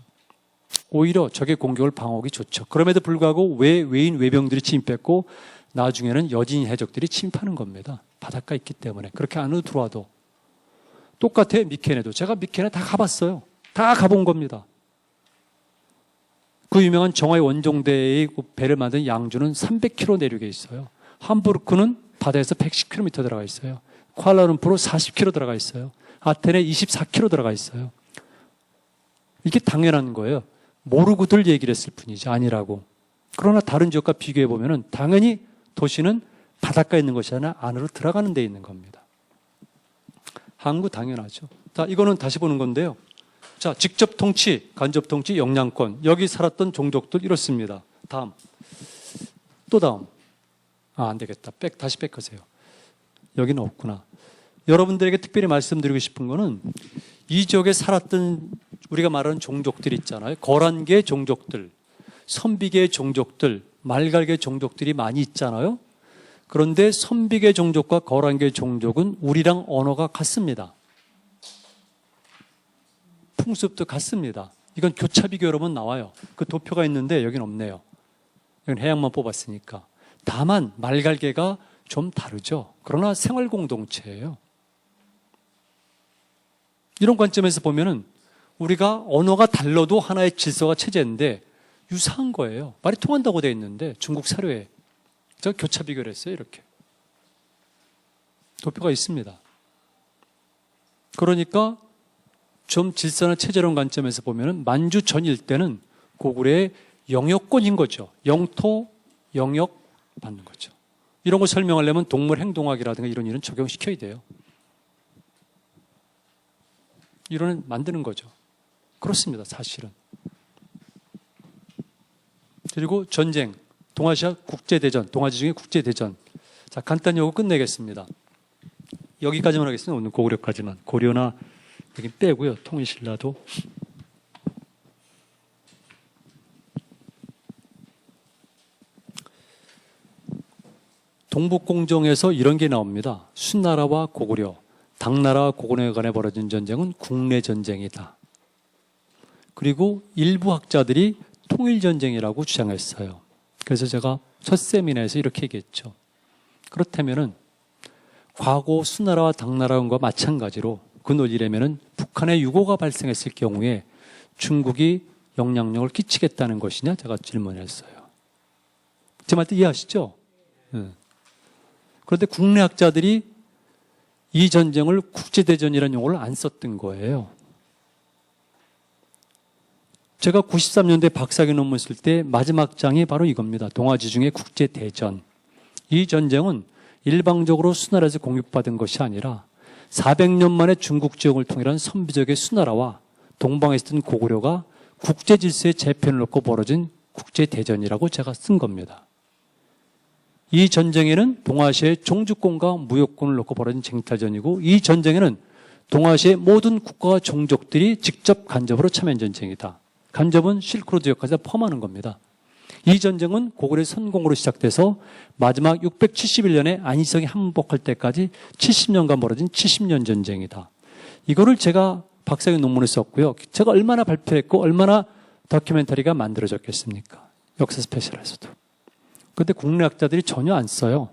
오히려 적의 공격을 방어하기 좋죠. 그럼에도 불구하고 외인 외병들이 침입했고 나중에는 여진 해적들이 침입하는 겁니다. 바닷가에 있기 때문에. 그렇게 안으로 들어와도. 똑같아요. 미케네도. 제가 미케네 다 가봤어요. 다 가본 겁니다. 그 유명한 정화의 원종대의 배를 만든 양주는 300km 내륙에 있어요. 함부르크는 바다에서 110km 들어가 있어요. 쿠알라룸푸르 40km 들어가 있어요. 아테네 24km 들어가 있어요. 이게 당연한 거예요. 모르고들 얘기를 했을 뿐이지 아니라고. 그러나 다른 지역과 비교해 보면은 당연히 도시는 바닷가에 있는 것이 아니라 안으로 들어가는 데 있는 겁니다. 항구 당연하죠. 자, 이거는 다시 보는 건데요. 자, 직접 통치, 간접 통치, 영향권. 여기 살았던 종족들 이렇습니다. 다음. 또 다음. 안 되겠다. 다시 백하세요. 여기는 없구나. 여러분들에게 특별히 말씀드리고 싶은 거는 이 지역에 살았던 우리가 말하는 종족들 있잖아요. 거란계 종족들, 선비계 종족들, 말갈계 종족들이 많이 있잖아요. 그런데 선비계 종족과 거란계 종족은 우리랑 언어가 같습니다. 풍습도 같습니다. 이건 교차 비교 여러분 나와요. 그 도표가 있는데 여긴 없네요. 여긴 해양만 뽑았으니까. 다만 말갈계가 좀 다르죠. 그러나 생활 공동체예요. 이런 관점에서 보면은 우리가 언어가 달라도 하나의 질서가 체제인데 유사한 거예요. 말이 통한다고 되어 있는데 중국 사료에 제가 교차 비교를 했어요. 이렇게. 도표가 있습니다. 그러니까 좀 질서나 체제론 관점에서 보면은 만주 전 일대는 고구려의 영역권인 거죠. 영토, 영역 받는 거죠. 이런 거 설명하려면 동물 행동학이라든가 이런 일은 적용시켜야 돼요. 이론을 만드는 거죠. 그렇습니다. 사실은. 그리고 전쟁, 동아시아 국제대전, 동아지중해 국제대전. 자, 간단히 하고 끝내겠습니다. 여기까지만 하겠습니다. 오늘 고구려까지만. 고려나 여기 빼고요. 통일신라도. 동북공정에서 이런 게 나옵니다. 순나라와 고구려, 당나라와 고구려 간에 벌어진 전쟁은 국내 전쟁이다. 그리고 일부 학자들이 통일전쟁이라고 주장했어요. 그래서 제가 첫 세미나에서 이렇게 얘기했죠. 그렇다면은 과거 수나라와 당나라과 마찬가지로 그 논리라면은 북한에 유고가 발생했을 경우에 중국이 영향력을 끼치겠다는 것이냐 제가 질문했어요. 제 말 이해하시죠? 그런데 국내 학자들이 이 전쟁을 국제대전이라는 용어를 안 썼던 거예요. 제가 93년대 박사학위 논문 쓸 때 마지막 장이 바로 이겁니다. 동아지중해 국제대전. 이 전쟁은 일방적으로 수나라에서 공격받은 것이 아니라 400년 만에 중국 지역을 통일한 선비적의 수나라와 동방에 있던 고구려가 국제질서의 재편을 놓고 벌어진 국제대전이라고 제가 쓴 겁니다. 이 전쟁에는 동아시아의 종주권과 무역권을 놓고 벌어진 쟁탈전이고 이 전쟁에는 동아시아의 모든 국가와 종족들이 직접 간접으로 참여한 전쟁이다. 간접은 실크로드 역할에서 포함하는 겁니다. 이 전쟁은 고구려의 선공으로 시작돼서 마지막 671년에 안희성이 항복할 때까지 70년간 벌어진 70년 전쟁이다. 이거를 제가 박사학위 논문에 썼고요. 제가 얼마나 발표했고 얼마나 다큐멘터리가 만들어졌겠습니까? 역사 스페셜에서도. 그런데 국내 학자들이 전혀 안 써요.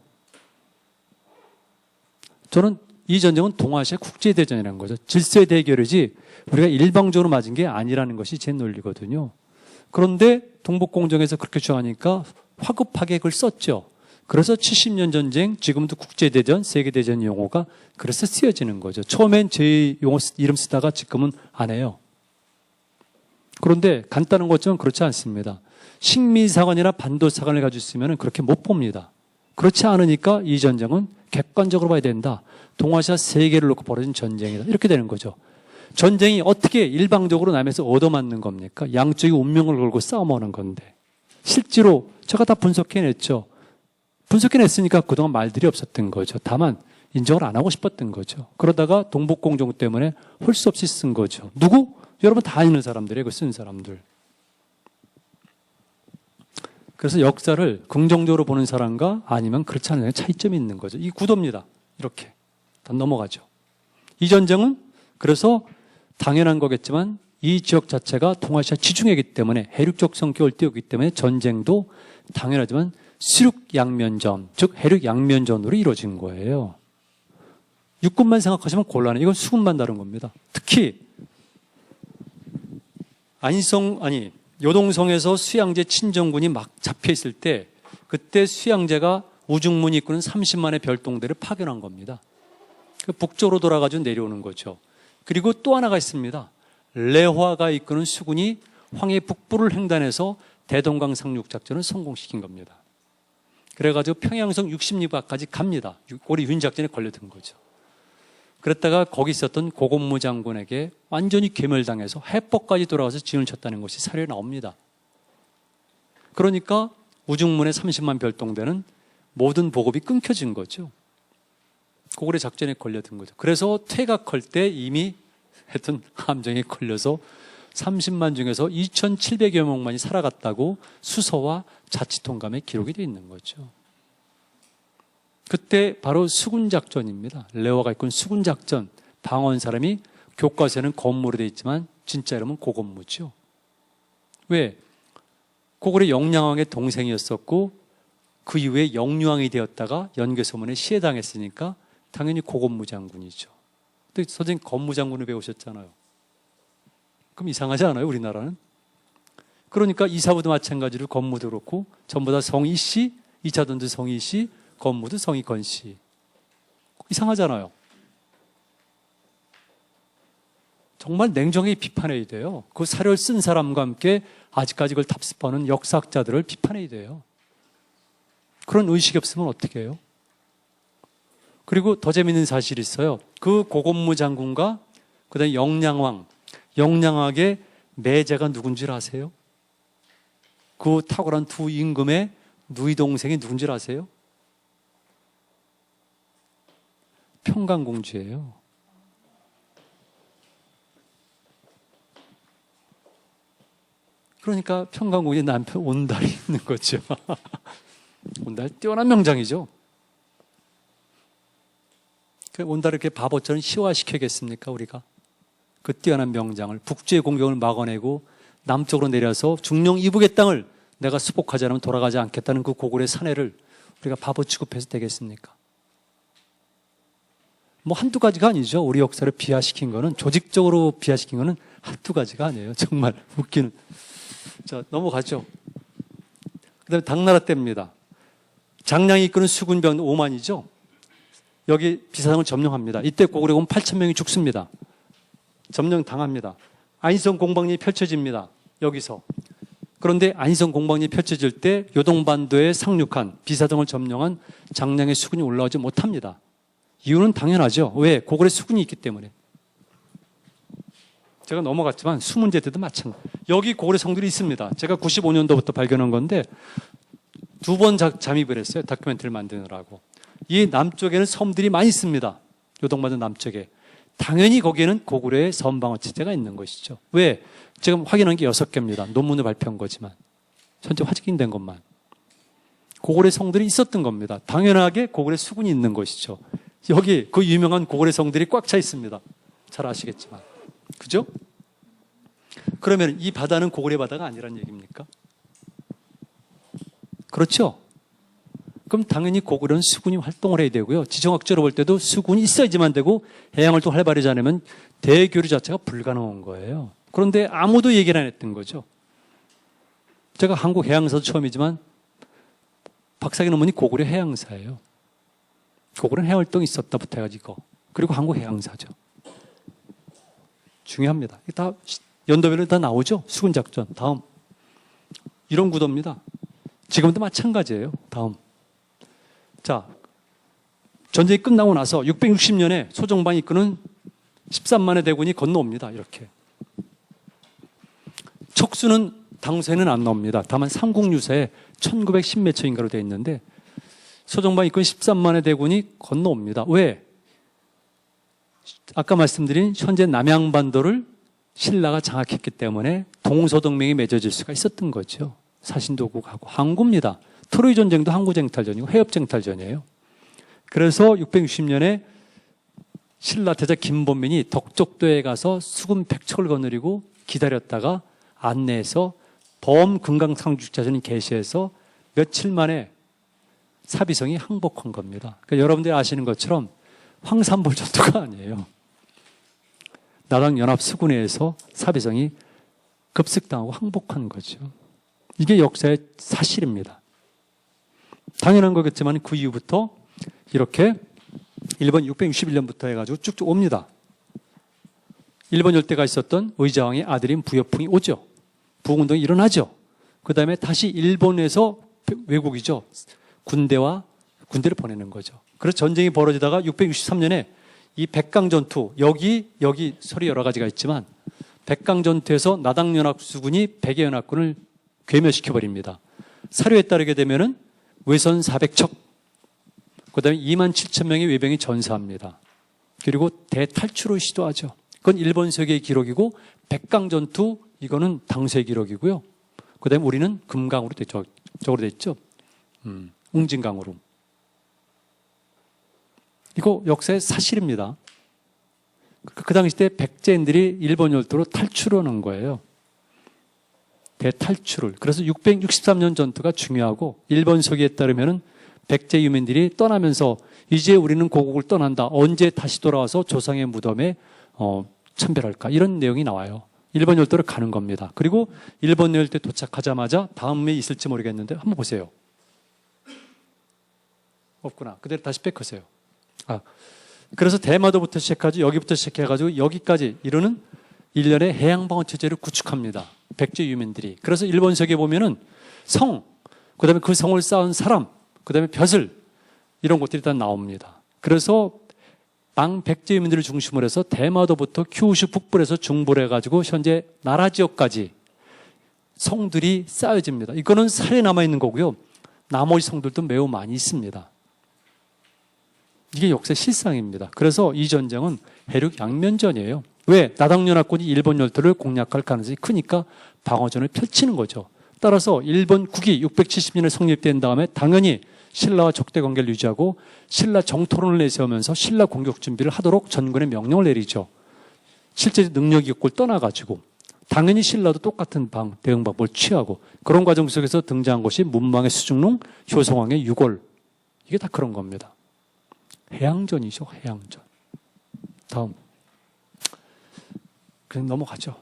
저는 이 전쟁은 동아시아 국제대전이라는 거죠. 질서의 대결이지 우리가 일방적으로 맞은 게 아니라는 것이 제 논리거든요. 그런데 동북공정에서 그렇게 주장하니까 화급하게 그걸 썼죠. 그래서 70년 전쟁, 지금도 국제대전, 세계대전 용어가 그래서 쓰여지는 거죠. 처음엔 제 용어 이름 쓰다가 지금은 안 해요. 그런데 간단한 것처럼 그렇지 않습니다. 식미사관이나 반도사관을 가지고 있으면 그렇게 못 봅니다. 그렇지 않으니까 이 전쟁은 객관적으로 봐야 된다. 동아시아 세계를 놓고 벌어진 전쟁이다. 이렇게 되는 거죠. 전쟁이 어떻게 일방적으로 남에서 얻어맞는 겁니까? 양쪽이 운명을 걸고 싸움하는 건데. 실제로 제가 다 분석해냈죠. 분석해냈으니까 그동안 말들이 없었던 거죠. 다만 인정을 안 하고 싶었던 거죠. 그러다가 동북공정 때문에 할 수 없이 쓴 거죠. 누구? 여러분 다 아는 사람들이에요. 그 쓴 사람들. 그래서 역사를 긍정적으로 보는 사람과 아니면 그렇지 않은 차이점이 있는 거죠. 이 구도입니다. 이렇게. 다 넘어가죠. 이 전쟁은 그래서 당연한 거겠지만 이 지역 자체가 동아시아 지중해이기 때문에 해륙적 성격을 띄우기 때문에 전쟁도 당연하지만 수륙양면전, 즉 해륙양면전으로 이루어진 거예요. 육군만 생각하시면 곤란해요. 이건 수군만 다른 겁니다. 특히 요동성에서 수양제 친정군이 막 잡혀있을 때 그때 수양제가 우중문이 이끄는 30만의 별동대를 파견한 겁니다. 북쪽으로 돌아가지고 내려오는 거죠. 그리고 또 하나가 있습니다. 레화가 이끄는 수군이 황해 북부를 횡단해서 대동강 상륙작전을 성공시킨 겁니다. 그래가지고 평양성 60리 밖까지 갑니다. 우리 윤작전에 걸려든 거죠. 그랬다가 거기 있었던 고건무 장군에게 완전히 괴멸당해서 해법까지 돌아가서 진을 쳤다는 것이 사료에 나옵니다. 그러니까 우중문의 30만 별동대는 모든 보급이 끊겨진 거죠. 고구려 작전에 걸려든 거죠. 그래서 퇴각할 때 이미 하여튼 함정에 걸려서 30만 중에서 2,700여 명만이 살아갔다고 수서와 자치통감에 기록이 되어 있는 거죠. 그때 바로 수군작전입니다. 레오가 이끈 수군작전. 방어한 사람이 교과서에는 건무로 되어 있지만 진짜 이름은 고건무죠. 왜? 고구려 영량왕의 동생이었었고 그 이후에 영유왕이 되었다가 연개소문에 시해당했으니까 당연히 고건무 장군이죠. 근데 선생님 건무 장군을 배우셨잖아요. 그럼 이상하지 않아요? 우리나라는? 그러니까 이사부도 마찬가지로 건무도 그렇고 전부 다 성이 씨, 이차전도 성이 씨, 건무도 성이 건씨. 이상하잖아요. 정말 냉정히 비판해야 돼요. 그 사료를 쓴 사람과 함께 아직까지 그걸 답습하는 역사학자들을 비판해야 돼요. 그런 의식이 없으면 어떻게 해요? 그리고 더 재밌는 사실이 있어요. 그 고건무 장군과 그다음에 영량왕의 매제가 누군지 아세요? 그 탁월한 두 임금의 누이 동생이 누군지 아세요? 평강공주예요. 그러니까 평강공주의 남편 온달이 있는 거죠. 온달 뛰어난 명장이죠. 온달을 이렇게 바보처럼 희화시켜야겠습니까, 우리가? 그 뛰어난 명장을 북주의 공격을 막아내고 남쪽으로 내려서 중령 이북의 땅을 내가 수복하지 않으면 돌아가지 않겠다는 그 고구려의 사내를 우리가 바보 취급해서 되겠습니까? 뭐 한두 가지가 아니죠. 우리 역사를 비하시킨 거는, 조직적으로 비하시킨 거는 한두 가지가 아니에요. 정말 웃기는. 자, 넘어가죠. 그 다음에 당나라 때입니다. 장량이 이끄는 수군병 5만이죠. 여기 비사성을 점령합니다. 이때 고구려군 8,000명이 죽습니다. 점령당합니다. 안희성 공방이 펼쳐집니다. 여기서. 그런데 안희성 공방이 펼쳐질 때 요동반도에 상륙한 비사성을 점령한 장량의 수군이 올라오지 못합니다. 이유는 당연하죠. 왜? 고구려 수군이 있기 때문에. 제가 넘어갔지만 수문제 때도 마찬가지. 여기 고구려 성들이 있습니다. 제가 95년도부터 발견한 건데 두 번 잠입을 했어요. 다큐멘터리를 만드느라고. 이 남쪽에는 섬들이 많이 있습니다. 요동반도 남쪽에. 당연히 거기에는 고구려의 선방어 체제가 있는 것이죠. 왜? 지금 확인한 게 6개입니다. 논문을 발표한 거지만. 현재 확인된 것만. 고구려 성들이 있었던 겁니다. 당연하게 고구려 수군이 있는 것이죠. 여기 그 유명한 고구려 성들이 꽉 차 있습니다. 잘 아시겠지만. 그죠? 그러면 이 바다는 고구려 바다가 아니란 얘기입니까? 그렇죠? 그럼 당연히 고구려는 수군이 활동을 해야 되고요. 지정학적으로 볼 때도 수군이 있어야지만 되고 해양활동 활발하지 않으면 대교류 자체가 불가능한 거예요. 그런데 아무도 얘기를 안 했던 거죠. 제가 한국 해양사도 처음이지만 박사기 논문이 고구려 해양사예요. 고구려 해양활동이 있었다부터 해가지고. 그리고 한국 해양사죠. 중요합니다. 다 연도별로 다 나오죠. 수군작전. 다음. 이런 구도입니다. 지금도 마찬가지예요. 다음. 자, 전쟁이 끝나고 나서 660년에 소정방이 이끄는 13만의 대군이 건너옵니다. 이렇게. 척수는 당서에는 안 나옵니다. 다만 삼국유사에 1910몇 초인가로 되어 있는데 소정방이 이끄는 13만의 대군이 건너옵니다. 왜? 아까 말씀드린 현재 남양반도를 신라가 장악했기 때문에 동서동맹이 맺어질 수가 있었던 거죠. 사신도국하고 항구입니다. 트로이 전쟁도 항구쟁탈전이고 해협쟁탈전이에요. 그래서 660년에 신라 대자 김본민이 덕적도에 가서 수군 100척을 거느리고 기다렸다가 안내해서 범금강상륙작전을 개시해서 며칠 만에 사비성이 항복한 겁니다. 그러니까 여러분들이 아시는 것처럼 황산벌 전투가 아니에요. 나당 연합 수군에서 사비성이 급습당하고 항복한 거죠. 이게 역사의 사실입니다. 당연한 거겠지만 그 이후부터 이렇게 일본 661년부터 해가지고 쭉쭉 옵니다. 일본 열대가 있었던 의자왕의 아들인 부여풍이 오죠. 부흥운동이 일어나죠. 그 다음에 다시 일본에서 외국이죠. 군대를 보내는 거죠. 그래서 전쟁이 벌어지다가 663년에 이 백강전투, 여기 설이 여러 가지가 있지만 백강전투에서 나당연합수군이 백예연합군을 괴멸시켜버립니다. 사료에 따르게 되면은 외선 400척, 그 다음에 2만 7천 명의 외병이 전사합니다. 그리고 대탈출을 시도하죠. 그건 일본 세계의 기록이고 백강전투, 이거는 당서의 기록이고요. 그 다음에 우리는 금강으로 됐죠. 저거로 됐죠. 웅진강으로. 이거 역사의 사실입니다. 그 당시 때 백제인들이 일본 열도로 탈출하는 거예요. 대탈출을. 그래서 663년 전투가 중요하고 일본 서기에 따르면은 백제 유민들이 떠나면서 이제 우리는 고국을 떠난다. 언제 다시 돌아와서 조상의 무덤에 참배할까? 이런 내용이 나와요. 일본 열도로 가는 겁니다. 그리고 일본 열도에 도착하자마자 다음에 있을지 모르겠는데 한번 보세요. 없구나. 그대로 다시 뺏으세요. 그래서 대마도부터 시작하죠. 여기부터 시작해가지고 여기까지 이르는 일련의 해양방어 체제를 구축합니다. 백제 유민들이. 그래서 일본 서기에 보면은 성, 그 다음에 그 성을 쌓은 사람, 그 다음에 벼슬, 이런 것들이 다 나옵니다. 그래서 백제 유민들을 중심으로 해서 대마도부터 큐슈 북부에서 중부를 해가지고 현재 나라 지역까지 성들이 쌓여집니다. 이거는 살에 남아있는 거고요. 나머지 성들도 매우 많이 있습니다. 이게 역사의 실상입니다. 그래서 이 전쟁은 해륙 양면전이에요. 왜? 나당연합군이 일본 열도를 공략할 가능성이 크니까 방어전을 펼치는 거죠. 따라서 일본 국이 670년에 성립된 다음에 당연히 신라와 적대 관계를 유지하고 신라 정토론을 내세우면서 신라 공격 준비를 하도록 전군에 명령을 내리죠. 실제 능력이 없고 떠나가지고 당연히 신라도 똑같은 대응 방법을 취하고 그런 과정 속에서 등장한 것이 문망의 수중농, 효성왕의 유골. 이게 다 그런 겁니다. 해양전이죠. 해양전. 다음. 그냥 넘어가죠.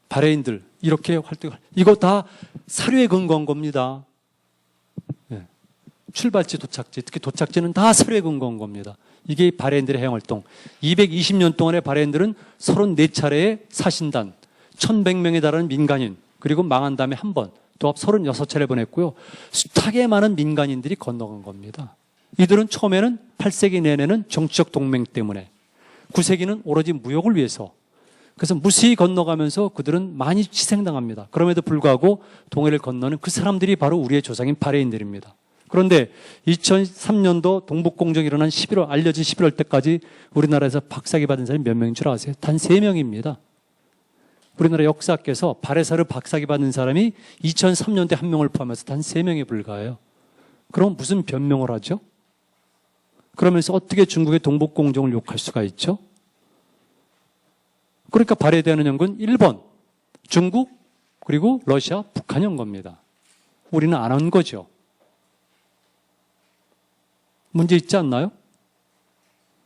바레인들 이렇게 활동을 이거 다 사료에 근거한 겁니다. 네. 출발지, 도착지, 특히 도착지는 다 사료에 근거한 겁니다. 이게 바레인들의 해양활동. 220년 동안의 바레인들은 34차례의 사신단, 1100명에 달하는 민간인, 그리고 망한 다음에 한 번, 또 36차례 보냈고요. 숱하게 많은 민간인들이 건너간 겁니다. 이들은 처음에는 8세기 내내는 정치적 동맹 때문에 9세기는 오로지 무역을 위해서 그래서 무수히 건너가면서 그들은 많이 희생당합니다. 그럼에도 불구하고 동해를 건너는 그 사람들이 바로 우리의 조상인 바레인들입니다. 그런데 2003년도 동북공정이 일어난 알려진 11월 때까지 우리나라에서 박사기 받은 사람이 몇 명인 줄 아세요? 단 3명입니다. 우리나라 역사학에서 바레사를 박사기 받은 사람이 2003년대 한 명을 포함해서 단 3명에 불과해요. 그럼 무슨 변명을 하죠? 그러면서 어떻게 중국의 동북공정을 욕할 수가 있죠? 그러니까 발해되는 연구는 일본, 중국, 그리고 러시아, 북한인 겁니다. 우리는 안 한 거죠. 문제 있지 않나요?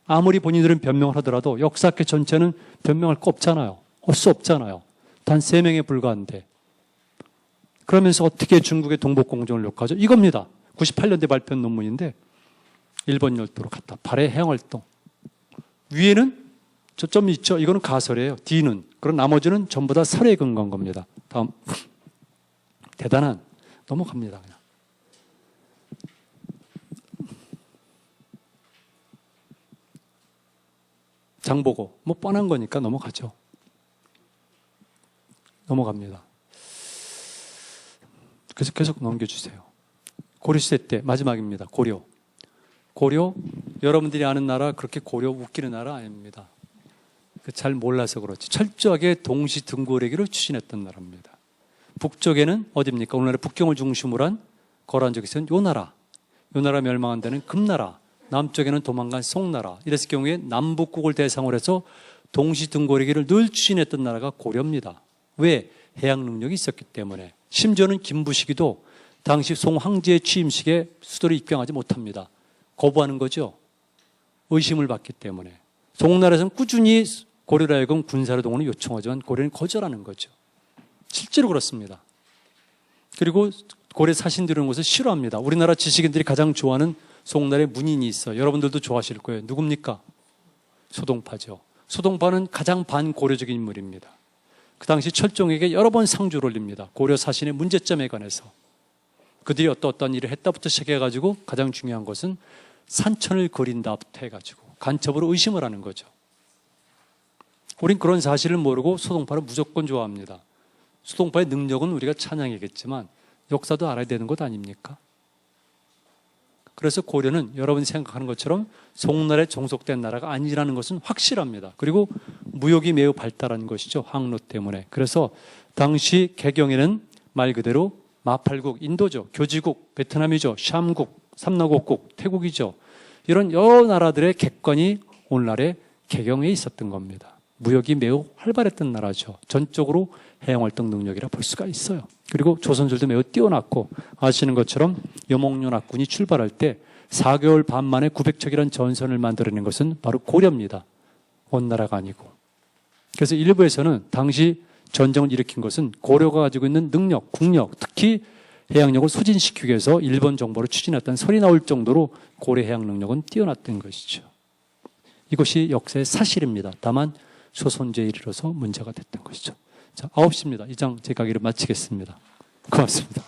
아무리 본인들은 변명을 하더라도 역사학계 전체는 변명할 거 없잖아요. 할 수 없잖아요. 단 3명에 불과한데. 그러면서 어떻게 중국의 동북공정을 욕하죠? 이겁니다. 98년대 발표한 논문인데 일본 열도로 갔다. 발해 해양활동. 위에는 저점이 있죠. 이거는 가설이에요. D는. 그런 나머지는 전부 다 설에 근거한 겁니다. 다음. 대단한. 넘어갑니다. 그냥. 장보고. 뭐 뻔한 거니까 넘어가죠. 넘어갑니다. 그래서 계속 넘겨주세요. 고려시대 때 마지막입니다. 고려. 고려, 여러분들이 아는 나라 그렇게 고려 웃기는 나라 아닙니다. 잘 몰라서 그렇지. 철저하게 동시 등고래기를 추진했던 나라입니다. 북쪽에는 어디입니까? 오늘날의 북경을 중심으로 한 거란적이 있었던 요 나라. 요 나라 멸망한 데는 금나라. 남쪽에는 도망간 송나라. 이랬을 경우에 남북국을 대상으로 해서 동시 등고래기를 늘 추진했던 나라가 고려입니다. 왜? 해양 능력이 있었기 때문에. 심지어는 김부식이도 당시 송황제의 취임식에 수도를 입경하지 못합니다. 거부하는 거죠. 의심을 받기 때문에. 송나라에서는 꾸준히 고려를 하여금 군사를 동원을 요청하지만 고려는 거절하는 거죠. 실제로 그렇습니다. 그리고 고려 사신들이 오는 것을 싫어합니다. 우리나라 지식인들이 가장 좋아하는 송나라의 문인이 있어요. 여러분들도 좋아하실 거예요. 누굽니까? 소동파죠. 소동파는 가장 반고려적인 인물입니다. 그 당시 철종에게 여러 번 상주를 올립니다. 고려 사신의 문제점에 관해서. 그들이 어떤 일을 했다부터 시작해가지고 가장 중요한 것은 산천을 그린다부터 해가지고 간첩으로 의심을 하는 거죠. 우린 그런 사실을 모르고 소동파를 무조건 좋아합니다. 소동파의 능력은 우리가 찬양하겠지만 역사도 알아야 되는 것 아닙니까? 그래서 고려는 여러분이 생각하는 것처럼 송나라에 종속된 나라가 아니라는 것은 확실합니다. 그리고 무역이 매우 발달한 것이죠. 항로 때문에. 그래서 당시 개경에는 말 그대로 마팔국, 인도죠. 교지국, 베트남이죠. 샴국, 삼라고국, 태국이죠. 이런 여러 나라들의 객관이 오늘날의 개경에 있었던 겁니다. 무역이 매우 활발했던 나라죠. 전적으로 해양활동 능력이라 볼 수가 있어요. 그리고 조선술도 매우 뛰어났고 아시는 것처럼 여몽연합군이 출발할 때 4개월 반 만에 900척이라는 전선을 만들어낸 것은 바로 고려입니다. 온 나라가 아니고. 그래서 일부에서는 당시 전쟁을 일으킨 것은 고려가 가지고 있는 능력, 국력, 특히 해양력을 소진시키기 위해서 일본 정보를 추진했다는 설이 나올 정도로 고려 해양 능력은 뛰어났던 것이죠. 이것이 역사의 사실입니다. 다만 조선제에 이르러서 문제가 됐던 것이죠. 자, 9시입니다. 이 장 제 강의를 마치겠습니다. 고맙습니다.